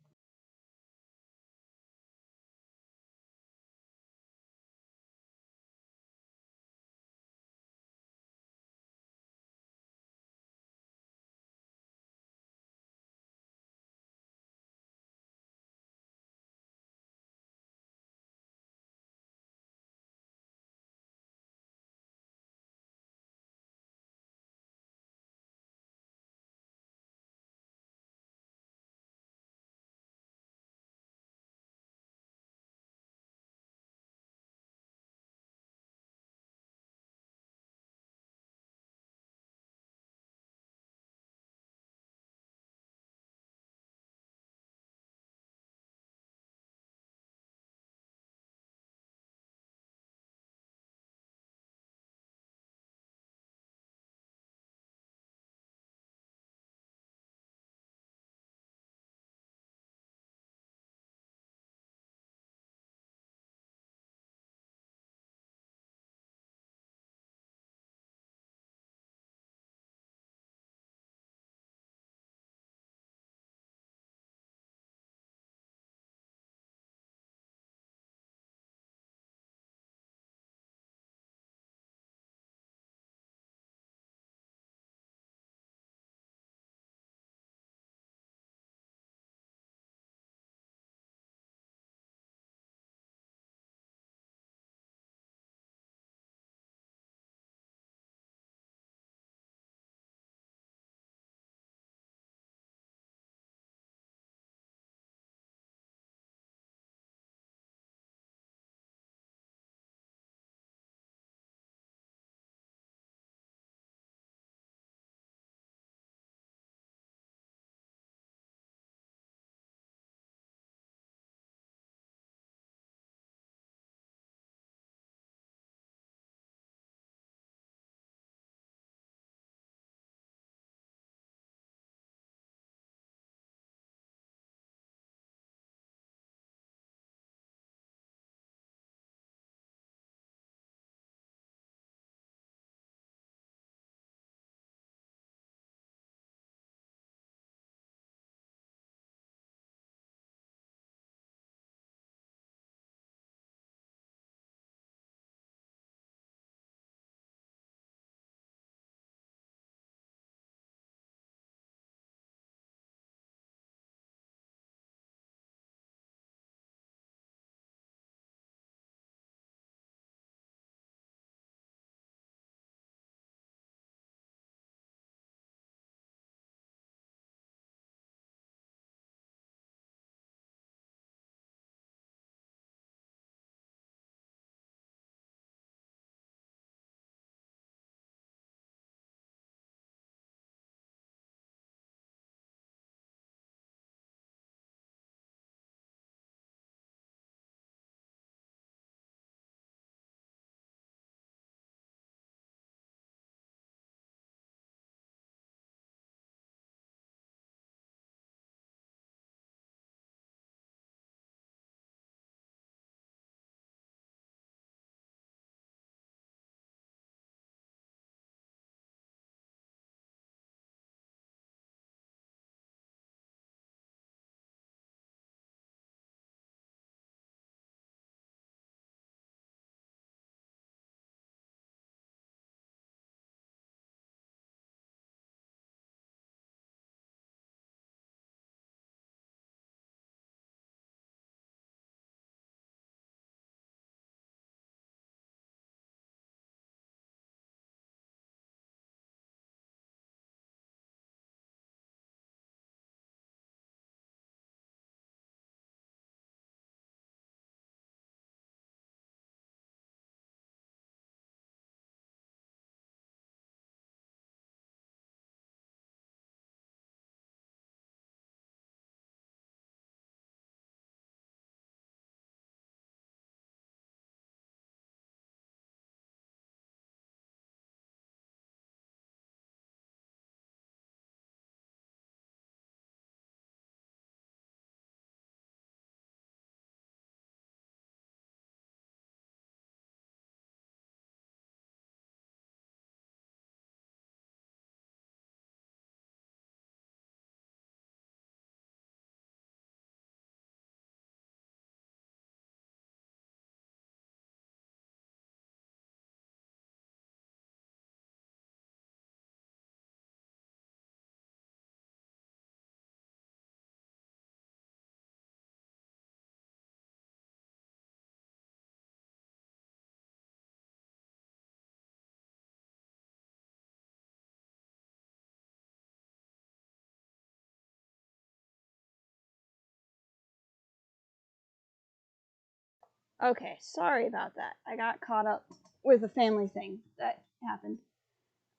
Okay, sorry about that. I got caught up with a family thing that happened.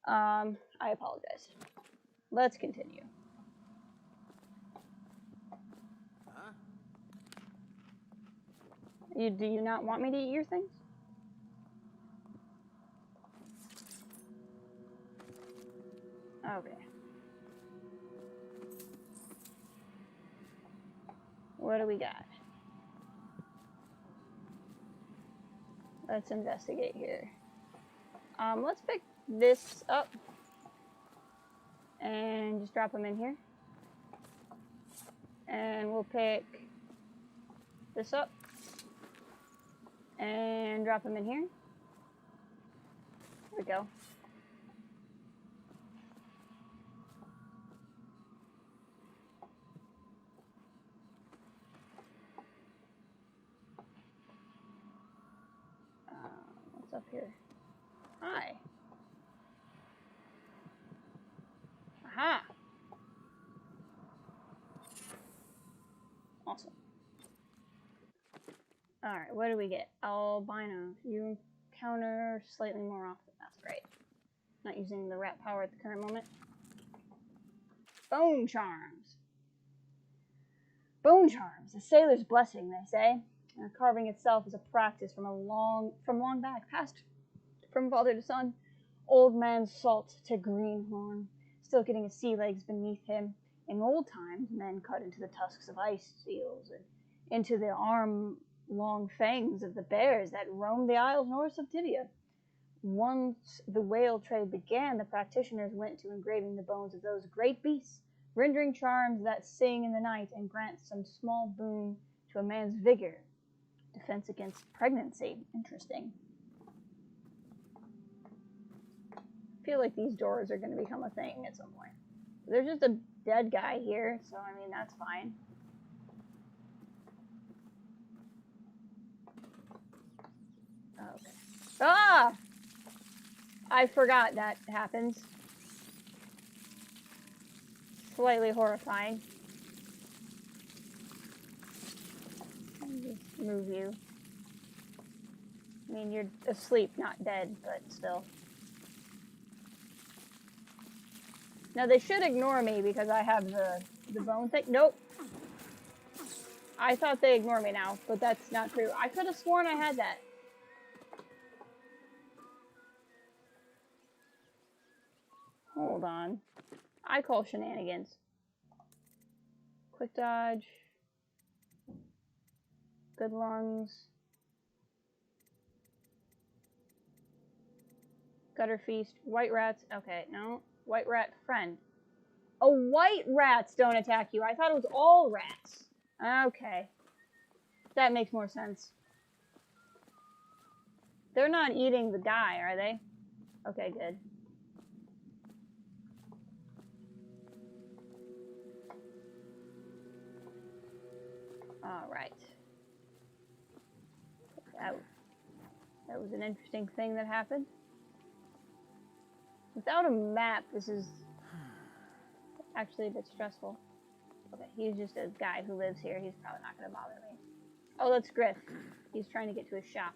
I apologize. Let's continue. Huh? Do you not want me to eat your things? Okay. What do we got? Let's investigate here. Let's pick this up and just drop them in here. And we'll pick this up and drop them in here. There we go. What's up here? Hi. Aha. Awesome. Alright, what do we get? Albino. You encounter slightly more often. That's great. Not using the rat power at the current moment. Bone charms. Bone charms. A sailor's blessing, they say. Carving itself is a practice from long back, passed from father to son. Old man Salt to Greenhorn, still getting his sea legs beneath him. In old times, men cut into the tusks of ice seals and into the arm-long fangs of the bears that roamed the isles north of Tibia. Once the whale trade began, the practitioners went to engraving the bones of those great beasts, rendering charms that sing in the night and grant some small boon to a man's vigor. Defense against pregnancy. Interesting. I feel like these doors are going to become a thing at some point. There's just a dead guy here, so I mean, that's fine. Okay. Ah! I forgot that happens. Slightly horrifying. Let me just move you. I mean, you're asleep, not dead, but still. Now, they should ignore me because I have the bone thing. Nope. I thought they ignore me now, but that's not true. I could have sworn I had that. Hold on. I call shenanigans. Quick dodge. Good lungs. Gutter feast. White rats. Okay, no. White rat friend. Oh, white rats don't attack you. I thought it was all rats. Okay. That makes more sense. They're not eating the guy, are they? Okay, good. Alright. That was an interesting thing that happened. Without a map, this is actually a bit stressful. Okay, he's just a guy who lives here. He's probably not going to bother me. Oh, that's Griff. He's trying to get to his shop.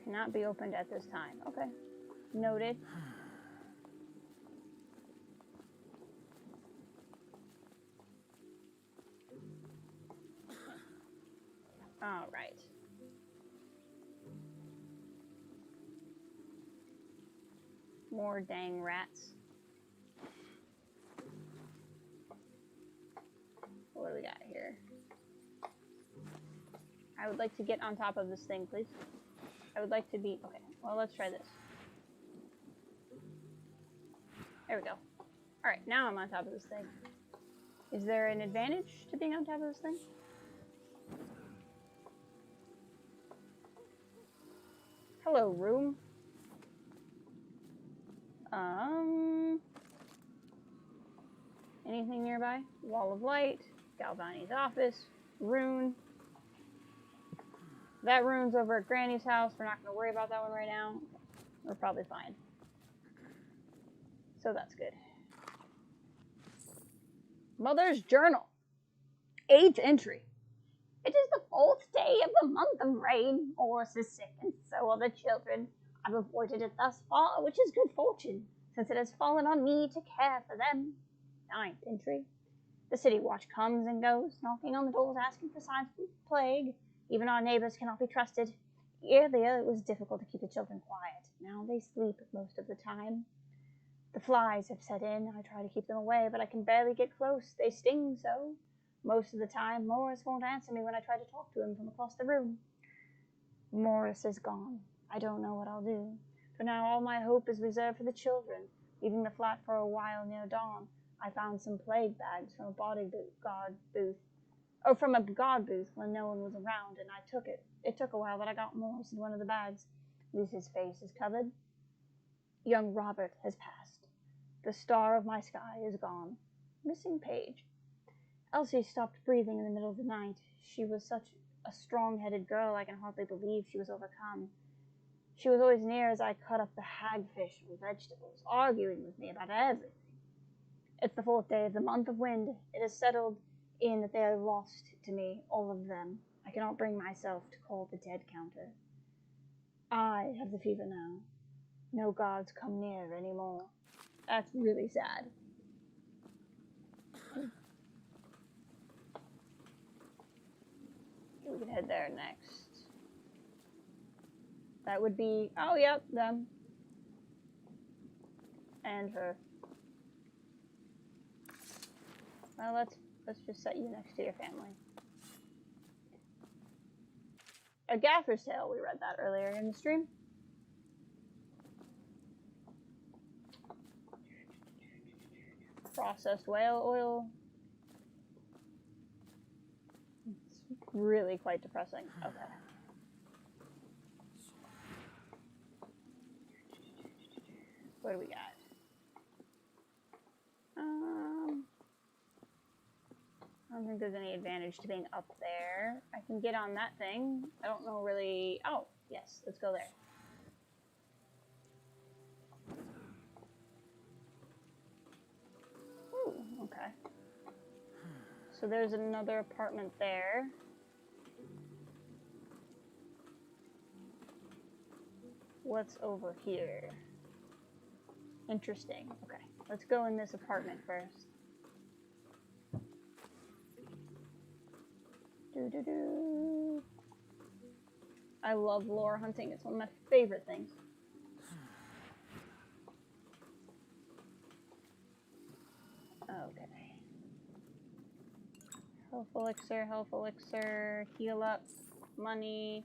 Cannot be opened at this time. Okay. Noted. Alright. More dang rats. What do we got here? I would like to get on top of this thing, please. I would like to be... Okay, well, let's try this. There we go. Alright, now I'm on top of this thing. Is there an advantage to being on top of this thing? Hello, room. Anything nearby? Wall of light, Galvani's office, rune. That rune's over at Granny's house. We're not going to worry about that one right now. We're probably fine. So that's good. Mother's journal. 8th entry. It is the 4th day of the month of rain. Morris is sick, and so are the children. I've avoided it thus far, which is good fortune, since it has fallen on me to care for them. 9th entry. The city watch comes and goes, knocking on the doors asking for signs of the plague. Even our neighbors cannot be trusted. Earlier it was difficult to keep the children quiet. Now they sleep most of the time. The flies have set in. I try to keep them away, but I can barely get close. They sting so. Most of the time, Morris won't answer me when I try to talk to him from across the room. Morris is gone. I don't know what I'll do. For now, all my hope is reserved for the children. Leaving the flat for a while near dawn, I found some plague bags from a guard booth when no one was around, and I took it. It took a while, but I got Morris in one of the bags. Lucy's face is covered. Young Robert has passed. The star of my sky is gone. Missing page. Elsie stopped breathing in the middle of the night. She was such a strong-headed girl, I can hardly believe she was overcome. She was always near as I cut up the hagfish or vegetables, arguing with me about everything. It's the 4th day of the month of wind. It has settled in that they are lost to me, all of them. I cannot bring myself to call the dead counter. I have the fever now. No gods come near anymore. That's really sad. We can head there next. That would be, oh yep, them. And her. Well, let's just set you next to your family. A Gaffer's Tale, we read that earlier in the stream. Processed whale oil. It's really quite depressing. Okay. What do we got? I don't think there's any advantage to being up there. I can get on that thing. I don't know really... Oh, yes, let's go there. Ooh, okay. So there's another apartment there. What's over here? Interesting. Okay, let's go in this apartment first. Doo-doo-doo. I love lore hunting. It's one of my favorite things. Okay. Health elixir, heal up, money,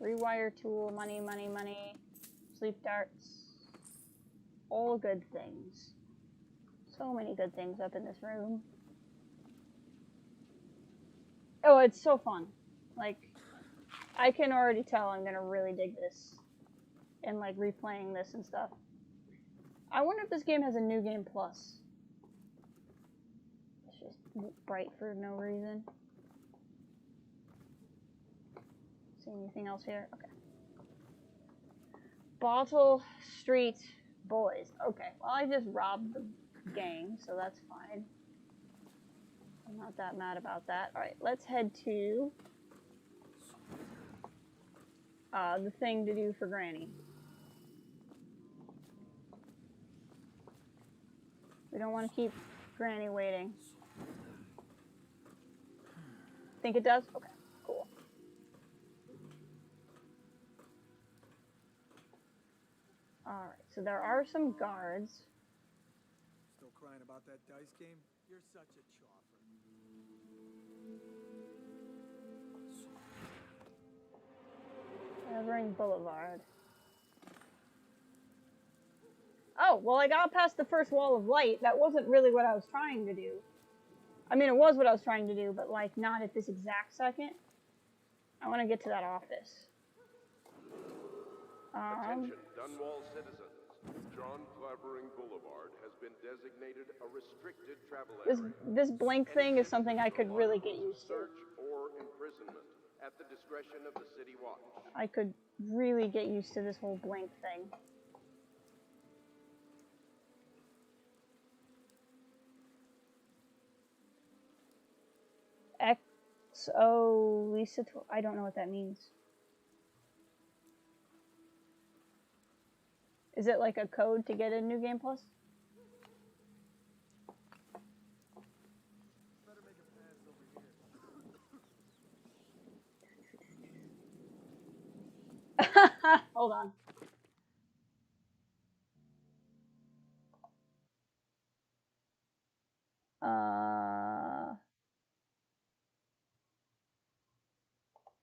rewire tool, money, money, money, sleep darts. All good things. So many good things up in this room. Oh, it's so fun. Like, I can already tell I'm gonna really dig this. And, like, replaying this and stuff. I wonder if this game has a new game plus. It's just bright for no reason. See anything else here? Okay. Bottle Street Boys. Okay, well, I just robbed the gang, so that's fine. I'm not that mad about that. Alright, let's head to the thing to do for Granny. We don't want to keep Granny waiting. Think it does? Okay, cool. Alright, so there are some guards. Still crying about that dice game? You're such a choffer. Evering Boulevard. Oh, well, I got past the first wall of light. That wasn't really what I was trying to do. I mean, it was what I was trying to do, but, like, not at this exact second. I want to get to that office. Attention, Dunwall citizens. John Clavering Boulevard has been designated a restricted travel area. This blink thing is something I could really get used to. Search or imprisonment at the discretion of the City Watch. I could really get used to this whole blink thing. So, Lisa, I don't know what that means. Is it like a code to get a New Game Plus? Hold on.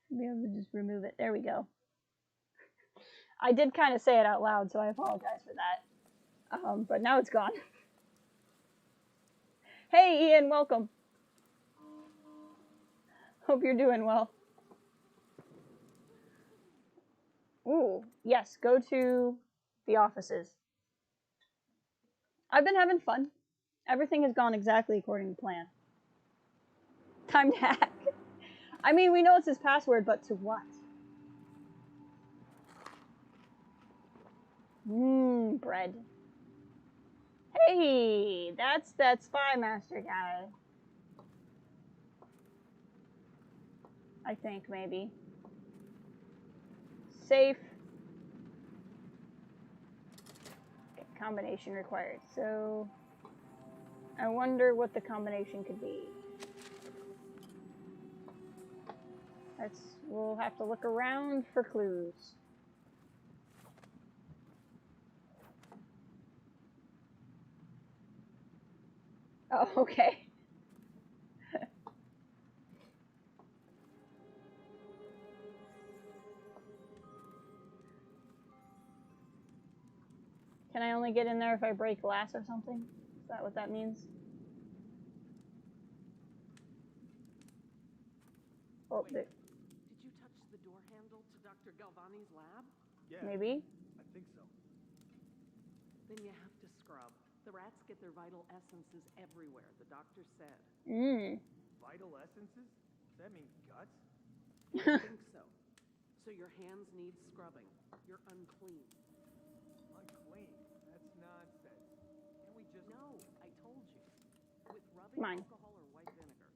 Should be able to just remove it. There we go. I did kind of say it out loud, so I apologize for that. But now it's gone. Hey, Ian, welcome. Hope you're doing well. Ooh, yes, go to the offices. I've been having fun. Everything has gone exactly according to plan. Time to hack. I mean, we know it's his password, but to what? Bread. Hey, that's that Spy Master guy. I think, maybe. Safe. Okay, combination required. So, I wonder what the combination could be. We'll have to look around for clues. Oh, okay. Can I only get in there if I break glass or something? Is that what that means? Oh, Wait, did you touch the door handle to Dr. Galvani's lab? Yeah. Maybe. I think so. Then you have to scrub. The rats get their vital essences everywhere, the doctor said. Vital essences? Does that mean guts? I think so. So your hands need scrubbing. You're unclean. Unclean? That's nonsense. Can't we just... No, I told you. With rubbing alcohol or white vinegar.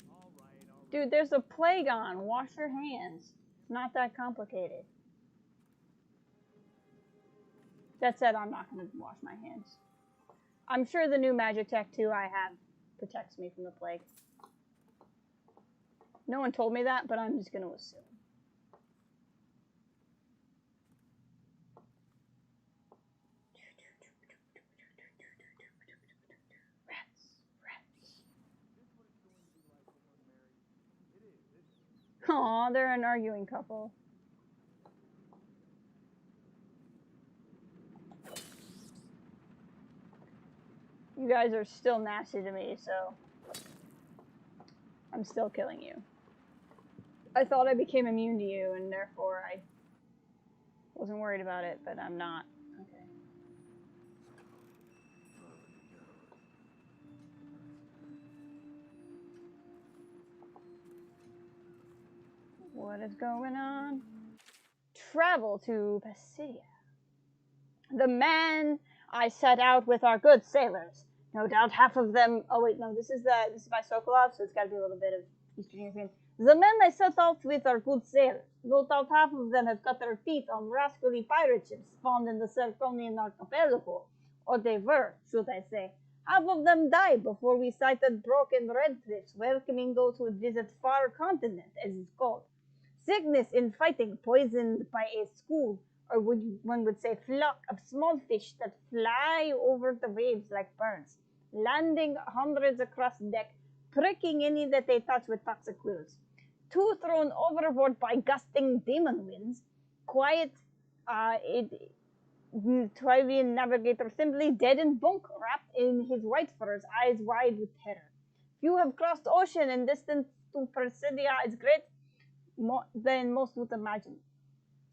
All right. Dude, there's a plague on. Wash your hands. It's not that complicated. That said, I'm not going to wash my hands. I'm sure the new Magic Tech 2 I have protects me from the plague. No one told me that, but I'm just going to assume. Aw, they're an arguing couple. You guys are still nasty to me, so I'm still killing you. I thought I became immune to you, and therefore I wasn't worried about it, but I'm not. Okay. What is going on? Travel to Pisidia. The man I set out with our good sailors. No doubt half of them. Oh wait, no, this is by Sokolov, so it's got to be a little bit of Eastern European. The men I set out with are good sailors. No doubt half of them have got their feet on rascally pirate ships spawned in the Serconian archipelago, or they were, should I say. Half of them died before we sighted broken red cliffs, welcoming those who would visit far continent, as it's called. Sickness in fighting, poisoned by a school, or one would say flock of small fish that fly over the waves like birds, landing hundreds across the deck, pricking any that they touch with toxic quills. Two thrown overboard by gusting demon winds. Quiet, Twivian navigator simply dead in bunk, wrapped in his white furs, eyes wide with terror. Few have crossed ocean and distance to Persidia is great than most would imagine.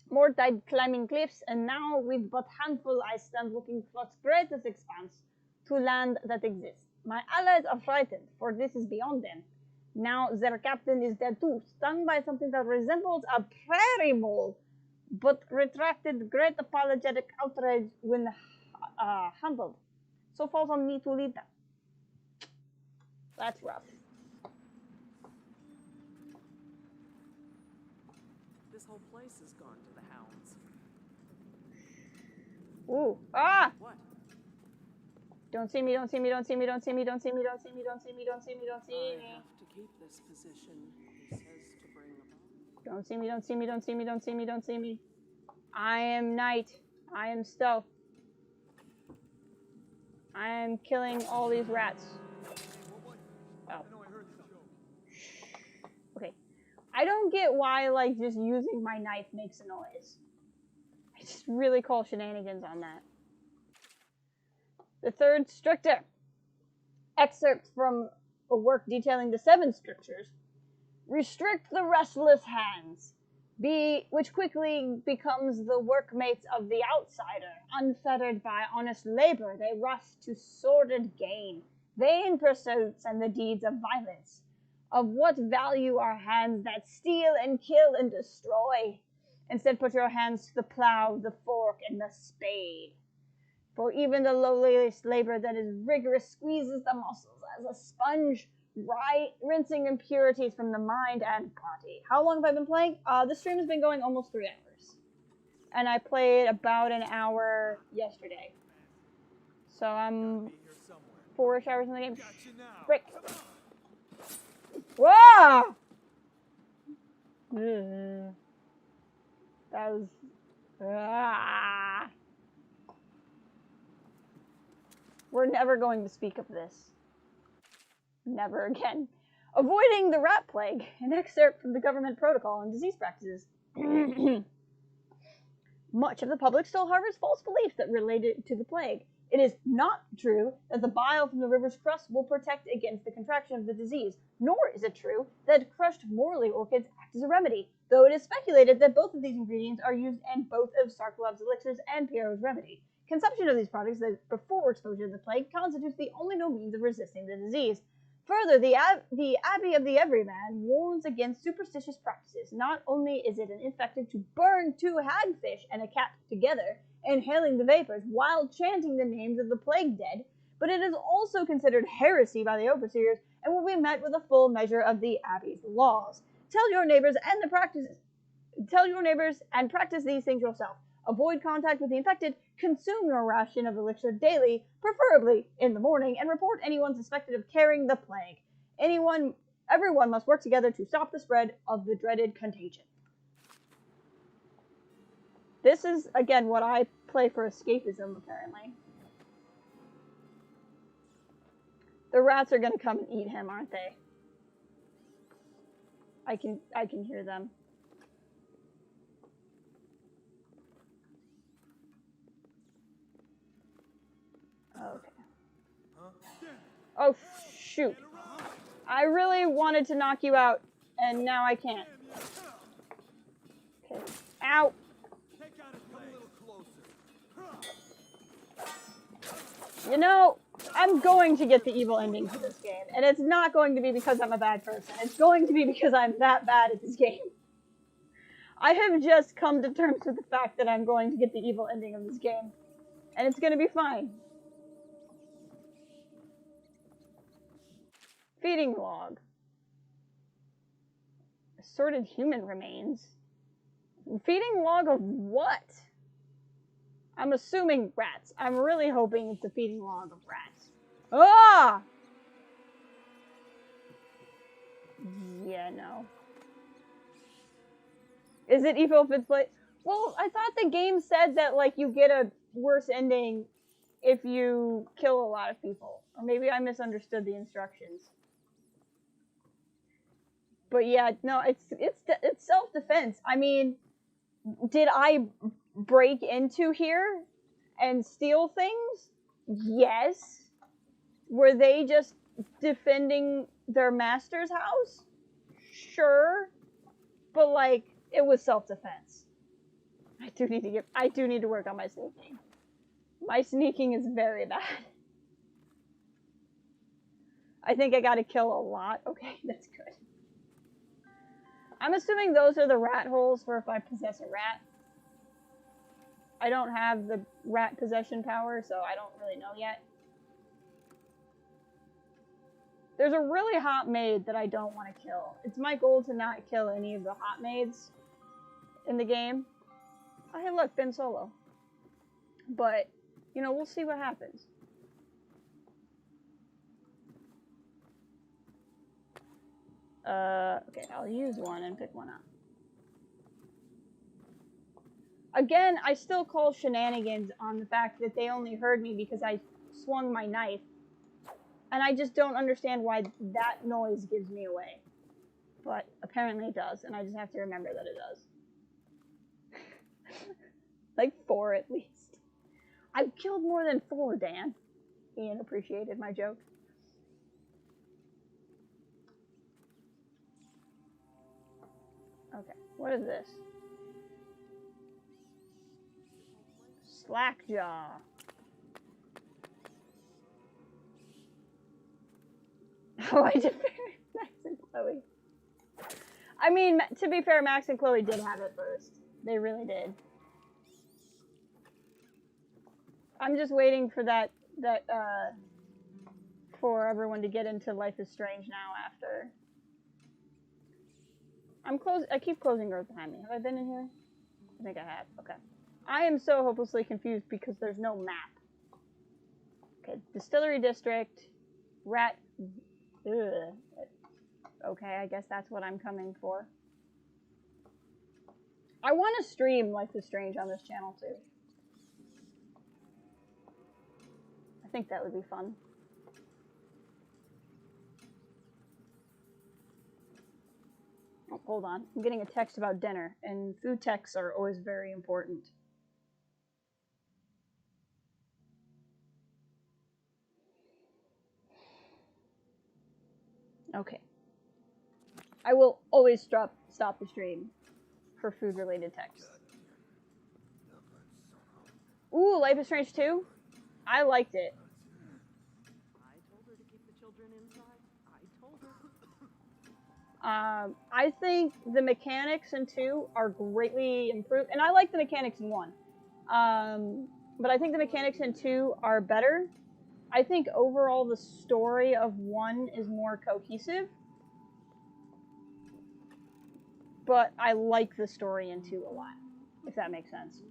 More died climbing cliffs, and now with but handful I stand looking towards greatest expanse to land that exists. My allies are frightened, for this is beyond them. Now their captain is dead too, stung by something that resembles a prairie mole, but retracted great apologetic outrage when handled. So falls on me to lead them. That's rough. This whole place has gone to the hounds. Ooh. Ah! What? Don't see me, don't see me, don't see me, don't see me, don't see me, don't see me, don't see me, don't see me, don't see I me. have to keep this position. He says to bring about. Don't see me, don't see me, don't see me, don't see me, don't see me. I am night. I am stealth. I am killing all these rats. Oh. Okay. I don't get why, like, just using my knife makes a noise. I just really call shenanigans on that. The third stricter. Excerpt from a work detailing the 7 strictures. Restrict the restless hands, which quickly becomes the workmates of the outsider. Unfettered by honest labor, they rush to sordid gain, vain pursuits, and the deeds of violence. Of what value are hands that steal and kill and destroy? Instead, put your hands to the plow, the fork, and the spade. For even the lowliest labor that is rigorous squeezes the muscles as a sponge, rinsing impurities from the mind and body. How long have I been playing? This stream has been going almost 3 hours. And I played about an hour yesterday. So I'm 4-ish hours in the game. Frick. Whoa! That was... We're never going to speak of this. Never again. Avoiding the rat plague, an excerpt from the government protocol on disease practices. Much of the public still harbors false beliefs that relate it to the plague. It is not true that the bile from the river's crust will protect against the contraction of the disease, nor is it true that crushed morley orchids act as a remedy, though it is speculated that both of these ingredients are used in both of Sarkolov's elixirs and Pierrot's remedy. Consumption of these products before exposure to the plague constitutes the only known means of resisting the disease. Further, the Abbey of the Everyman warns against superstitious practices. Not only is it ineffective to burn 2 hagfish and a cat together, inhaling the vapors while chanting the names of the plague dead, but it is also considered heresy by the overseers and will be met with a full measure of the Abbey's laws. Tell your neighbors and practice these things yourself. Avoid contact with the infected, consume your ration of elixir daily, preferably in the morning, and report anyone suspected of carrying the plague. Everyone must work together to stop the spread of the dreaded contagion. This is, again, what I play for escapism, apparently. The rats are gonna come and eat him, aren't they? I can hear them. Okay. Oh, shoot. I really wanted to knock you out, and now I can't. Okay. Ow! You know, I'm going to get the evil ending to this game, and it's not going to be because I'm a bad person. It's going to be because I'm that bad at this game. I have just come to terms with the fact that I'm going to get the evil ending of this game, and it's going to be fine. Feeding log. Assorted human remains. Feeding log of what? I'm assuming rats. I'm really hoping it's a feeding log of rats. Ah! Yeah, no. Is it evil if it's like... Well, I thought the game said that, like, you get a worse ending if you kill a lot of people. Or maybe I misunderstood the instructions. But yeah, no, it's self-defense. I mean, did I break into here and steal things? Yes. Were they just defending their master's house? Sure. But like, it was self-defense. I do need to work on my sneaking. My sneaking is very bad. I think I gotta kill a lot. Okay, that's good. I'm assuming those are the rat holes for if I possess a rat. I don't have the rat possession power, so I don't really know yet. There's a really hot maid that I don't want to kill. It's my goal to not kill any of the hot maids. in the game. Oh, hey, look, Ben Solo. But, you know, we'll see what happens. Okay, I'll use one and pick one up. Again, I still call shenanigans on the fact that they only heard me because I swung my knife. And I just don't understand why that noise gives me away. But apparently it does, and I just have to remember that it does. Like 4 at least. I've killed more than 4, Dan. Ian appreciated my joke. Okay, what is this? Slackjaw. Oh, I did Max and Chloe. I mean, to be fair, Max and Chloe did have it first. They really did. I'm just waiting for for everyone to get into Life is Strange now after. I keep closing doors behind me. Have I been in here? I think I have. Okay. I am so hopelessly confused because there's no map. Okay, Distillery District, Rat. Ugh. Okay, I guess that's what I'm coming for. I want to stream Life is Strange on this channel too. I think that would be fun. Oh, hold on. I'm getting a text about dinner, and food texts are always very important. Okay. I will always stop the stream for food-related texts. Ooh, Life is Strange 2? I liked it. I told her to keep the children inside. I told her. I think the mechanics in 2 are greatly improved, and I like the mechanics in 1. But I think the mechanics in 2 are better. I think overall the story of 1 is more cohesive. But I like the story in 2 a lot, if that makes sense.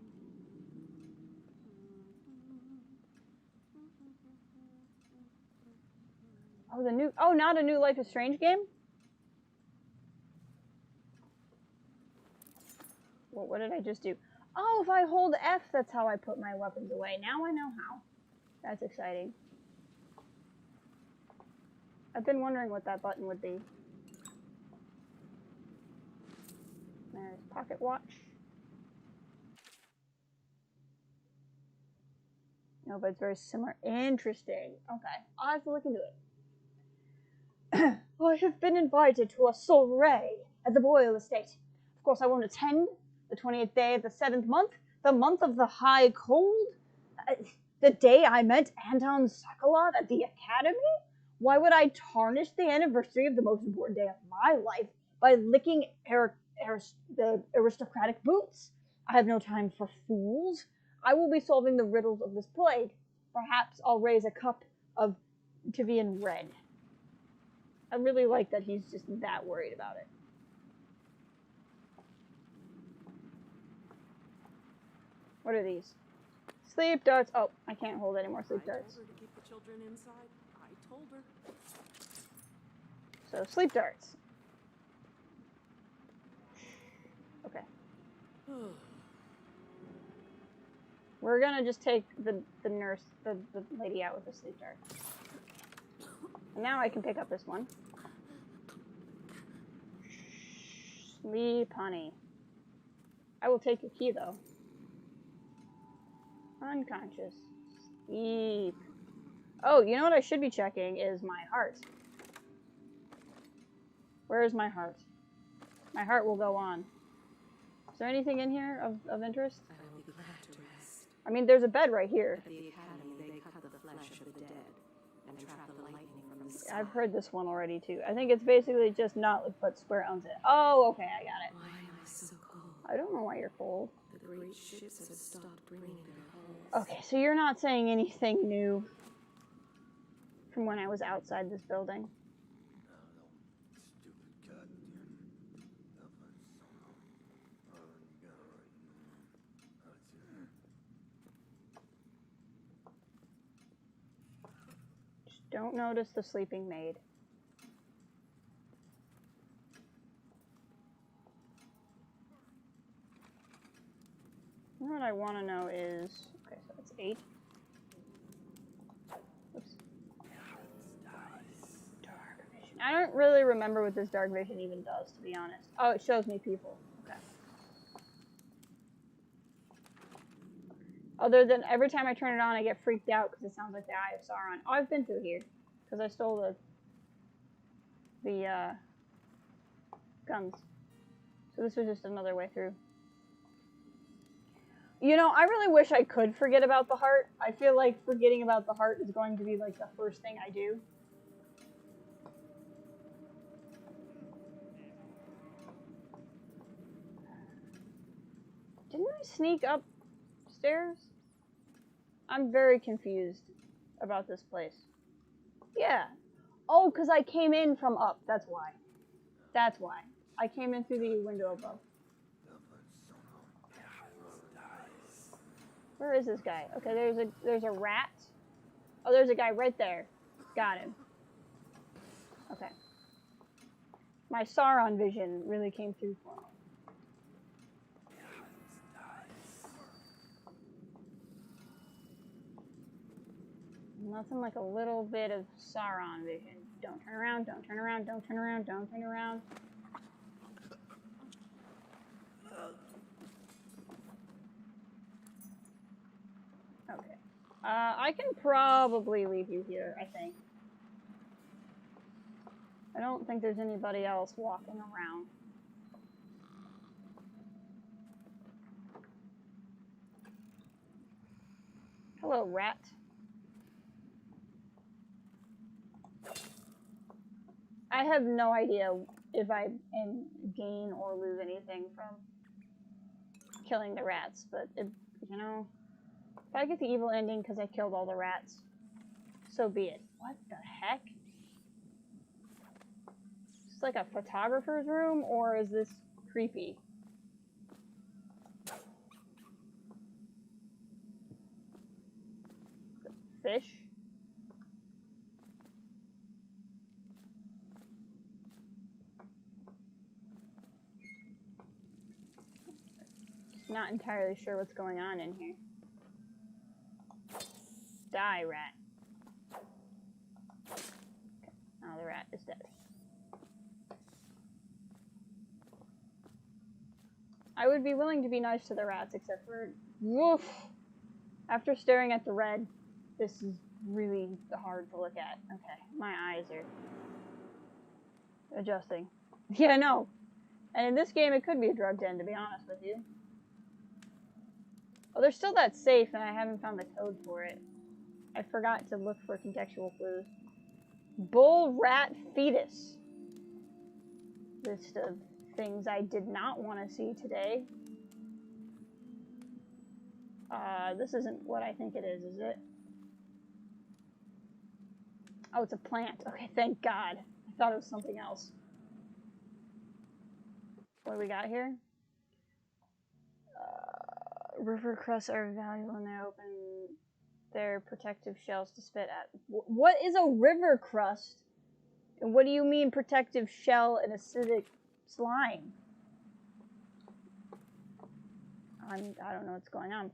Oh, not a new Life is Strange game? Well, what did I just do? Oh, if I hold F, that's how I put my weapons away. Now I know how. That's exciting. I've been wondering what that button would be. There's pocket watch. No, but it's very similar. Interesting. Okay, I'll have to look into it. I have been invited to a soiree at the Boyle estate. Of course, I won't attend. The 28th day of the 7th month, the month of the high cold, the day I met Anton Sokolov at the academy? Why would I tarnish the anniversary of the most important day of my life by licking the aristocratic boots? I have no time for fools. I will be solving the riddles of this plague. Perhaps I'll raise a cup of Tivian red. I really like that he's just that worried about it. What are these? Sleep darts. Oh, I can't hold any more sleep darts. I told her to keep the children inside. I told her. So, sleep darts. Okay. We're gonna just take the nurse, the lady out with the sleep dart. And now I can pick up this one. Sleep, honey. I will take your key, though. Unconscious. Sleep. Oh, you know what I should be checking is my heart. Where is my heart? My heart will go on. Is there anything in here of interest? I will be glad to rest. I mean, there's a bed right here. At the academy, they cut the flesh of the dead and trap the lightning from the sky. I've heard this one already, too. I think it's basically just not put square on it. Oh, okay, I got it. Why am I so cold? I don't know why you're cold. The great ships have stopped bringing their hulls. Okay, so you're not saying anything new from when I was outside this building. Don't notice the sleeping maid. What I want to know is, okay, so it's 8. Oops. Dark vision. I don't really remember what this dark vision even does, to be honest. Oh, it shows me people. Okay. Other than every time I turn it on, I get freaked out because it sounds like the Eye of Sauron. Oh, I've been through here because I stole the guns. So this was just another way through. You know, I really wish I could forget about the heart. I feel like forgetting about the heart is going to be like the first thing I do. Didn't I sneak upstairs? I'm very confused about this place. Yeah. Oh, because I came in from up. That's why. That's why. I came in through the window above. Where is this guy? Okay, there's a rat. Oh, there's a guy right there. Got him. Okay. My Sauron vision really came through for me. Nothing like a little bit of Sauron vision. Don't turn around, don't turn around, don't turn around, don't turn around. Okay. I can probably leave you here, I think. I don't think there's anybody else walking around. Hello, rat. I have no idea if I gain or lose anything from killing the rats, but if, you know, if I get the evil ending because I killed all the rats, so be it. What the heck? Is this like a photographer's room, or is this creepy? Fish? Not entirely sure what's going on in here. Die, rat. Okay. Now the rat is dead. I would be willing to be nice to the rats, except for... Woof! After staring at the red, this is really hard to look at. Okay, my eyes are adjusting. Yeah, no. And in this game, it could be a drug den, to be honest with you. Oh, there's still that safe, and I haven't found the code for it. I forgot to look for contextual clues. Bull rat fetus. List of things I did not want to see today. This isn't what I think it is it? Oh, it's a plant. Okay, thank God. I thought it was something else. What do we got here? River crusts are valuable when they open their protective shells to spit at. What is a river crust? And what do you mean protective shell and acidic slime? I don't know what's going on.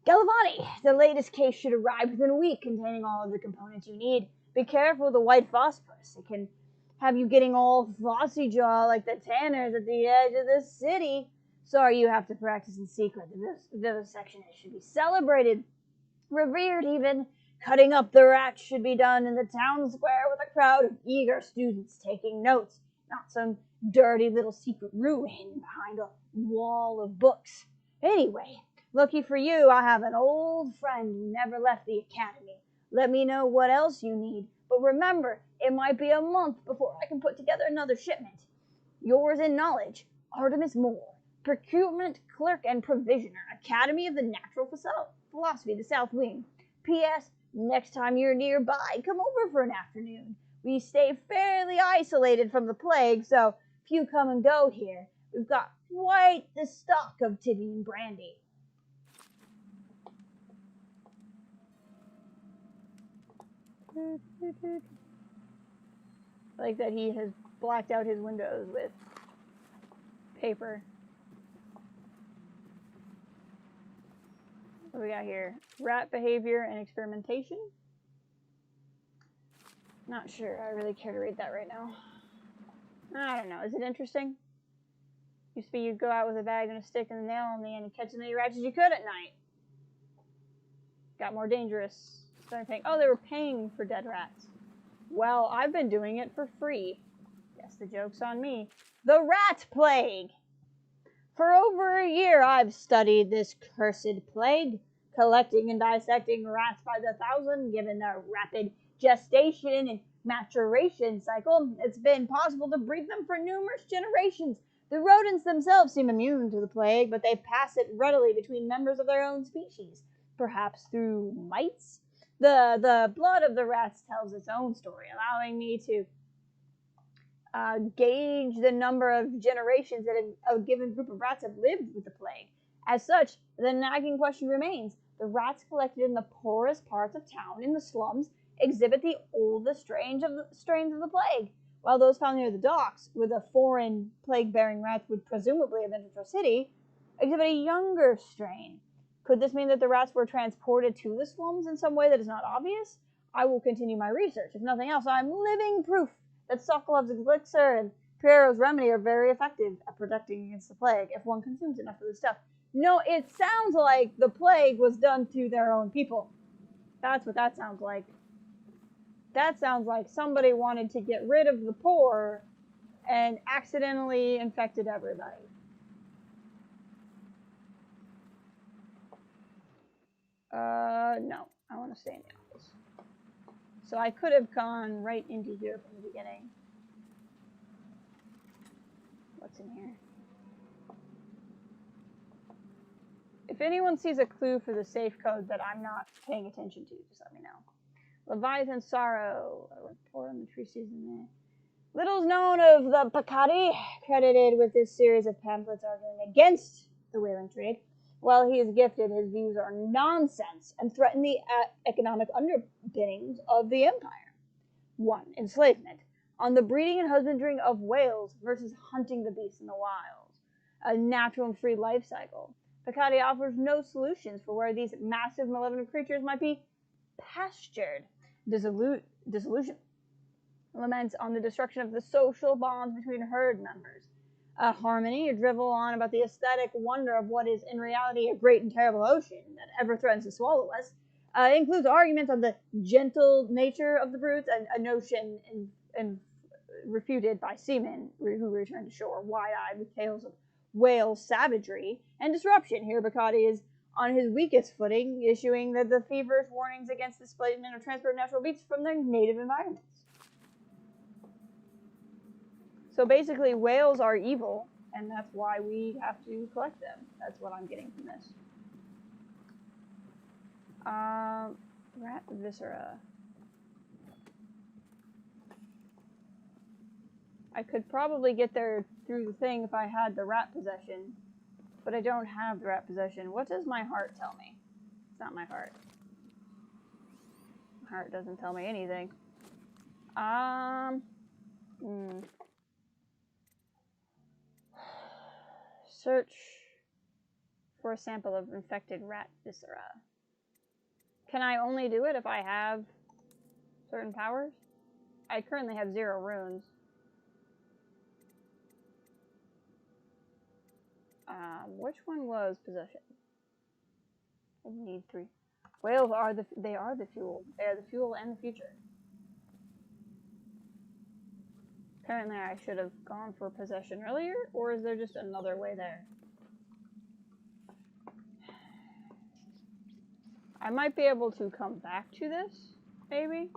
Galavani! The latest case should arrive within a week, containing all of the components you need. Be careful with the white phosphorus. It can have you getting all flossy jaw like the tanners at the edge of the city. Sorry you have to practice in secret. The vivisection should be celebrated, revered even. Cutting up the rats should be done in the town square with a crowd of eager students taking notes, not some dirty little secret room hidden behind a wall of books. Anyway, lucky for you, I have an old friend who never left the academy. Let me know what else you need, but remember, it might be a month before I can put together another shipment. Yours in knowledge, Artemis Moore, Procurement Clerk and Provisioner, Academy of the Natural Philosophy, the South Wing. P.S. Next time you're nearby, come over for an afternoon. We stay fairly isolated from the plague, so if you come and go here, we've got quite the stock of Tibian brandy. Like that he has blacked out his windows with paper. What do we got here? Rat behavior and experimentation. Not sure I really care to read that right now. I don't know. Is it interesting? Used to be you'd go out with a bag and a stick and a nail in the end and catch as many rats as you could at night. Got more dangerous. Started paying. Oh, they were paying for dead rats. Well, I've been doing it for free. Yes, the joke's on me. The rat plague! For over a year I've studied this cursed plague, collecting and dissecting rats by the thousand. Given their rapid gestation and maturation cycle, it's been possible to breed them for numerous generations. The rodents themselves seem immune to the plague, but they pass it readily between members of their own species, perhaps through mites. The blood of the rats tells its own story, allowing me to gauge the number of generations that a given group of rats have lived with the plague. As such, the nagging question remains. The rats collected in the poorest parts of town, in the slums, exhibit the oldest strains of the plague, while those found near the docks, where the foreign plague-bearing rats would presumably have entered the city, exhibit a younger strain. Could this mean that the rats were transported to the slums in some way that is not obvious? I will continue my research. If nothing else, I'm living proof that Sokolov's elixir and Piero's remedy are very effective at protecting against the plague if one consumes enough of this stuff. No, it sounds like the plague was done to their own people. That's what that sounds like. That sounds like somebody wanted to get rid of the poor and accidentally infected everybody. No. I want to stay in the office. So I could have gone right into here from the beginning. What's in here? If anyone sees a clue for the safe code that I'm not paying attention to, just let me know. Leviathan Sorrow. A report on the tree season there. Little is known of the Picardi, credited with this series of pamphlets arguing against the whaling trade. While he is gifted, his views are nonsense and threaten the economic underpinnings of the empire. 1. Enslavement. On the breeding and husbandry of whales versus hunting the beasts in the wilds. A natural and free life cycle. Picardi offers no solutions for where these massive malevolent creatures might be pastured. Disillusion. Laments on the destruction of the social bonds between herd members. Harmony, a drivel on about the aesthetic wonder of what is in reality a great and terrible ocean that ever threatens to swallow us, includes arguments on the gentle nature of the brutes, a notion refuted by seamen who return to shore wide-eyed with tales of whale savagery and disruption. Here Bacardi is on his weakest footing, issuing the feverish warnings against the displacement of transport of natural beasts from their native environments. So basically, whales are evil, and that's why we have to collect them. That's what I'm getting from this. Rat viscera. I could probably get there through the thing if I had the rat possession, but I don't have the rat possession. What does my heart tell me? It's not my heart. My heart doesn't tell me anything. Search for a sample of infected rat viscera. Can I only do it if I have certain powers? I currently have 0 runes. Which one was possession? I need 3. Whales are the fuel. They are the fuel and the future. Apparently I should have gone for possession earlier, or is there just another way there? I might be able to come back to this, maybe?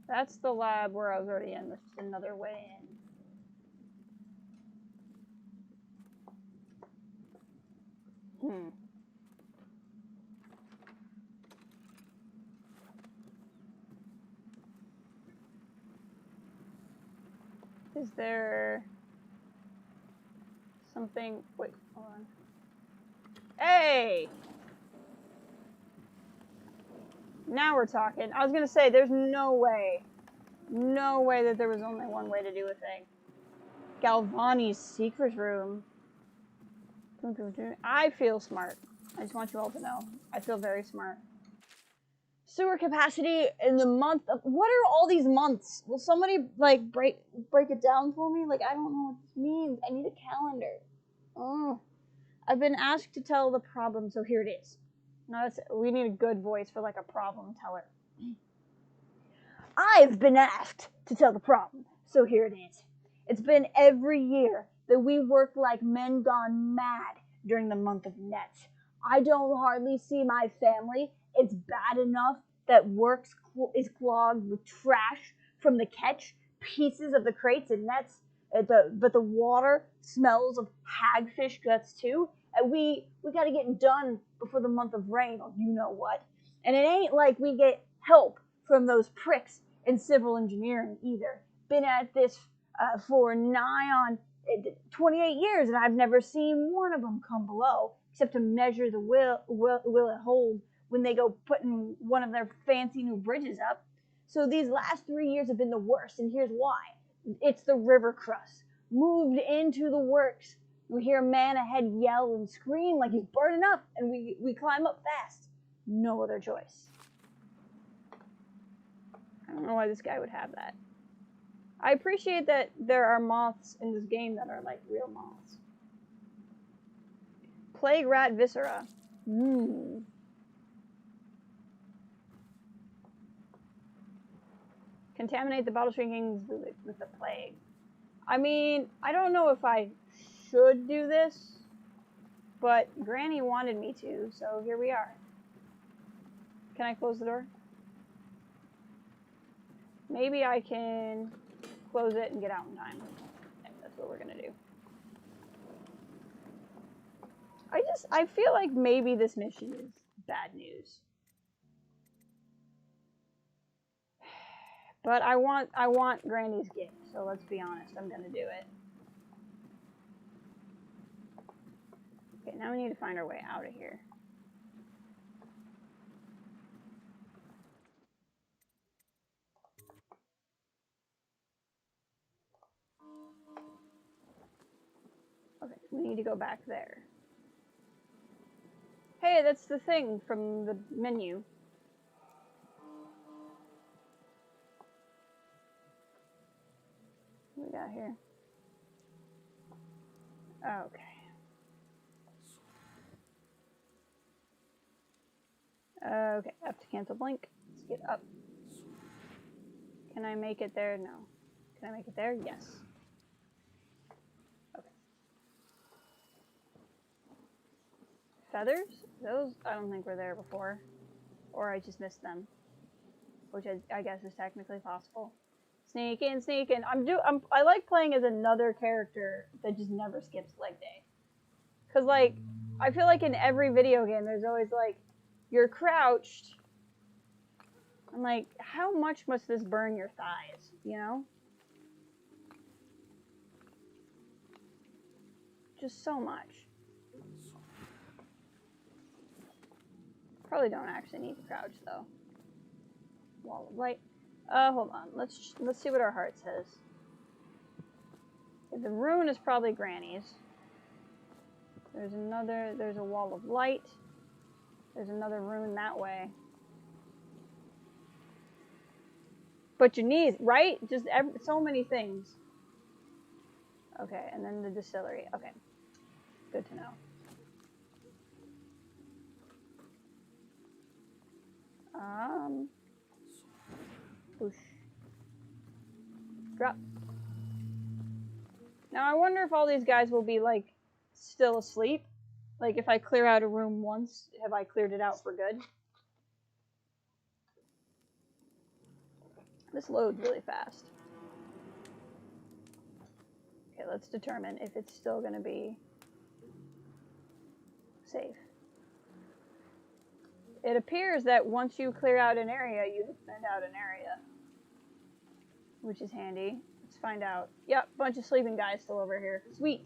That's the lab where I was already in. There's just another way in. Is there something. Wait, hold on. Hey! Now we're talking. I was gonna say, there's no way that there was only one way to do a thing. Galvani's secret room. I feel smart. I just want you all to know. I feel very smart. Sewer capacity in the month of... What are all these months? Will somebody, like, break it down for me? Like, I don't know what this means. I need a calendar. Oh. I've been asked to tell the problem, so here it is. No, we need a good voice for, like, a problem teller. I've been asked to tell the problem, so here it is. It's been every year that we work like men gone mad during the month of Nets. I don't hardly see my family. It's bad enough that work is clogged with trash from the catch, pieces of the crates and nets, but the water smells of hagfish guts too. And we got to get done before the month of rain, or you know what. And it ain't like we get help from those pricks in civil engineering either. Been at this for nigh on 28 years, and I've never seen one of them come below, except to measure the will it hold when they go putting one of their fancy new bridges up. So these last 3 years have been the worst, and here's why. It's the river crust. Moved into the works. We hear a man ahead yell and scream like he's burning up, and we climb up fast. No other choice. I don't know why this guy would have that. I appreciate that there are moths in this game that are like real moths. Plague rat viscera. Contaminate the bottle shrinkings with the plague. I mean, I don't know if I should do this, but Granny wanted me to, so here we are. Can I close the door? Maybe I can close it and get out in time. Okay, that's what we're gonna do. I feel like maybe this mission is bad news. But I want Granny's gift, so let's be honest, I'm gonna do it. Okay, now we need to find our way out of here. Okay, we need to go back there. Hey, that's the thing from the menu. What we got here? Okay. Okay, have to cancel blink. Let's get up. Can I make it there? No. Can I make it there? Yes. Okay. Feathers? Those I don't think were there before. Or I just missed them. Which I guess is technically possible. Sneak in, sneak in. I like playing as another character that just never skips leg day. Cause like, I feel like in every video game there's always like, you're crouched. I'm like, how much must this burn your thighs, you know? Just so much. Probably don't actually need to crouch though. Wall of light. Hold on. Let's see what our heart says. Okay, the rune is probably Granny's. There's a wall of light. There's another rune that way. But your knees, right? Just so many things. Okay, and then the distillery. Okay. Good to know. Whoosh. Drop. Now I wonder if all these guys will be like still asleep. Like if I clear out a room once, have I cleared it out for good? This loads really fast. Okay, let's determine if it's still gonna be safe. It appears that once you clear out an area, you defend out an area. Which is handy. Let's find out. Yep, bunch of sleeping guys still over here. Sweet.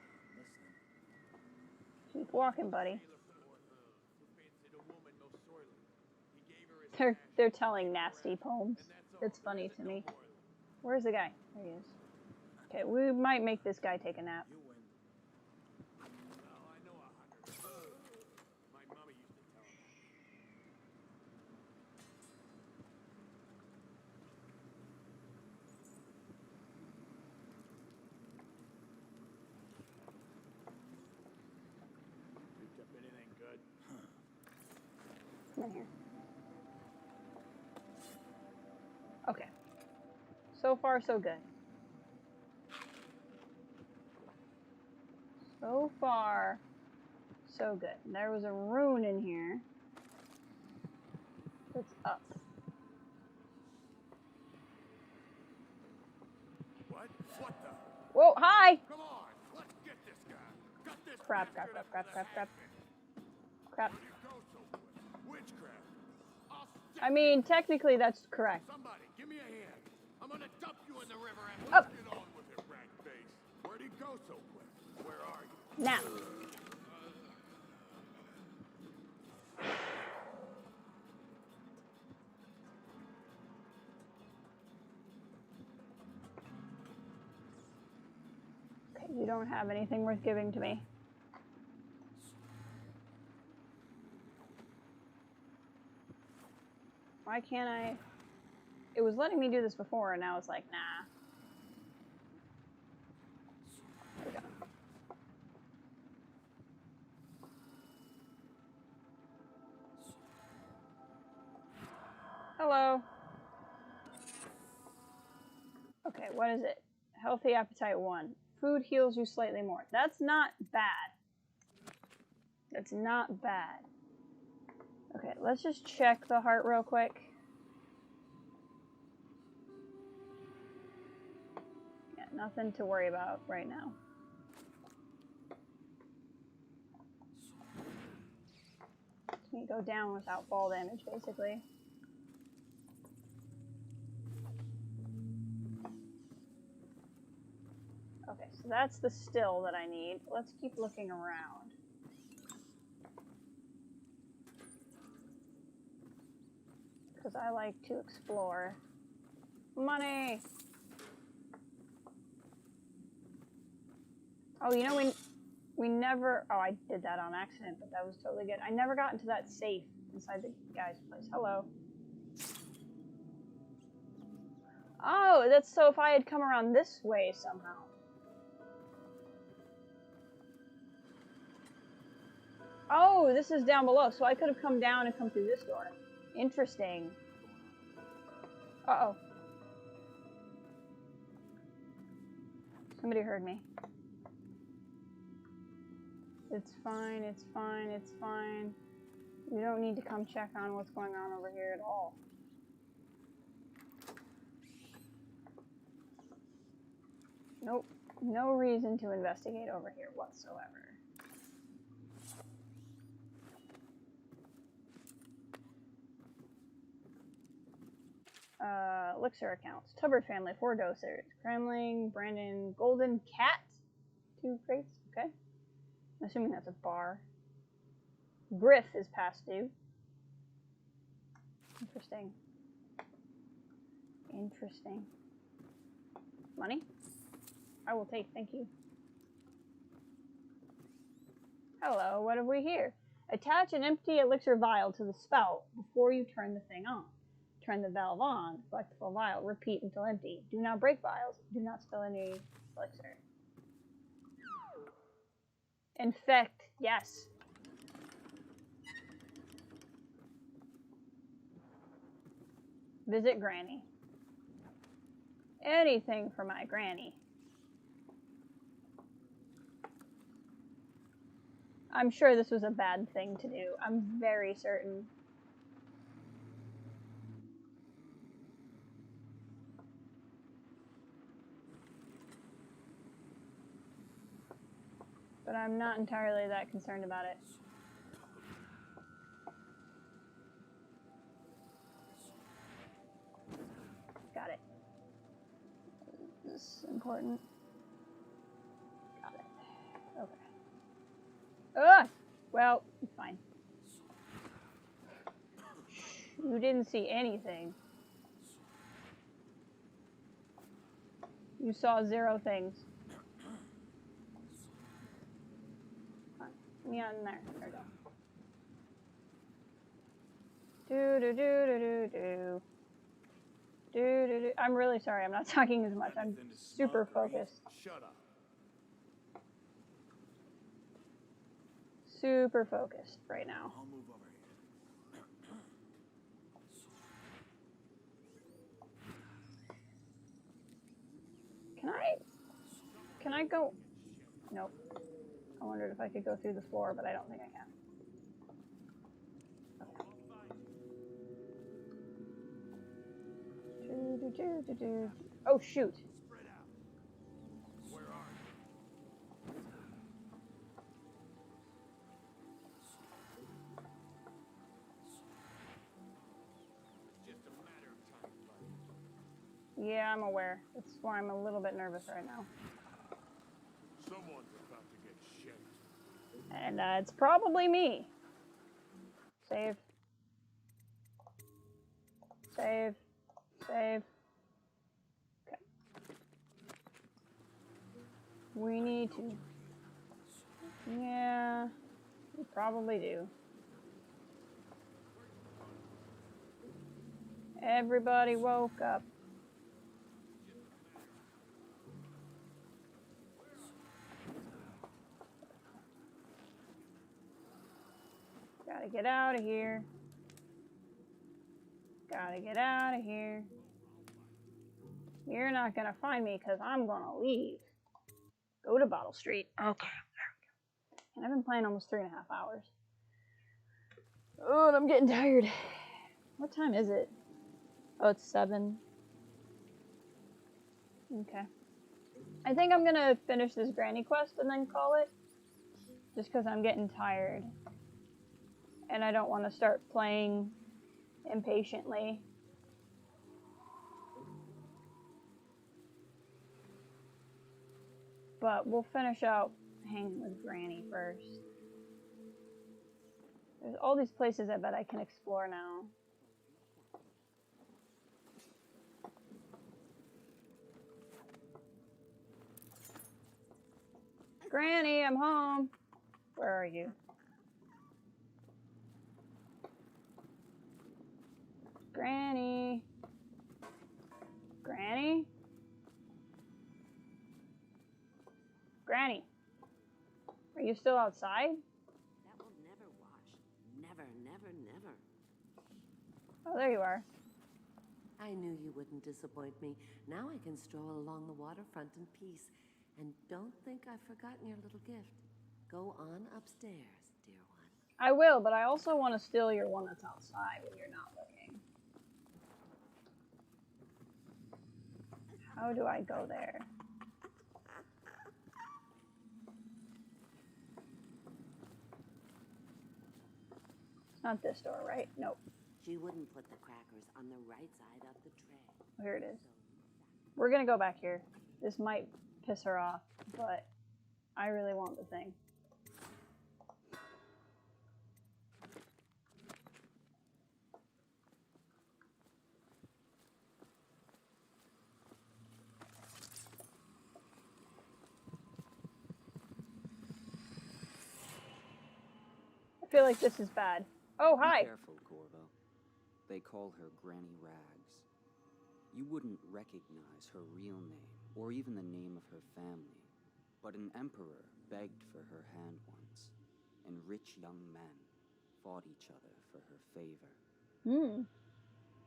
Keep walking, buddy. They're telling nasty poems. It's funny to me. Where's the guy? There he is. Okay, we might make this guy take a nap. Come in here. Okay. So far, so good. So far, so good. There was a rune in here. That's up. What? What the? Whoa, hi! Come on, let's get this guy. Got this Crap. Witchcraft. I mean, technically that's correct. Somebody, give me a hand. I'm gonna dump you in the river and Up. get on with it, rat face. Where'd he go so quick? Where are you? Now. Okay, you don't have anything worth giving to me. Why can't I? It was letting me do this before, and now it's like, nah. There we go. Hello. Okay, what is it? Healthy appetite 1. Food heals you slightly more. That's not bad. That's not bad. Okay, let's just check the heart real quick. Yeah, nothing to worry about right now. Let me go down without fall damage, basically. Okay, so that's the still that I need. Let's keep looking around. Because I like to explore. Money! Oh, you know, we never... Oh, I did that on accident, but that was totally good. I never got into that safe inside the guy's place. Hello. Oh, that's so if I had come around this way somehow. Oh, this is down below, so I could have come down and come through this door. Interesting. Uh-oh. Somebody heard me. It's fine, it's fine, it's fine. You don't need to come check on what's going on over here at all. Nope. No reason to investigate over here whatsoever. Elixir accounts. Tubbard family, 4 dosers. Kremling, Brandon, Golden Cat. 2 crates, okay. I'm assuming that's a bar. Griff is past due. Interesting. Interesting. Money? I will take, thank you. Hello, what have we here? Attach an empty elixir vial to the spout before you turn the thing on. Turn the valve on, collect the full vial, repeat until empty. Do not break vials, do not spill any elixir. Infect, yes. Visit Granny. Anything for my Granny. I'm sure this was a bad thing to do. I'm very certain. But I'm not entirely that concerned about it. Got it. This is important. Got it. Okay. Ah! Well, fine. You didn't see anything. You saw 0 things. Me on there. There we go. Do do do do do do. Do do do. I'm really sorry. I'm not talking as much. I'm super focused. Shut up. Super focused right now. I'll move over here. Can I go? Nope. I wondered if I could go through the floor, but I don't think I can. Okay. Oh shoot. Spread out. Where are you? Just a matter of time, buddy. Yeah, I'm aware. That's why I'm a little bit nervous right now. Someone's about to get shanked. And it's probably me. Save. Save. Save. Okay. We need to. Yeah, we probably do. Everybody woke up. Gotta get out of here. Gotta get out of here. You're not gonna find me because I'm gonna leave. Go to Bottle Street. Okay, there we go. And I've been playing almost 3.5 hours. Oh, and I'm getting tired. What time is it? Oh, it's 7. Okay. I think I'm gonna finish this granny quest and then call it. Just because I'm getting tired. And I don't want to start playing impatiently. But we'll finish out hanging with Granny first. There's all these places I bet I can explore now. Granny, I'm home. Where are you? Granny. Granny? Granny. Are you still outside? That will never wash. Never, never, never. Oh, there you are. I knew you wouldn't disappoint me. Now I can stroll along the waterfront in peace. And don't think I've forgotten your little gift. Go on upstairs, dear one. I will, but I also want to steal your one that's outside when you're not looking. How do I go there? It's not this door, right? Nope. She wouldn't put the crackers on the right side of the tray. Here it is. We're gonna go back here. This might piss her off, but I really want the thing. I feel like this is bad. Oh, hi. Be careful, Corvo. They call her Granny Rags. You wouldn't recognize her real name, or even the name of her family. But an emperor begged for her hand once, and rich young men fought each other for her favor.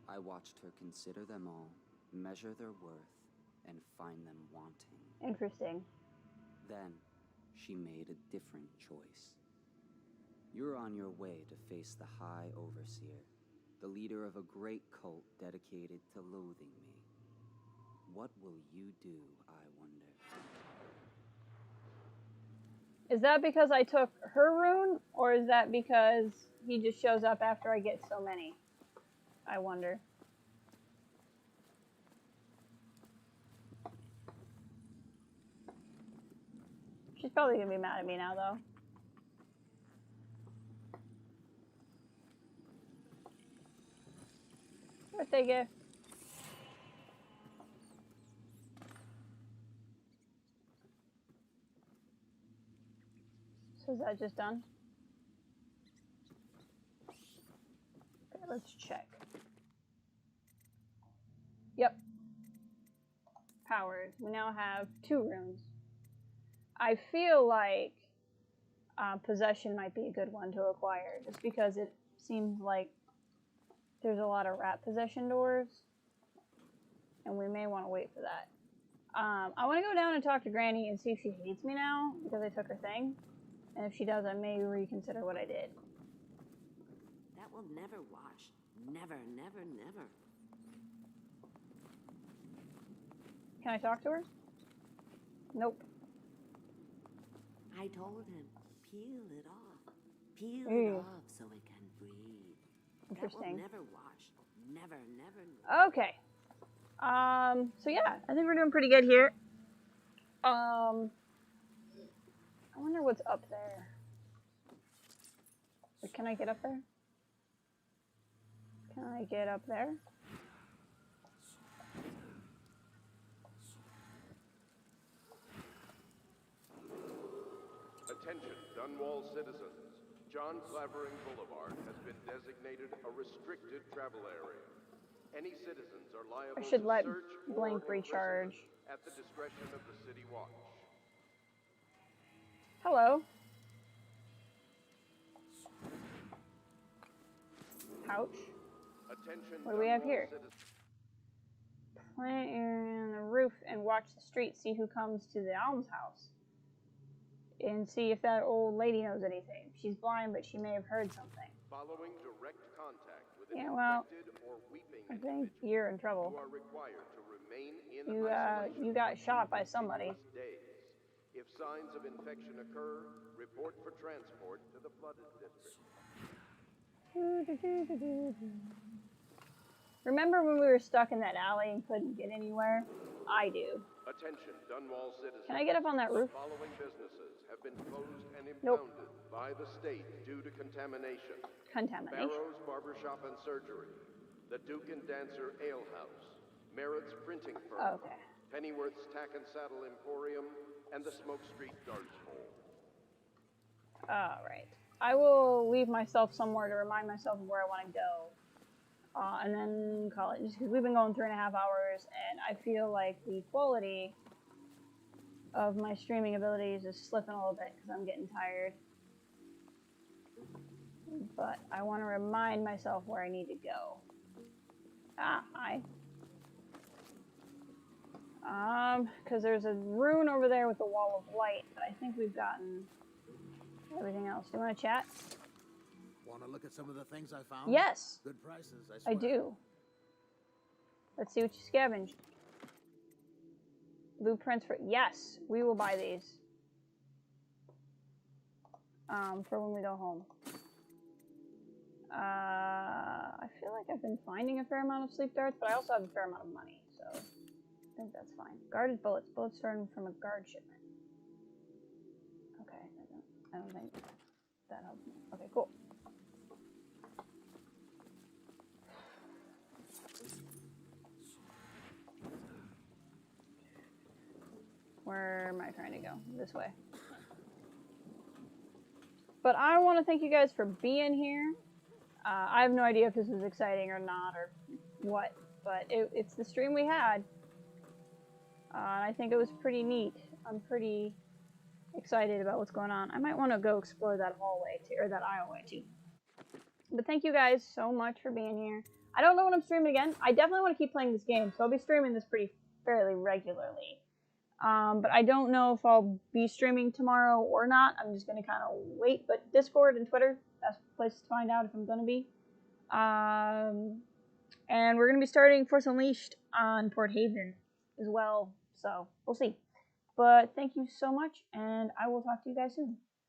I watched her consider them all, measure their worth, and find them wanting. Interesting. Then, she made a different choice. You're on your way to face the High Overseer, the leader of a great cult dedicated to loathing me. What will you do, I wonder? Is that because I took her rune, or is that because he just shows up after I get so many? I wonder. She's probably gonna be mad at me now, though. birthday gift. So is that just done? Okay, let's check. Yep. Powers. We now have 2 runes. I feel like possession might be a good one to acquire, just because it seems like there's a lot of rat possession doors, and we may want to wait for that. I want to go down and talk to Granny and see if she hates me now because I took her thing, and if she does, I may reconsider what I did. That will never wash. Never, never, never. Can I talk to her? Nope. I told him, peel it off. Peel Ew. it off so it can breathe. Interesting. That will never wash. Never, never, never. Okay. So yeah, I think we're doing pretty good here. I wonder what's up there. Can I get up there? Can I get up there? Attention, Dunwall citizens. John Clavering Boulevard has been designated a restricted travel area. Any citizens are liable I should to let search Blank or recharge. at the discretion of the City Watch. Hello. Couch. Attention, What do we have Dunwall here? citizens. Plant on the roof and watch the street. See who comes to the almshouse. And see if that old lady knows anything. She's blind, but she may have heard something. Following direct contact with an Yeah, well, infected or weeping I think you're in trouble. you are required to remain in You got shot by somebody. days. If signs of infection occur, report for transport to the flooded district. Remember when we were stuck in that alley and couldn't get anywhere? I do. Attention, Dunwall citizens. Can I get up on that roof? The following businesses have been closed and Nope. impounded by the state due to contamination. Contamination. Barrow's Barbershop and Surgery, the Duke and Dancer Ale House, Merritt's Printing Firm, Okay. Pennyworth's Tack and Saddle Emporium, and the Smoke Street Darts Hole. Alright. I will leave myself somewhere to remind myself of where I want to go. And then call it. Just because we've been going 3.5 hours, and I feel like the quality of my streaming abilities is slipping a little bit because I'm getting tired. But I want to remind myself where I need to go. Ah, hi. Because there's a rune over there with the wall of light, but I think we've gotten everything else. Do you want to chat? Want to look at some of the things I found? Yes. Good prices, I swear. I do. Let's see what you scavenged. Blueprints for... Yes, we will buy these. For when we go home. I feel like I've been finding a fair amount of sleep darts, but I also have a fair amount of money, so I think that's fine. Guarded bullets. Bullets starting from a guard shipment. Okay, I don't think that helps me. Okay, cool. Where am I trying to go? This way. But I want to thank you guys for being here. I have no idea if this was exciting or not or what, but it's the stream we had. I think it was pretty neat. I'm pretty excited about what's going on. I might want to go explore that hallway too, or that aisleway too. But thank you guys so much for being here. I don't know when I'm streaming again. I definitely want to keep playing this game, so I'll be streaming this fairly regularly. But I don't know if I'll be streaming tomorrow or not. I'm just going to kind of wait. But Discord and Twitter, that's the place to find out if I'm going to be. And we're going to be starting Force Unleashed on Port Haven as well. So we'll see. But thank you so much, and I will talk to you guys soon.